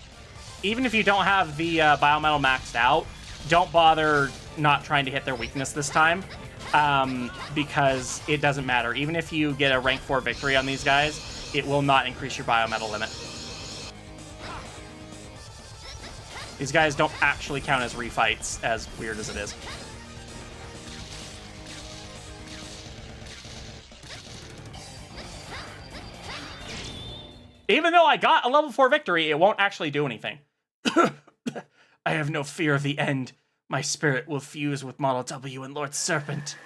don't have the biometal maxed out, don't bother not trying to hit their weakness this time, because it doesn't matter. Even if you get a rank 4 victory on these guys, it will not increase your biometal limit. These guys don't actually count as refights, as weird as it is. Even though I got a level 4 victory, it won't actually do anything. I have no fear of the end. My spirit will fuse with Model W and Lord Serpent.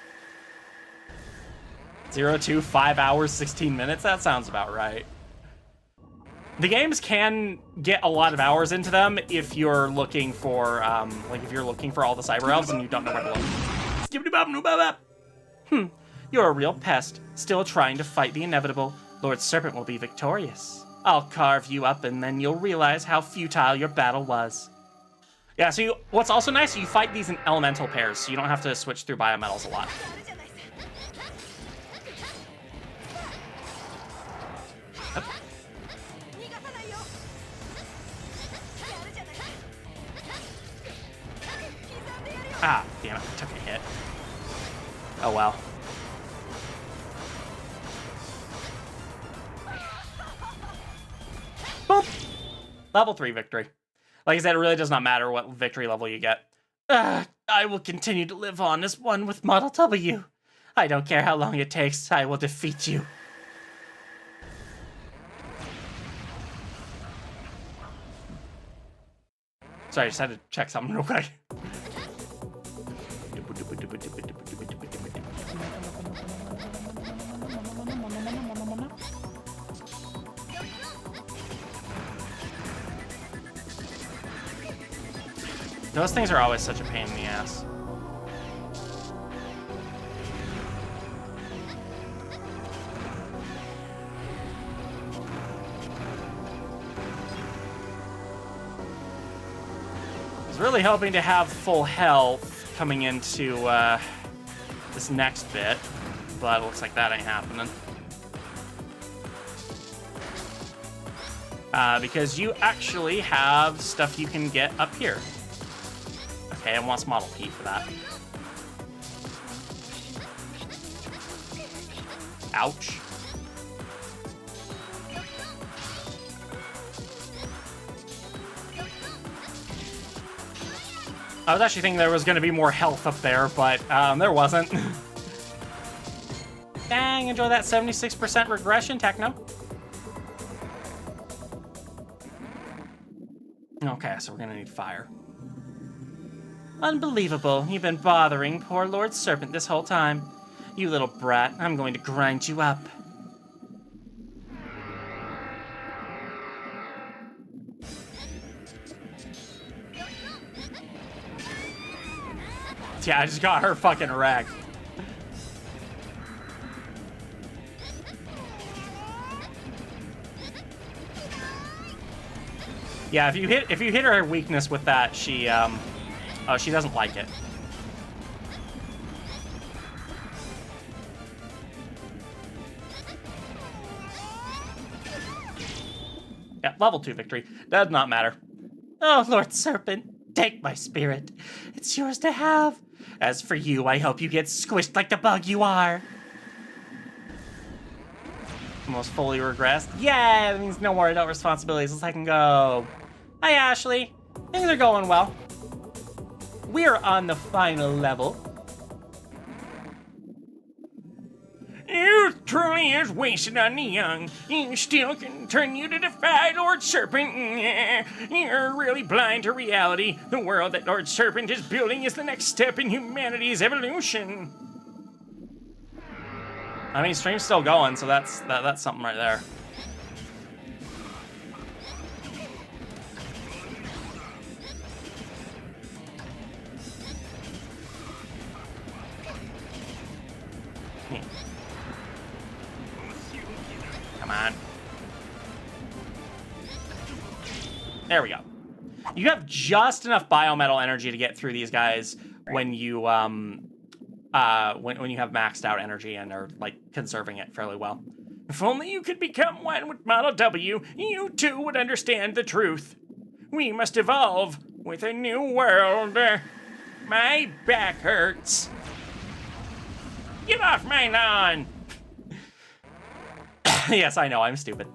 0 to 5 hours, 16 minutes? That sounds about right. The games can get a lot of hours into them if you're looking for, like if you're looking for all the cyber elves and you don't know where to look. You're a real pest, still trying to fight the inevitable. Lord Serpent will be victorious. I'll carve you up and then you'll realize how futile your battle was. Yeah, so what's also nice, you fight these in elemental pairs, so you don't have to switch through biometals a lot. Yep. Ah, damn it, I took a hit. Oh well. Boop. Level 3 victory. Like I said, it really does not matter what victory level you get. I will continue to live on as one with Model W. I don't care how long it takes, I will defeat you. Sorry, I just had to check something real quick. Those things are always such a pain in the ass. I was really hoping to have full health coming into this next bit, but it looks like that ain't happening. Because you actually have stuff you can get up here. Okay, it wants Model P for that. Ouch. I was actually thinking there was going to be more health up there, but there wasn't. Dang, enjoy that 76% regression, Techno. Okay, so we're going to need fire. Unbelievable. You've been bothering poor Lord Serpent this whole time. You little brat, I'm going to grind you up. Yeah, I just got her fucking wrecked. Yeah, if you hit her weakness with that, she doesn't like it. Yeah, level 2 victory. Does not matter. Oh, Lord Serpent, take my spirit. It's yours to have. As for you, I hope you get squished like the bug you are. Almost fully regressed. Yeah, that means no more adult responsibilities. Let's I can go. Hi, Ashley. Things are going well. We're on the final level. Youth truly is wasted on the young. You still can turn you to defy Lord Serpent. You're really blind to reality. The world that Lord Serpent is building is the next step in humanity's evolution. I mean, stream's still going, so that's something right there. Come on. There we go. You have just enough biometal energy to get through these guys when you when you have maxed out energy and are like conserving it fairly well. If only you could become one with Model W, you too would understand the truth. We must evolve with a new world. My back hurts. Get off my lawn! Yes, I know, I'm stupid.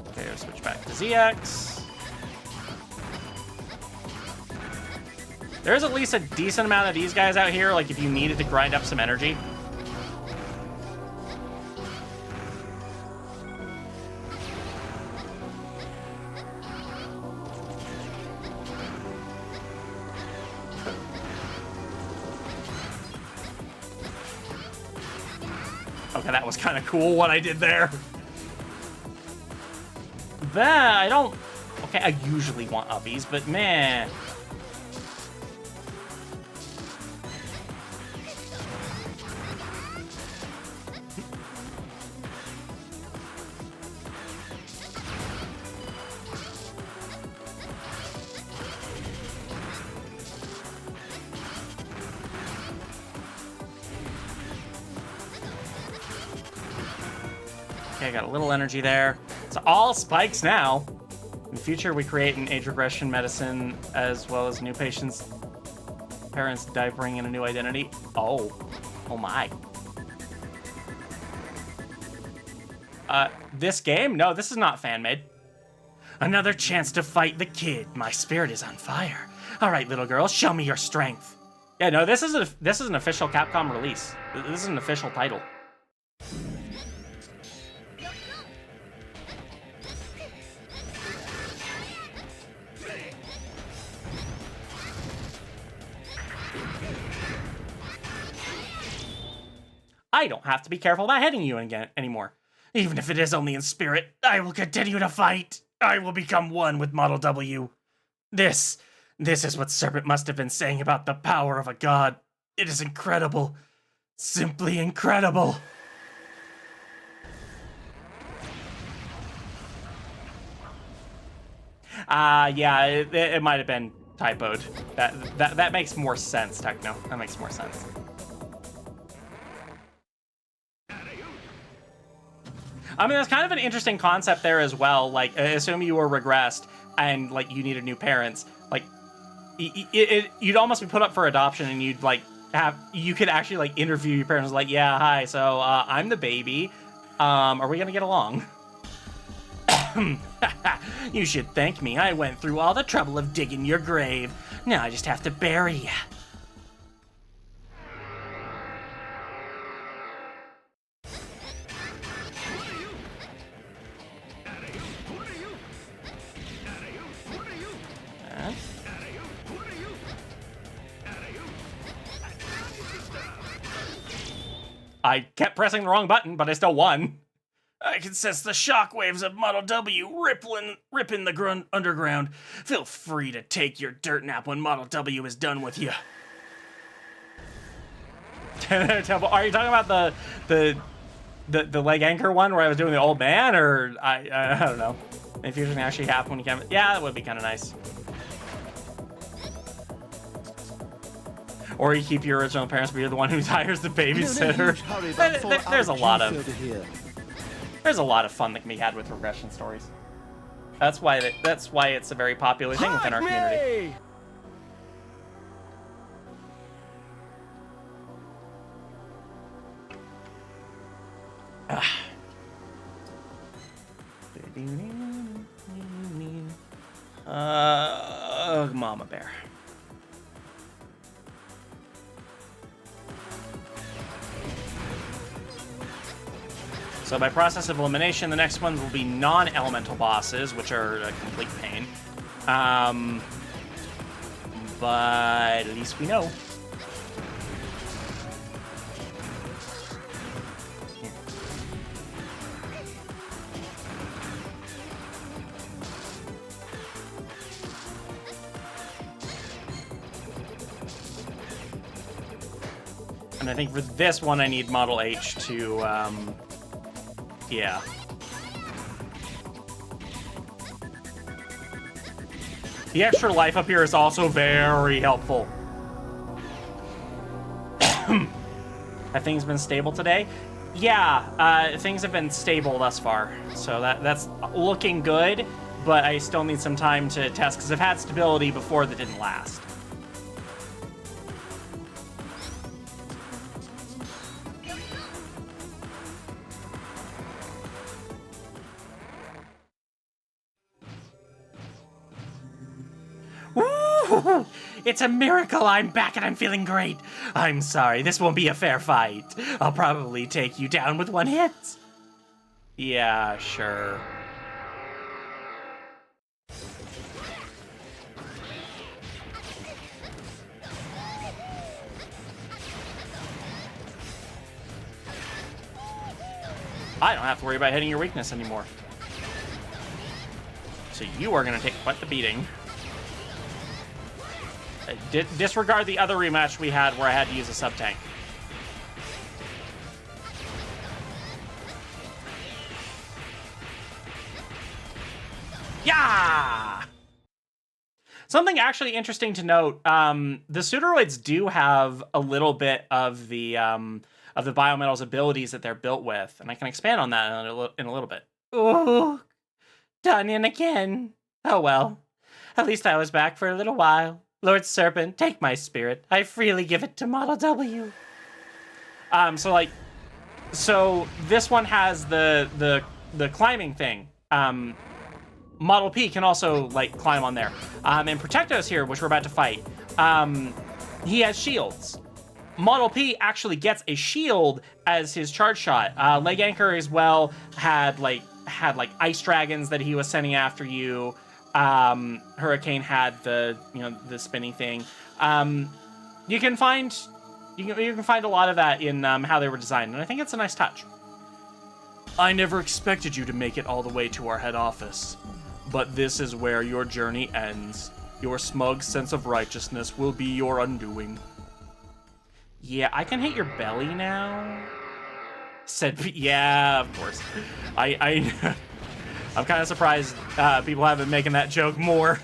Okay, we'll switch back to ZX. There's at least a decent amount of these guys out here, like if you needed to grind up some energy. Okay, that was kind of cool what I did there. That, I don't... Okay, I usually want uppies, but man... Okay, I got a little energy there. It's all spikes now. In the future, we create an age regression medicine as well as new patients' parents die bringing in a new identity. Oh my. This game? No, this is not fan-made. Another chance to fight the kid. My spirit is on fire. All right, little girl, show me your strength. Yeah, no, this is an official Capcom release. This is an official title. I don't have to be careful about hitting you again anymore. Even if it is only in spirit, I will continue to fight. I will become one with Model W. This is what Serpent must have been saying about the power of a god. It is incredible. Simply incredible. Yeah, it might have been typoed. That makes more sense, Techno. That makes more sense. I mean, that's kind of an interesting concept there as well. Like, assume you were regressed and, like, you needed new parents. Like, you'd almost be put up for adoption, and you'd like you could actually like interview your parents, like, yeah, hi, so I'm the baby. Are we gonna get along? You should thank me. I went through all the trouble of digging your grave. Now I just have to bury you. I kept pressing the wrong button, but I still won. I can sense the shockwaves of Model W ripping the underground. Feel free to take your dirt nap when Model W is done with you. Are you talking about the leg anchor one where I was doing the old man, or I don't know. If you're gonna actually happen when you can, yeah, that would be kind of nice. Or you keep your original parents, but you're the one who hires the babysitter. There's a lot of fun that can be had with regression stories. That's why it's a very popular thing within our community. Mama bear. So by process of elimination, the next ones will be non-elemental bosses, which are a complete pain. But at least we know. And I think for this one, I need Model H to, yeah. The extra life up here is also very helpful. Have things been stable today? Yeah, things have been stable thus far. So that's looking good, but I still need some time to test because I've had stability before that didn't last. Woo! It's a miracle I'm back and I'm feeling great. I'm sorry, this won't be a fair fight. I'll probably take you down with one hit. Yeah, sure. I don't have to worry about hitting your weakness anymore. So you are gonna take quite the beating. Disregard the other rematch we had where I had to use a sub-tank. Yeah! Something actually interesting to note, the Pseudoroids do have a little bit of the Biometal's abilities that they're built with, and I can expand on that in a little bit. Ooh, done in again. Oh well, at least I was back for a little while. Lord Serpent, take my spirit. I freely give it to Model W. So this one has the climbing thing. Model P can also like climb on there. And Protectos here, which we're about to fight, he has shields. Model P actually gets a shield as his charge shot. Leg Anchor as well had like ice dragons that he was sending after you. Hurricane had the spinning thing. You can find a lot of that in how they were designed, and I think it's a nice touch. I never expected you to make it all the way to our head office, but this is where your journey ends. Your smug sense of righteousness will be your undoing. Yeah, I can hit your belly now. Yeah, of course. I'm kind of surprised people haven't been making that joke more.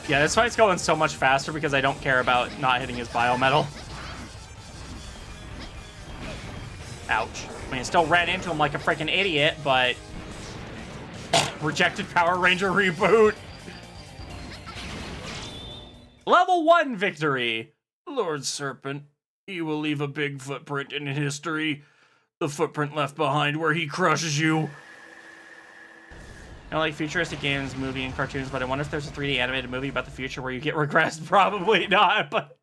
Yeah, this fight's going so much faster because I don't care about not hitting his biometal. Ouch. I mean, I still ran into him like a freaking idiot, but... Rejected Power Ranger reboot. Level 1 victory. Lord Serpent, he will leave a big footprint in history. The footprint left behind where he crushes you. I like futuristic games, movie, and cartoons, but I wonder if there's a 3D animated movie about the future where you get regressed. Probably not, but...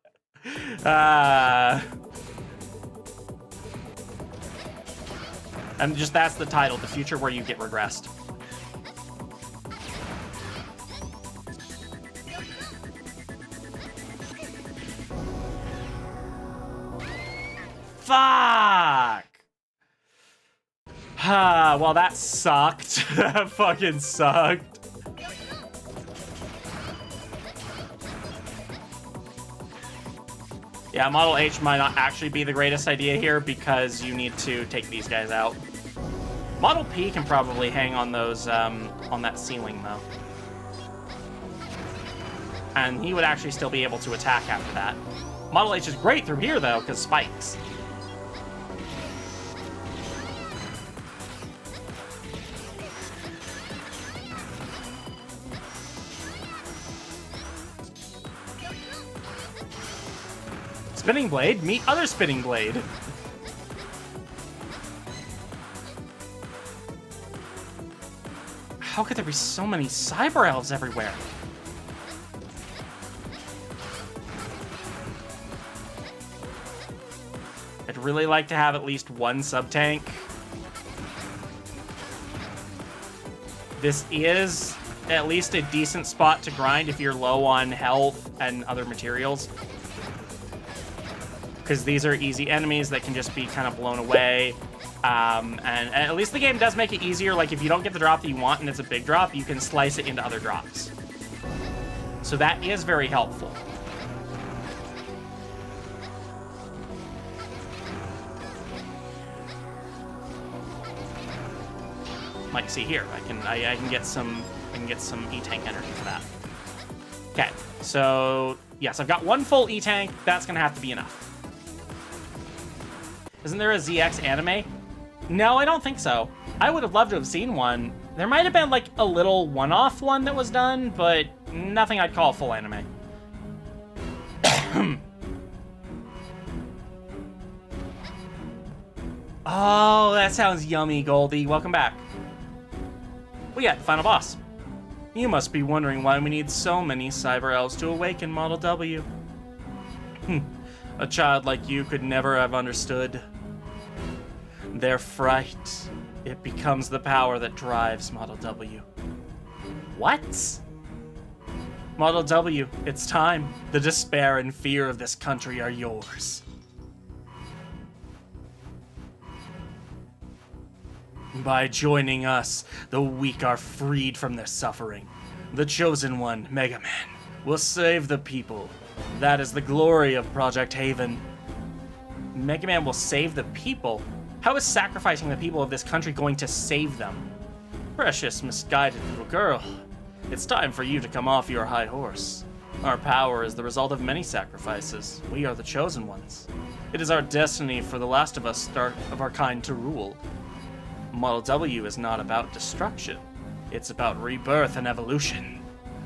And just that's the title, the future where you get regressed. Fuck! Well, that sucked. That fucking sucked. Yeah, Model H might not actually be the greatest idea here because you need to take these guys out. Model P can probably hang on those, on that ceiling, though. And he would actually still be able to attack after that. Model H is great through here, though, because spikes. Spinning Blade? Meet other Spinning Blade. How could there be so many cyber elves everywhere? I'd really like to have at least one sub-tank. This is at least a decent spot to grind if you're low on health and other materials. Because these are easy enemies that can just be kind of blown away. And at least the game does make it easier. Like, if you don't get the drop that you want and it's a big drop, you can slice it into other drops. So that is very helpful. Like, see here, I can get some E-Tank energy for that. Okay, so yes, I've got one full E-Tank. That's gonna have to be enough. Isn't there a ZX anime? No, I don't think so. I would have loved to have seen one. There might have been like a little one-off one that was done, but nothing I'd call full anime. Oh, that sounds yummy, Goldie. Welcome back. We got the final boss. You must be wondering why we need so many cyber elves to awaken Model W. A child like you could never have understood. Their fright, it becomes the power that drives Model W. What? Model W, it's time. The despair and fear of this country are yours. By joining us, the weak are freed from their suffering. The chosen one, Mega Man, will save the people. That is the glory of Project Haven. Mega Man will save the people? How is sacrificing the people of this country going to save them? Precious, misguided little girl. It's time for you to come off your high horse. Our power is the result of many sacrifices. We are the chosen ones. It is our destiny for the last of us of our kind to rule. Model W is not about destruction. It's about rebirth and evolution.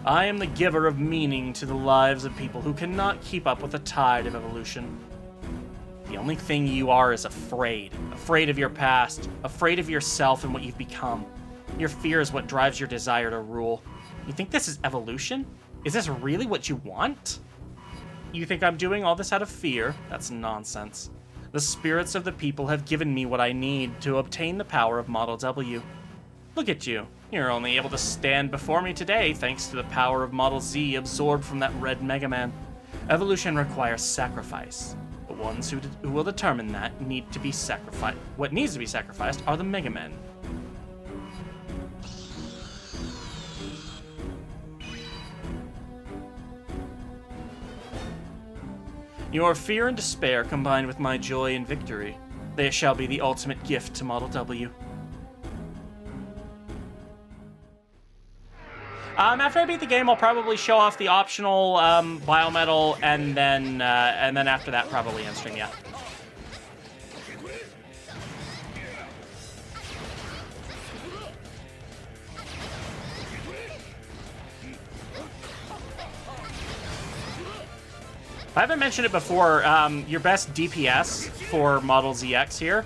I am the giver of meaning to the lives of people who cannot keep up with the tide of evolution. The only thing you are is afraid. Afraid of your past. Afraid of yourself and what you've become. Your fear is what drives your desire to rule. You think this is evolution? Is this really what you want? You think I'm doing all this out of fear? That's nonsense. The spirits of the people have given me what I need to obtain the power of Model W. Look at you. You're only able to stand before me today thanks to the power of Model Z absorbed from that red Mega Man. Evolution requires sacrifice. The ones who will determine that need to be sacrificed. What needs to be sacrificed are the Mega Men. Your fear and despair combined with my joy and victory. They shall be the ultimate gift to Model W. After I beat the game, I'll probably show off the optional biometal, and then after that, probably end stream. Yeah. I haven't mentioned it before. Your best DPS for Model ZX here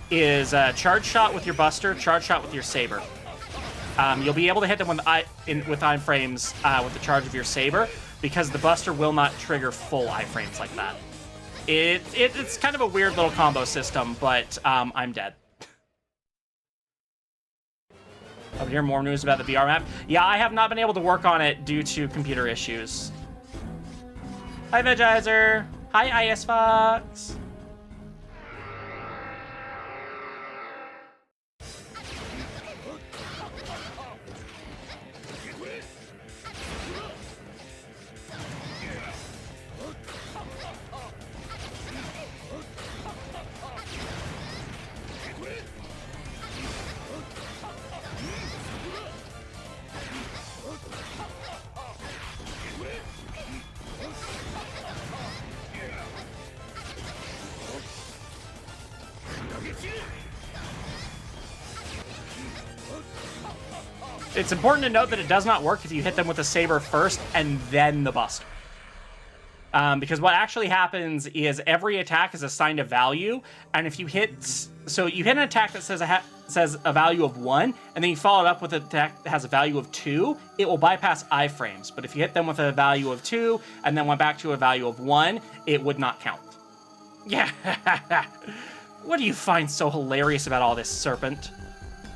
is charge shot with your Buster, charge shot with your Saber. You'll be able to hit them with iframes with the charge of your Saber, because the Buster will not trigger full iframes like that. It's kind of a weird little combo system, but I'm dead. Over here, more news about the VR map. Yeah, I have not been able to work on it due to computer issues. Hi, Vegizer. Hi, IS Fox. It's important to note that it does not work if you hit them with a Saber first and then the Buster. Because what actually happens is every attack is assigned a value, and if you hit... So you hit an attack that says a value of 1, and then you follow it up with an attack that has a value of 2, it will bypass iframes. But if you hit them with a value of 2, and then went back to a value of 1, it would not count. Yeah. What do you find so hilarious about all this, Serpent?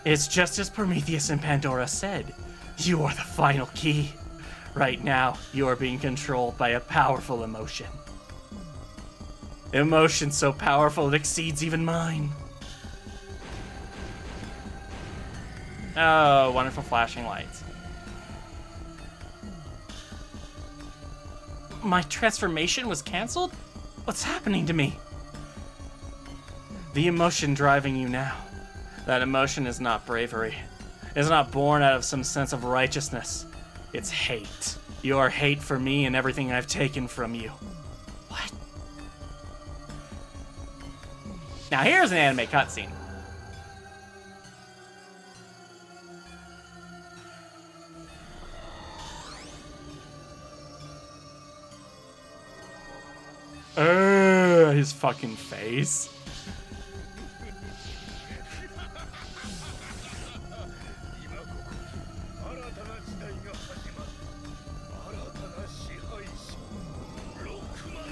It's just as Prometheus and Pandora said. You are the final key. Right now, you are being controlled by a powerful emotion. Emotion so powerful it exceeds even mine. Oh, wonderful flashing lights. My transformation was canceled? What's happening to me? The emotion driving you now. That emotion is not bravery. It's not born out of some sense of righteousness. It's hate. Your hate for me and everything I've taken from you. What? Now here's an anime cutscene. His fucking face.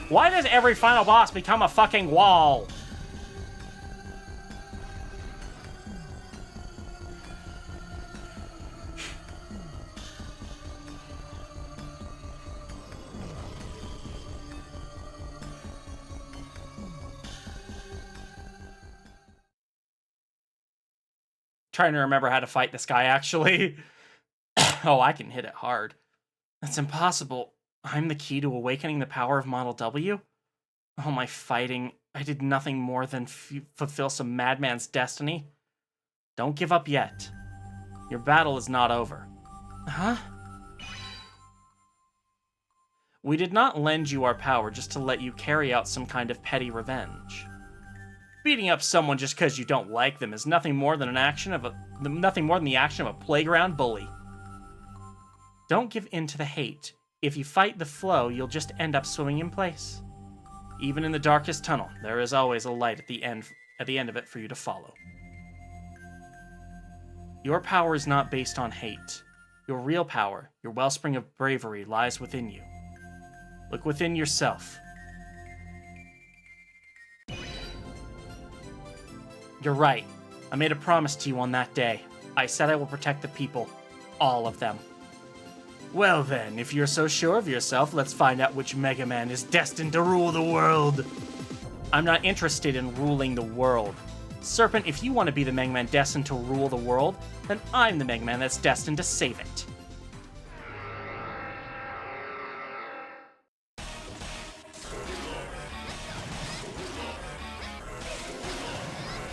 Why does every final boss become a fucking wall? Trying to remember how to fight this guy, actually. Oh, I can hit it hard. That's impossible. I'm the key to awakening the power of Model W? Oh, my fighting. I did nothing more than fulfill some madman's destiny. Don't give up yet. Your battle is not over. Huh? We did not lend you our power just to let you carry out some kind of petty revenge. Beating up someone just because you don't like them is nothing more than the action of a playground bully. Don't give in to the hate. If you fight the flow, you'll just end up swimming in place. Even in the darkest tunnel, there is always a light at the end of it for you to follow. Your power is not based on hate. Your real power, your wellspring of bravery, lies within you. Look within yourself. You're right. I made a promise to you on that day. I said I will protect the people. All of them. Well then, if you're so sure of yourself, let's find out which Mega Man is destined to rule the world. I'm not interested in ruling the world. Serpent, if you want to be the Mega Man destined to rule the world, then I'm the Mega Man that's destined to save it.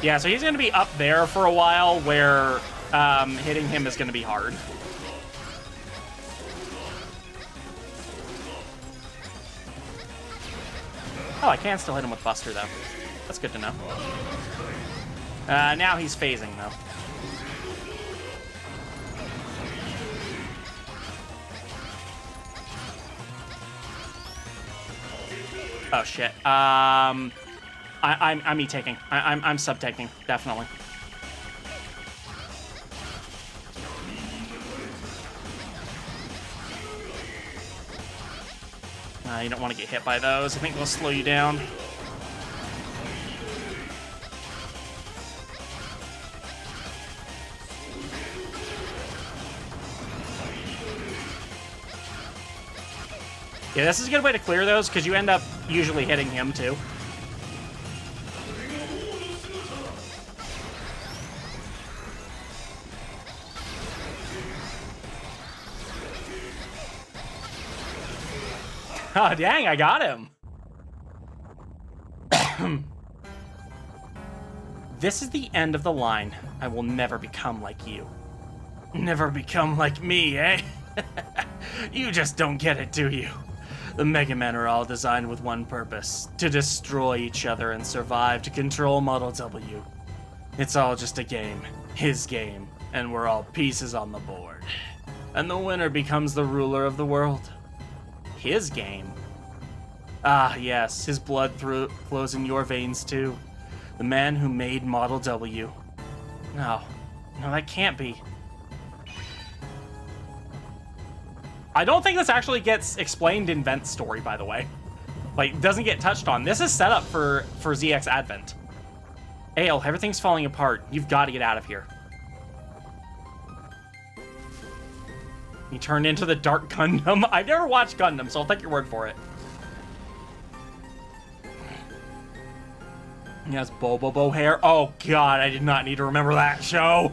Yeah, so he's going to be up there for a while, where hitting him is going to be hard. Oh, I can still hit him with Buster, though. That's good to know. Now he's phasing, though. Oh, shit. I'm E-taking. I'm sub-taking, definitely. You don't want to get hit by those. I think they'll slow you down. Yeah, this is a good way to clear those, because you end up usually hitting him, too. Oh, dang, I got him. This is the end of the line. I will never become like you. Never become like me, eh? You just don't get it, do you? The Mega Men are all designed with one purpose, to destroy each other and survive to control Model W. It's all just a game, his game, and we're all pieces on the board. And the winner becomes the ruler of the world. His game? Ah, yes, his blood flows in your veins too. The man who made Model W. No, that can't be. I don't think this actually gets explained in Vent's story, by the way. Like, doesn't get touched on. This is set up for ZX Advent. Ale, everything's falling apart. You've got to get out of here. He turned into the Dark Gundam. I've never watched Gundam, so I'll take your word for it. He has Bobobo hair. Oh god, I did not need to remember that show.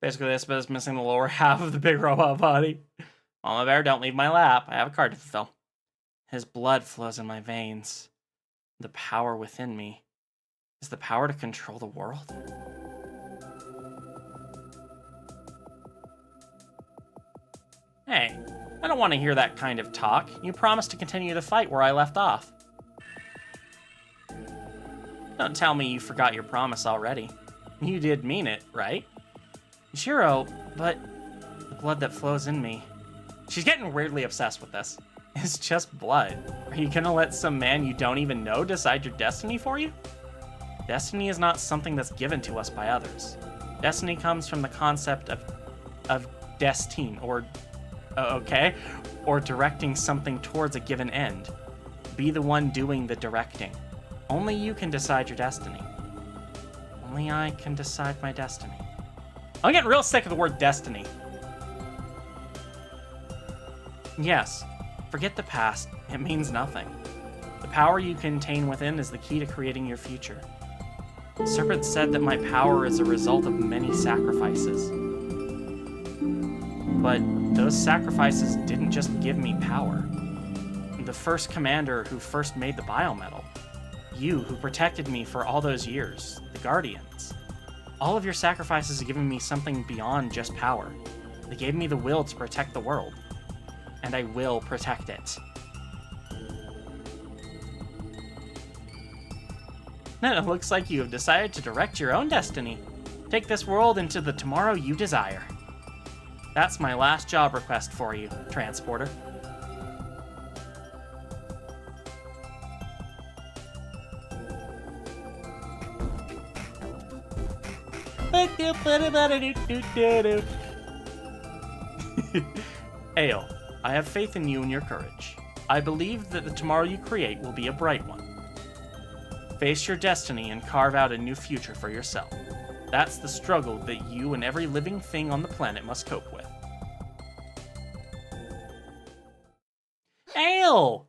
Basically, this bit is missing the lower half of the big robot body. Mama Bear, don't leave my lap. I have a card to fulfill. His blood flows in my veins. The power within me is the power to control the world. Hey, I don't want to hear that kind of talk. You promised to continue the fight where I left off. Don't tell me you forgot your promise already. You did mean it, right? Shiro, but the blood that flows in me. She's getting weirdly obsessed with this. It's just blood. Are you gonna let some man you don't even know decide your destiny for you? Destiny is not something that's given to us by others. Destiny comes from the concept of destine, or directing something towards a given end. Be the one doing the directing. Only you can decide your destiny. Only I can decide my destiny. I'm getting real sick of the word destiny. Yes, forget the past. It means nothing. The power you contain within is the key to creating your future. The serpent said that my power is a result of many sacrifices. But those sacrifices didn't just give me power. The first commander who first made the biometal. You, who protected me for all those years. The Guardians. All of your sacrifices have given me something beyond just power. They gave me the will to protect the world. And I will protect it. Then it looks like you have decided to direct your own destiny. Take this world into the tomorrow you desire. That's my last job request for you, Transporter. Ale, I have faith in you and your courage. I believe that the tomorrow you create will be a bright one. Face your destiny and carve out a new future for yourself. That's the struggle that you and every living thing on the planet must cope with. Ale!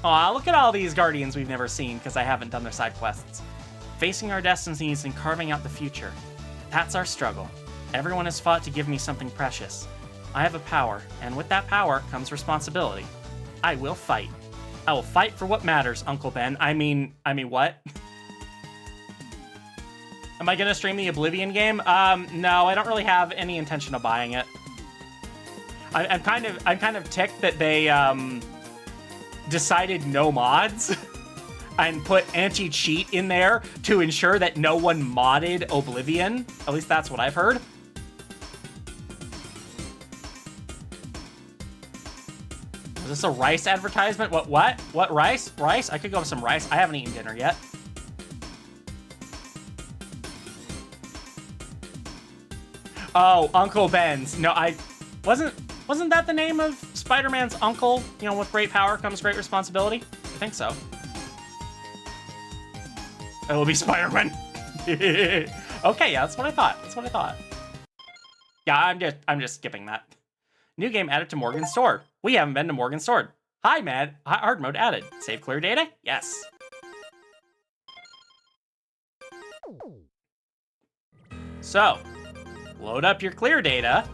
Aw, look at all these Guardians we've never seen because I haven't done their side quests. Facing our destinies and carving out the future. That's our struggle. Everyone has fought to give me something precious. I have a power, and with that power comes responsibility. I will fight. I will fight for what matters, Uncle Ben. I mean what? Am I gonna stream the Oblivion game? No, I don't really have any intention of buying it. I'm kind of ticked that they decided no mods and put anti-cheat in there to ensure that no one modded Oblivion. At least that's what I've heard. Is this a rice advertisement? What? What rice? Rice? I could go with some rice. I haven't eaten dinner yet. Oh, Uncle Ben's. No, wasn't that the name of Spider-Man's uncle? You know, with great power comes great responsibility? I think so. It will be Spider-Man. Okay, yeah, that's what I thought. Yeah, I'm just skipping that. New game added to Morgan's Store. We haven't been to Morgan's Store. Hi, Mad. Hard mode added. Save clear data? Yes. So, load up your clear data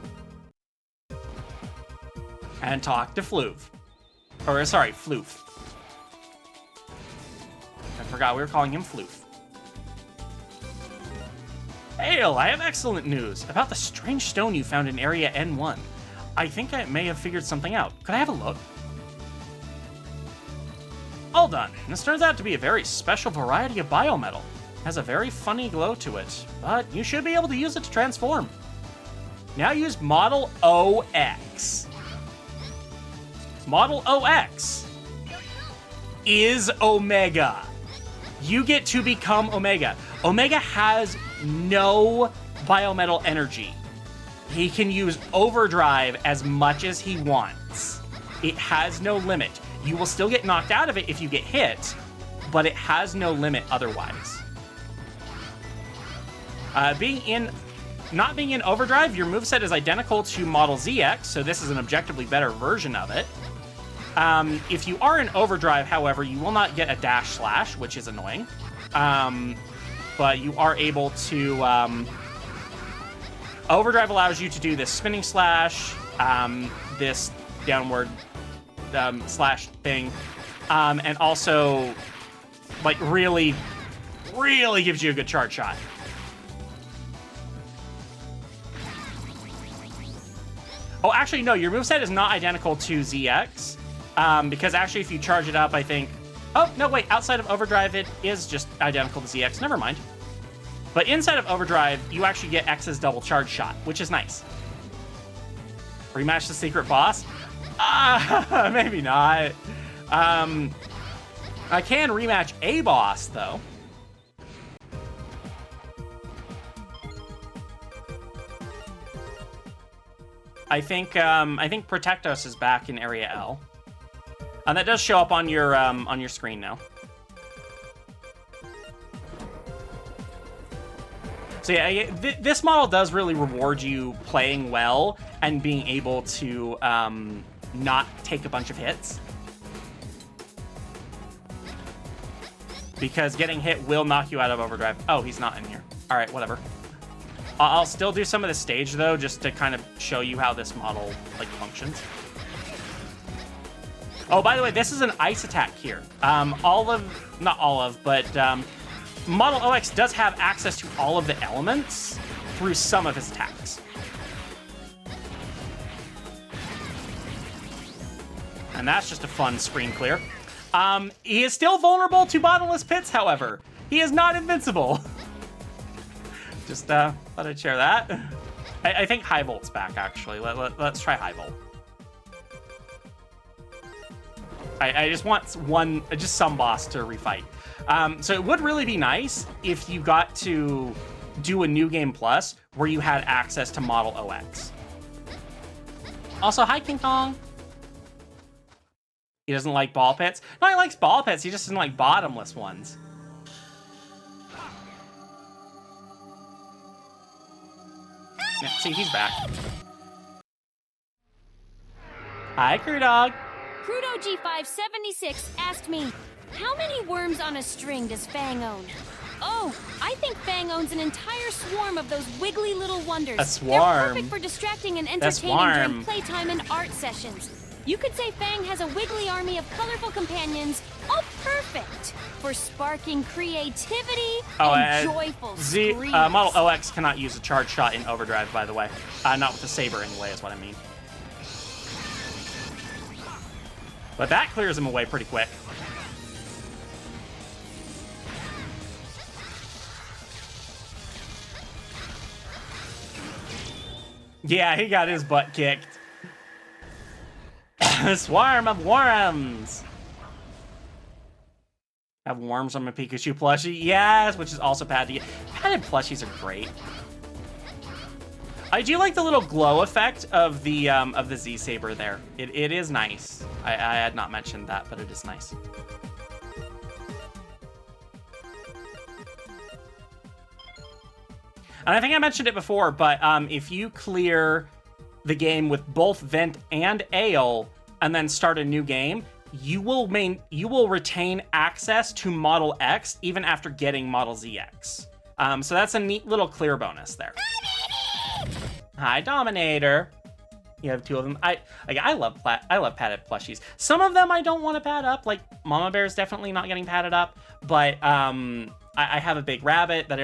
and talk to Floof. Or, sorry, Floof. I forgot we were calling him Floof. Ale, I have excellent news about the strange stone you found in Area N1. I think I may have figured something out. Could I have a look? All done. This turns out to be a very special variety of biometal. It has a very funny glow to it, but you should be able to use it to transform. Now use Model OX. Model OX is Omega. You get to become Omega. Omega has no biometal energy. He can use overdrive as much as he wants. It has no limit. You will still get knocked out of it if you get hit, but it has no limit otherwise. Not being in overdrive, your moveset is identical to Model ZX, so this is an objectively better version of it. If you are in overdrive, however, you will not get a dash slash, which is annoying. But you are able to... overdrive allows you to do this spinning slash, this downward slash thing, and also, like, really gives you a good charge shot. Oh, actually, no, your moveset is not identical to ZX, because actually if you charge it up, I think... Oh, no, wait, outside of overdrive, it is just identical to ZX. Never mind. But inside of overdrive, you actually get X's double charge shot, which is nice. Rematch the secret boss? Maybe not. I can rematch a boss, though. I think Protectos is back in Area L. And that does show up on your screen now. So yeah, this model does really reward you playing well and being able to not take a bunch of hits. Because getting hit will knock you out of overdrive. Oh, he's not in here. All right, whatever. I'll still do some of the stage, though, just to kind of show you how this model, like, functions. Oh, by the way, this is an ice attack here. Not all of, but Model OX does have access to all of the elements through some of his attacks. And that's just a fun screen clear. He is still vulnerable to bottomless pits, however. He is not invincible. Just thought I'd share that. I think High Volt's back, actually. Let's try High Volt. I just want some boss to refight. So it would really be nice if you got to do a New Game Plus where you had access to Model OX. Also, hi, King Kong. He doesn't like ball pits. No, he likes ball pits. He just doesn't like bottomless ones. Yeah, see, he's back. Hi, Crew Dog. Crudo G576 asked me, how many worms on a string does Fang own? Oh, I think Fang owns an entire swarm of those wiggly little wonders. A swarm? They're perfect for distracting and entertaining during playtime and art sessions. You could say Fang has a wiggly army of colorful companions, all perfect for sparking creativity and joyful screams. Model OX cannot use a charge shot in overdrive, by the way. Not with the saber anyway, is what I mean. But that clears him away pretty quick. Yeah, he got his butt kicked. A swarm of worms. Have worms on my Pikachu plushie? Yes, which is also padded. Padded plushies are great. I do like the little glow effect of the Z Saber there. It is nice. I had not mentioned that, but it is nice. And I think I mentioned it before, but if you clear the game with both Vent and Ale and then start a new game, you will retain access to Model X even after getting Model ZX. So that's a neat little clear bonus there. Hi, Dominator. You have two of them. I love padded plushies. Some of them I don't want to pad up. Like Mama Bear is definitely not getting padded up, but I have a big rabbit that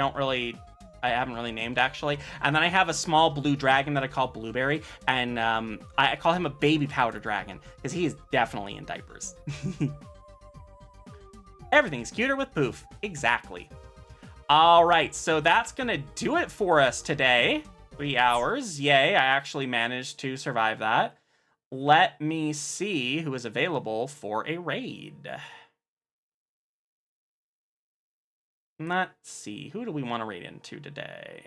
I haven't really named, actually. And then I have a small blue dragon that I call Blueberry. And I call him a baby powder dragon because he is definitely in diapers. Everything's cuter with poof. Exactly. All right, so that's going to do it for us today. 3 hours. Yay, I actually managed to survive that. Let me see who is available for a raid. Let's see, who do we want to raid into today?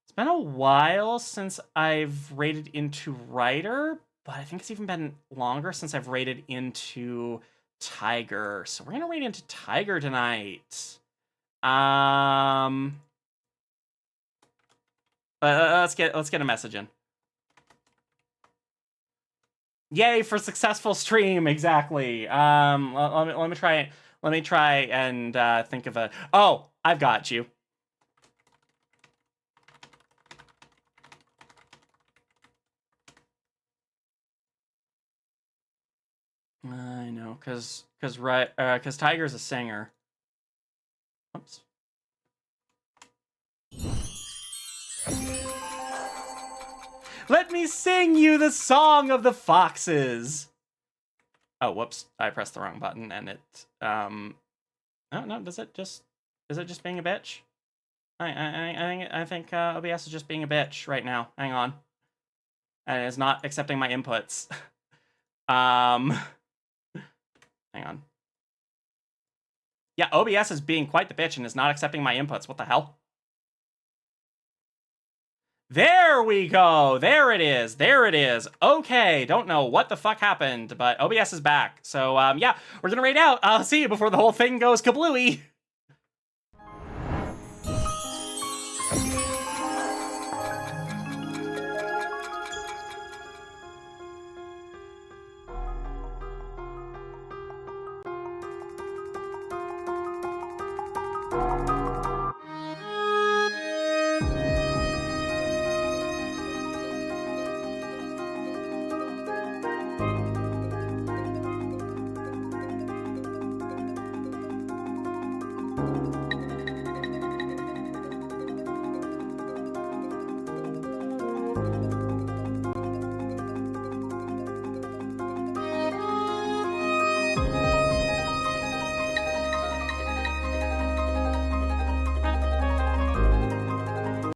It's been a while since I've raided into Ryder, but I think it's even been longer since I've raided into Tiger. So we're gonna raid into Tiger tonight. Let's get a message in. Yay for successful stream, exactly. Let me try it. Let me try and think of a... Oh, I've got you. I know, because Tiger's a singer. Oops. Let me sing you the song of the foxes. Oh, whoops! I pressed the wrong button, and it. Oh no! Is it just being a bitch? I think OBS is just being a bitch right now. Hang on, and it's not accepting my inputs. Hang on. Yeah, OBS is being quite the bitch and is not accepting my inputs. What the hell? There we go. There it is. There it is. Okay. Don't know what the fuck happened, but OBS is back. So, yeah, we're going to raid out. I'll see you before the whole thing goes kablooey.